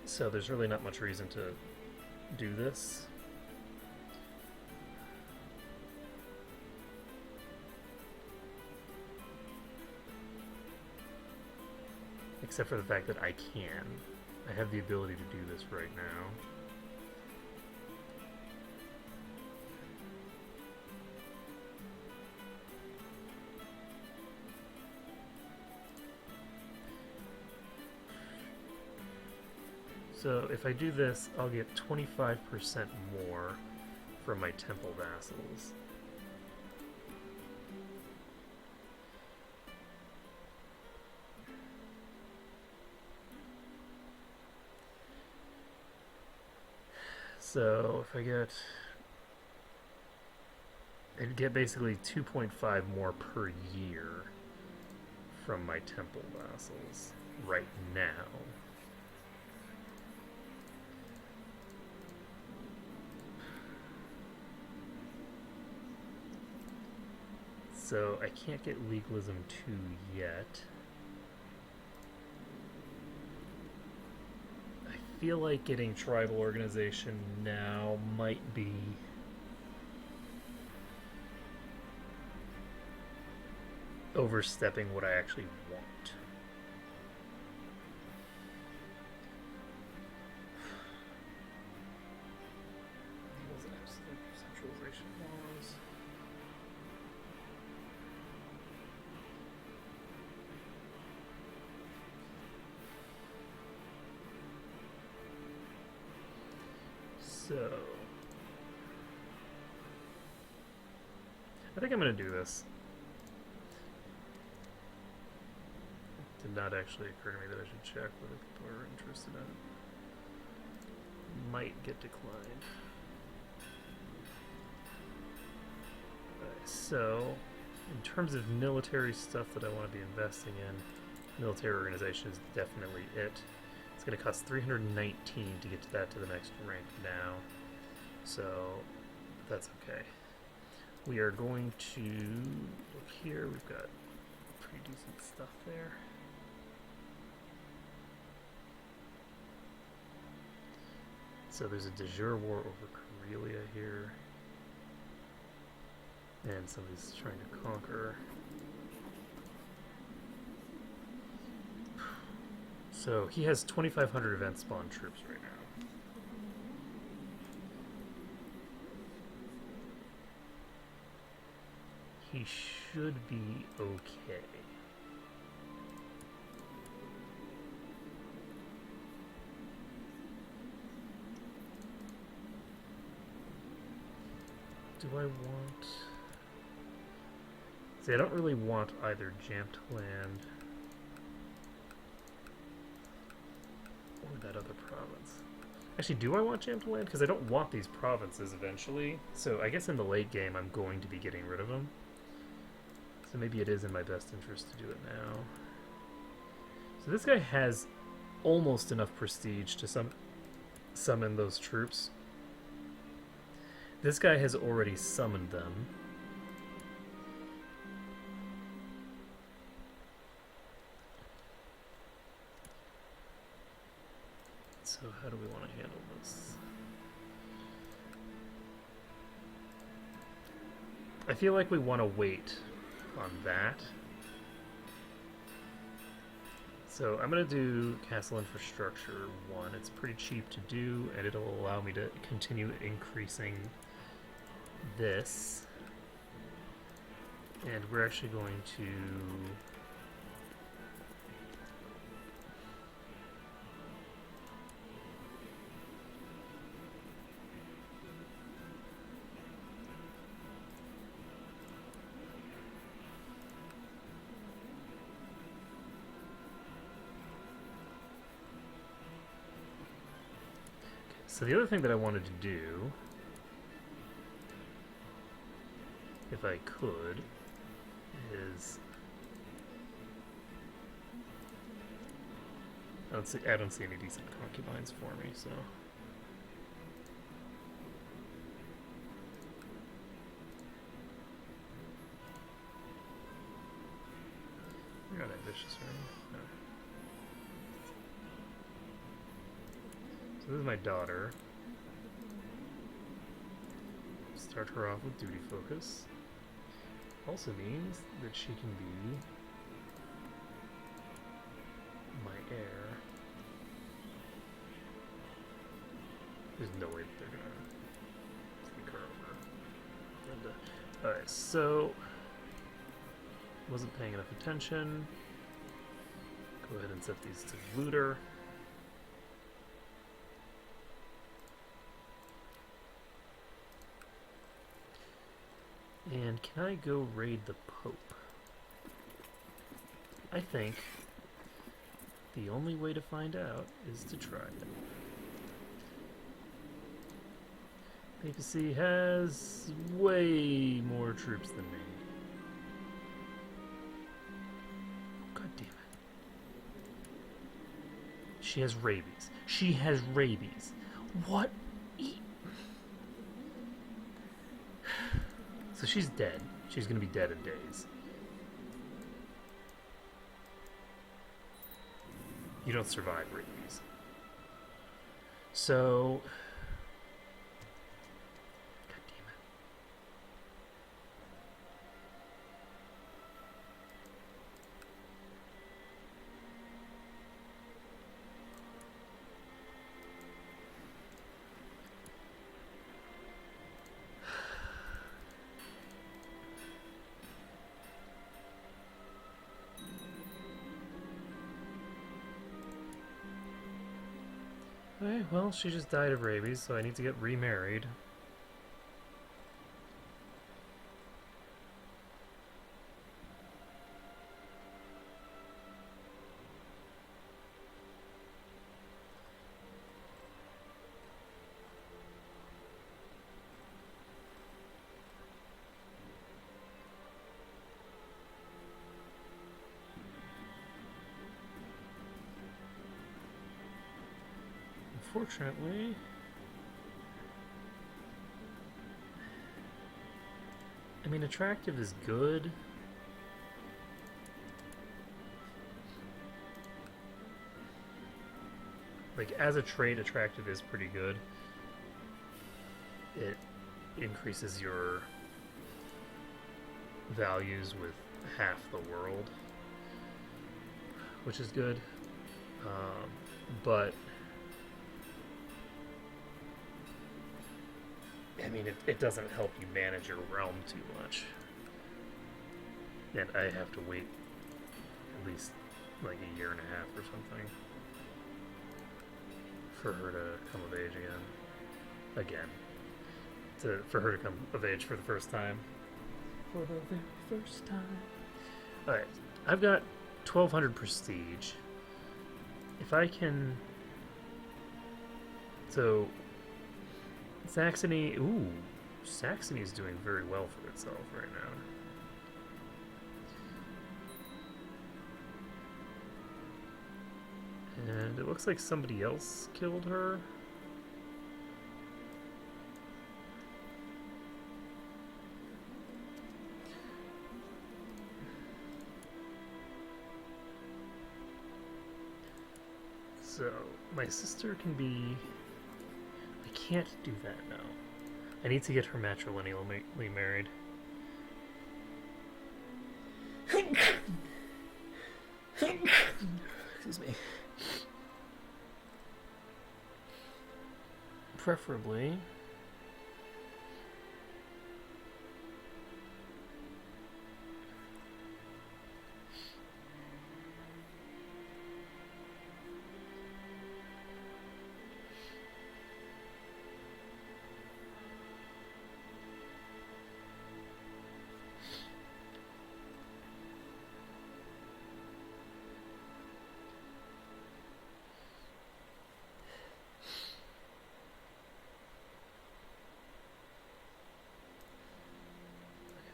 So there's really not much reason to do this. Except for the fact that I can. I have the ability to do this right now. So if I do this, I'll get 25% more from my temple vassals. So if I get... I'd get basically 2.5 more per year from my temple vassals right now. So I can't get legalism 2 yet. I feel like getting tribal organization now might be overstepping what I actually want. Centralization laws. So I think I'm going to do this. It did not actually occur to me that I should check whether people are interested in it. Might get declined. So, in terms of military stuff that I want to be investing in, military organization is definitely it. It's going to cost 319 to get to that to the next rank now. So, that's okay. We are going to look here. We've got pretty decent stuff there. So there's a de jure war over Karelia here. And somebody's trying to conquer. So he has 2,500 event spawn troops right now. He should be okay. Do I want... See, I don't really want either Jammed Land or that other province. Actually, do I want Jammed Land? Because I don't want these provinces eventually. So I guess in the late game I'm going to be getting rid of them. So maybe it is in my best interest to do it now. So this guy has almost enough prestige to summon those troops. This guy has already summoned them. So how do we want to handle this? I feel like we want to wait on that. So I'm going to do Castle Infrastructure 1. It's pretty cheap to do, and it'll allow me to continue increasing this. And we're actually going to... So the other thing that I wanted to do, if I could, is I don't see any decent concubines for me, so. You're not ambitious, right? No. So this is my daughter. Start her off with duty focus. Also means that she can be my heir. There's no way that they're gonna take her over. Alright, so wasn't paying enough attention. Go ahead and set these to looter. And can I go raid the Pope? I think the only way to find out is to try it. Papacy has way more troops than me. God damn it. She has rabies. She has rabies. What? So she's dead. She's gonna be dead in days. You don't survive rabies. So... God damn it. Okay, well, she just died of rabies, so I need to get remarried. Unfortunately, I mean, attractive is good. Like, as a trait, attractive is pretty good. It increases your values with half the world, which is good. But I mean, it doesn't help you manage your realm too much. And I have to wait at least like a year and a half or something for her to come of age again. For her to come of age for the first time. For the very first time. Alright, I've got 1200 prestige. If I can... So... Saxony... Ooh, Saxony is doing very well for itself right now. And it looks like somebody else killed her. So, my sister can be... I can't do that now. I need to get her matrilineally married. Excuse me. Preferably...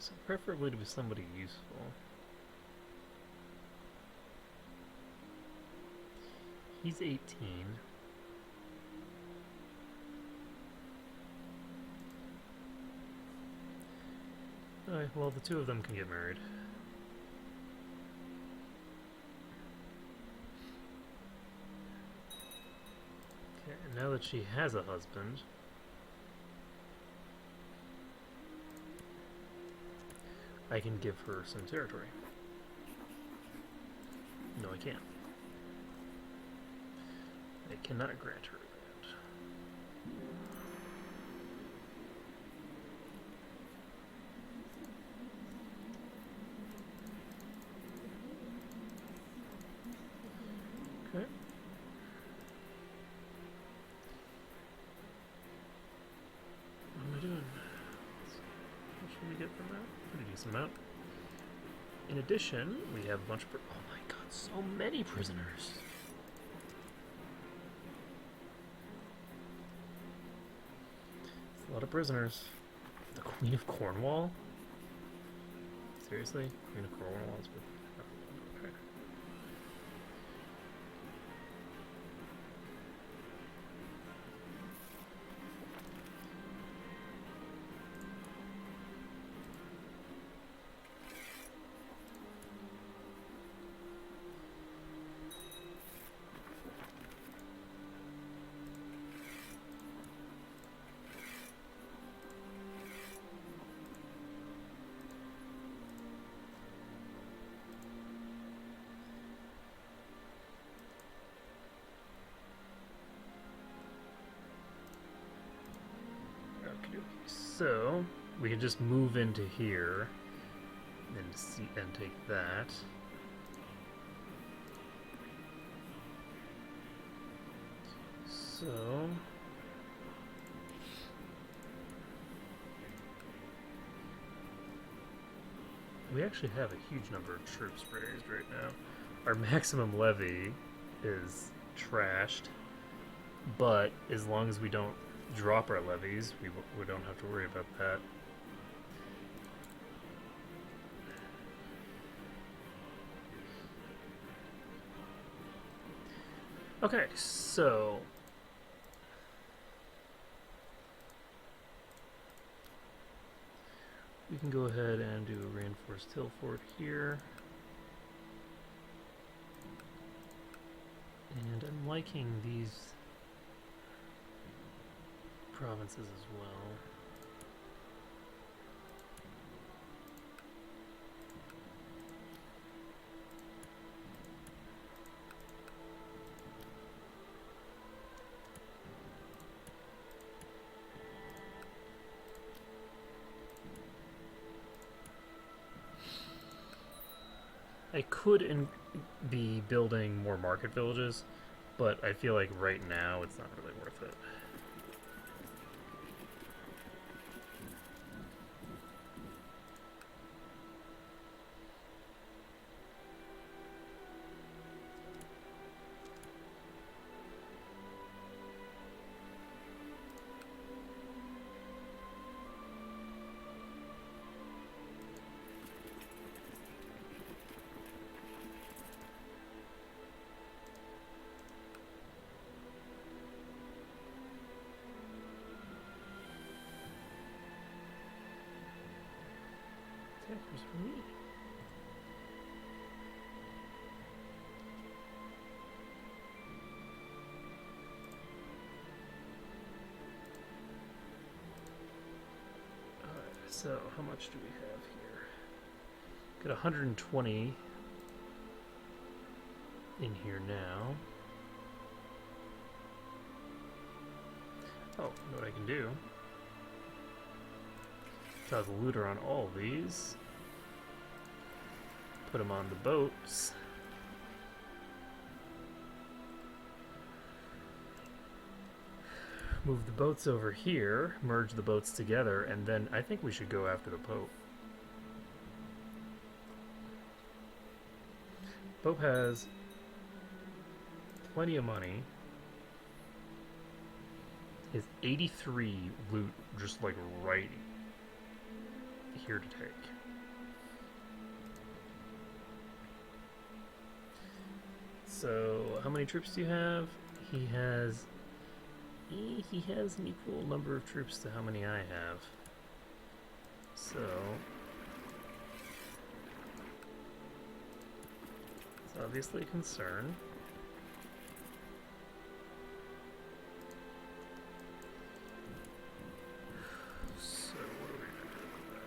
So preferably to be somebody useful. He's 18. Alright, well, the two of them can get married. Okay, and now that she has a husband, I can give her some territory. No, I can't. I cannot grant her land. Okay. What am I doing? What should we get from that? Pretty decent amount. In addition, we have a bunch of... oh my god, so many prisoners! It's a lot of prisoners. The Queen of Cornwall? Seriously? Queen of Cornwall is with... okay. So we can just move into here and see and take that. So we actually have a huge number of troops raised right now. Our maximum levy is trashed, but as long as we don't drop our levies, we don't have to worry about that. Okay, so we can go ahead and do a reinforced hill fort here. And I'm liking these provinces as well. I could be building more market villages, but I feel like right now it's not really worth it. Attackers for me. Alright, so how much do we have here? Got 120 in here now. Oh, you know what I can do? Cause a looter on all of these. Put them on the boats. Move the boats over here, merge the boats together, and then I think we should go after the Pope. Pope has plenty of money. He has 83 loot just like right here to take. So, how many troops do you have? He has an equal number of troops to how many I have. So, it's obviously a concern. So, what are we going to do with that?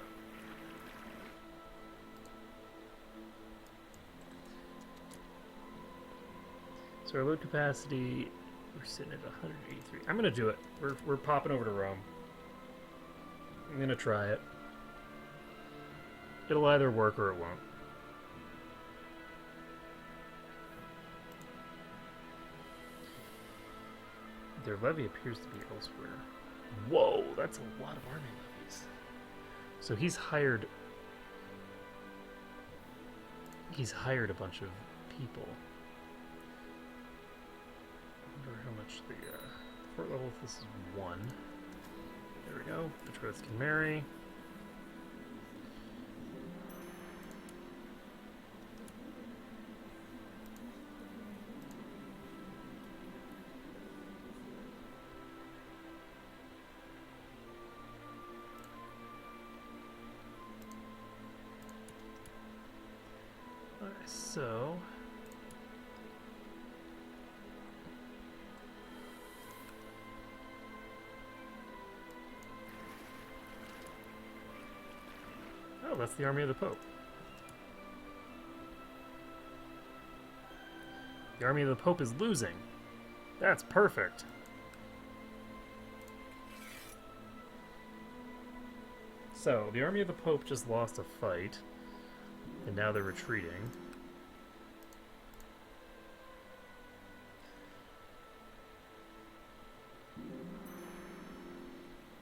So our load capacity, we're sitting at 183. I'm gonna do it. We're popping over to Rome. I'm gonna try it. It'll either work or it won't. Their levy appears to be elsewhere. Whoa, that's a lot of army levies. So he's hired a bunch of people. How much the fort level, if this is 1. There we go. Betrothed can marry. Alright, so that's the army of the Pope. The army of the Pope is losing. That's perfect. So, the army of the Pope just lost a fight, and now they're retreating.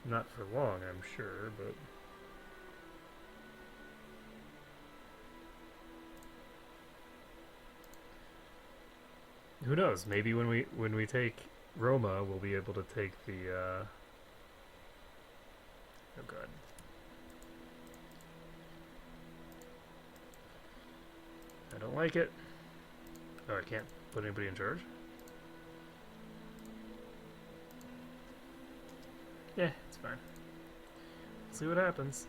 Not for long, I'm sure, but who knows? Maybe when we take Roma, we'll be able to take the. Oh god. I don't like it. Oh, I can't put anybody in charge. Yeah, it's fine. See what happens.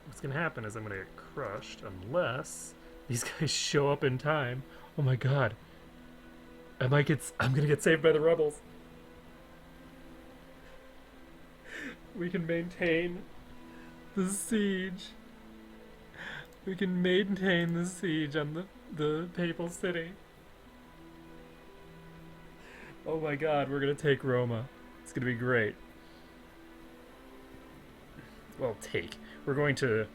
What's gonna happen is I'm gonna get crushed unless these guys show up in time. Oh my god. I'm gonna get saved by the rebels. We can maintain the siege. We can maintain the siege on the papal city. Oh my god, we're gonna take Roma. It's gonna be great. Well, we're going to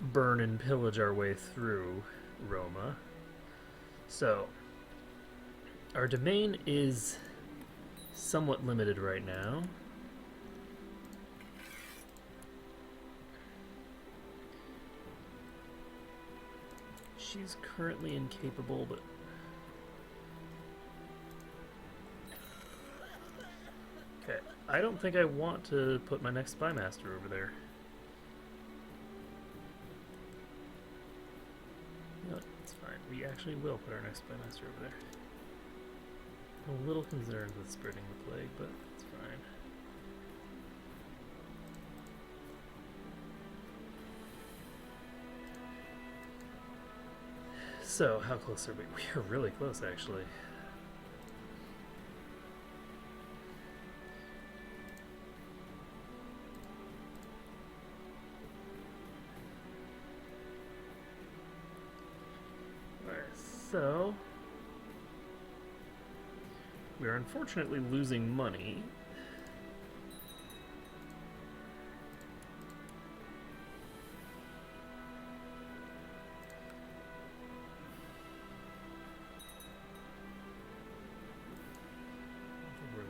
burn and pillage our way through Roma. So, our domain is somewhat limited right now. She's currently incapable, but okay, I don't think I want to put my next spy master over there. No, it's fine. We actually will put our next spy master over there. I'm a little concerned with spreading the plague, but it's fine. So, how close are we? We are really close, actually. Alright, so we are unfortunately losing money.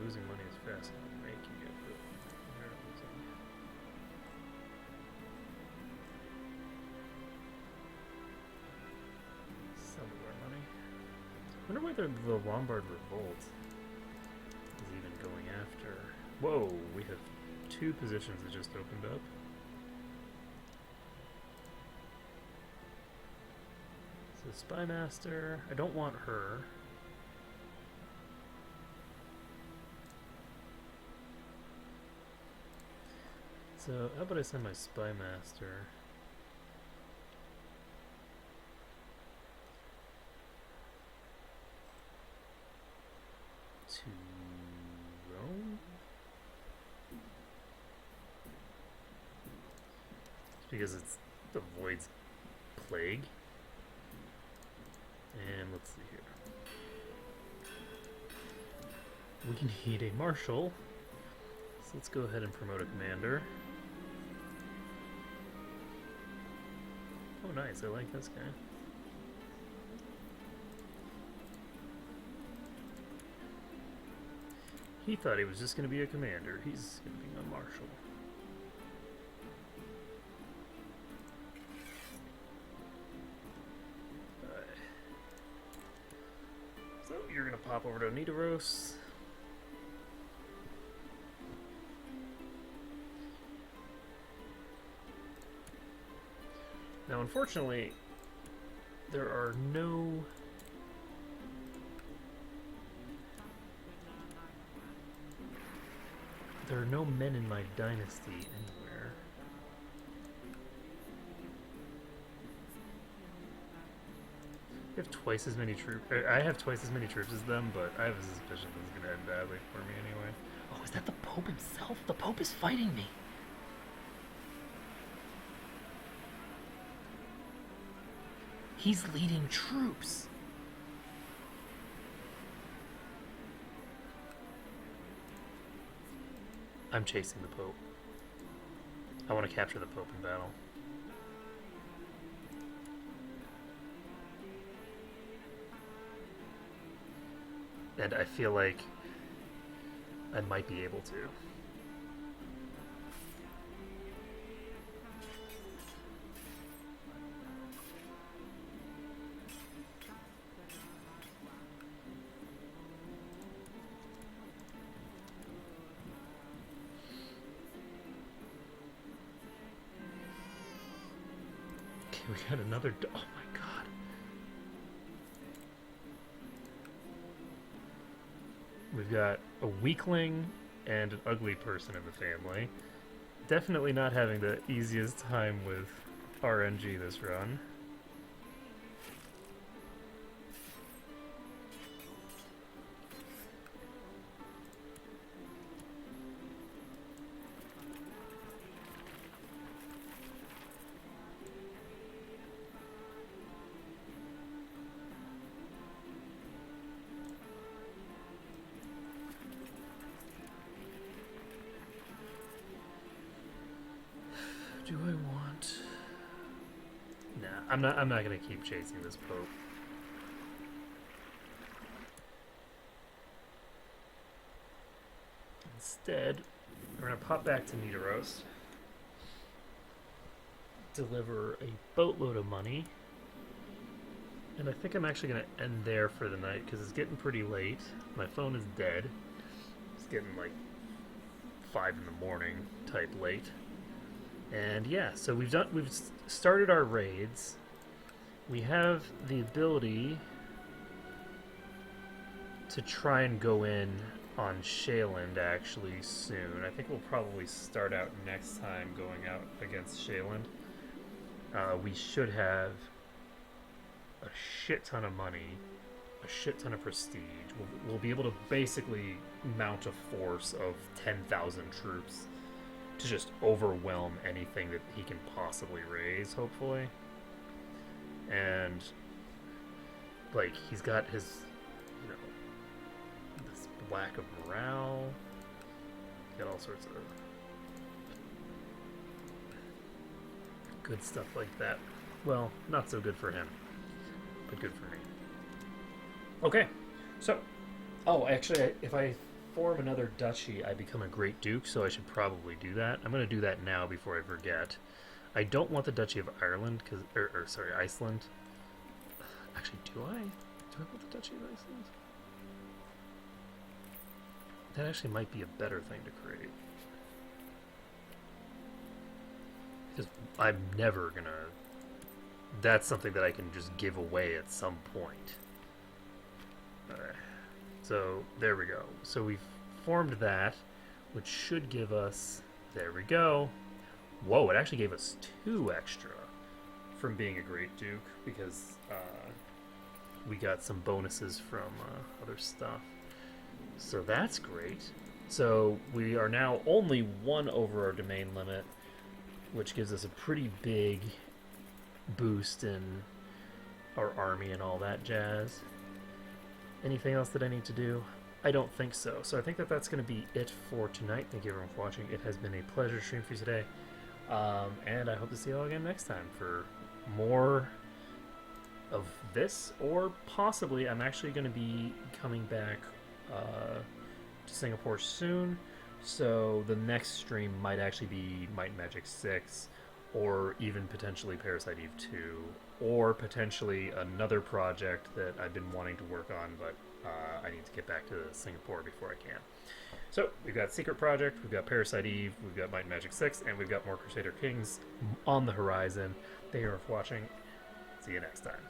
Losing money as fast as I'm making it, but we're losing. Some of our money. I wonder whether the Lombard Revolt is even going after. Whoa, we have 2 positions that just opened up. The Spy Master. I don't want her. So, how about I send my Spy Master? To Rome? It's because it's the Void's plague. And let's see here. We can need a marshal. So let's go ahead and promote a commander. Oh, nice. I like this guy. He thought he was just going to be a commander. He's going to be my marshal. So you're going to pop over to Nidaros. Now, unfortunately, there are no... There are no men in my dynasty anywhere. I have twice as many troops. I have twice as many troops as them, but I have a suspicion this is going to end badly for me anyway. Oh, is that the Pope himself? The Pope is fighting me. He's leading troops. I'm chasing the Pope. I want to capture the Pope in battle. And I feel like I might be able to. Okay, we got another... Oh my god. We've got a weakling and an ugly person in the family. Definitely not having the easiest time with RNG this run. Do I want... Nah, I'm not gonna keep chasing this Pope. Instead, we're gonna pop back to Nidaros, deliver a boatload of money, and I think I'm actually gonna end there for the night because it's getting pretty late. My phone is dead. It's getting like 5 in the morning type late. And yeah, so we've started our raids. We have the ability to try and go in on Shayland actually soon. I think we'll probably start out next time going out against Shayland. We should have a shit ton of money, a shit ton of prestige. We'll be able to basically mount a force of 10,000 troops to just overwhelm anything that he can possibly raise, hopefully. And, like, he's got his, you know, this lack of morale. Got all sorts of good stuff like that. Well, not so good for him, but good for me. Okay, so, oh, actually, if I form another duchy, I become a Great Duke, so I should probably do that. I'm going to do that now before I forget. I don't want the Duchy of Ireland, sorry, Iceland. Actually, do I? Do I want the Duchy of Iceland? That actually might be a better thing to create. Because I'm never going to that's something that I can just give away at some point. Alright. So there we go. So we've formed that, which should give us, there we go. Whoa, it actually gave us 2 extra from being a Great Duke, because we got some bonuses from other stuff. So that's great. So we are now only 1 over our domain limit, which gives us a pretty big boost in our army and all that jazz. Anything else that I need to do? I don't think so. So I think that that's going to be it for tonight. Thank you everyone for watching. It has been a pleasure to stream for you today. And I hope to see you all again next time for more of this, or possibly I'm actually going to be coming back to Singapore soon, so the next stream might actually be Might and Magic 6, or even potentially Parasite Eve 2, or potentially another project that I've been wanting to work on, but I need to get back to Singapore before I can. So we've got Secret Project, we've got Parasite Eve, we've got Might and Magic 6, and we've got more Crusader Kings on the horizon. Thank you for watching. See you next time.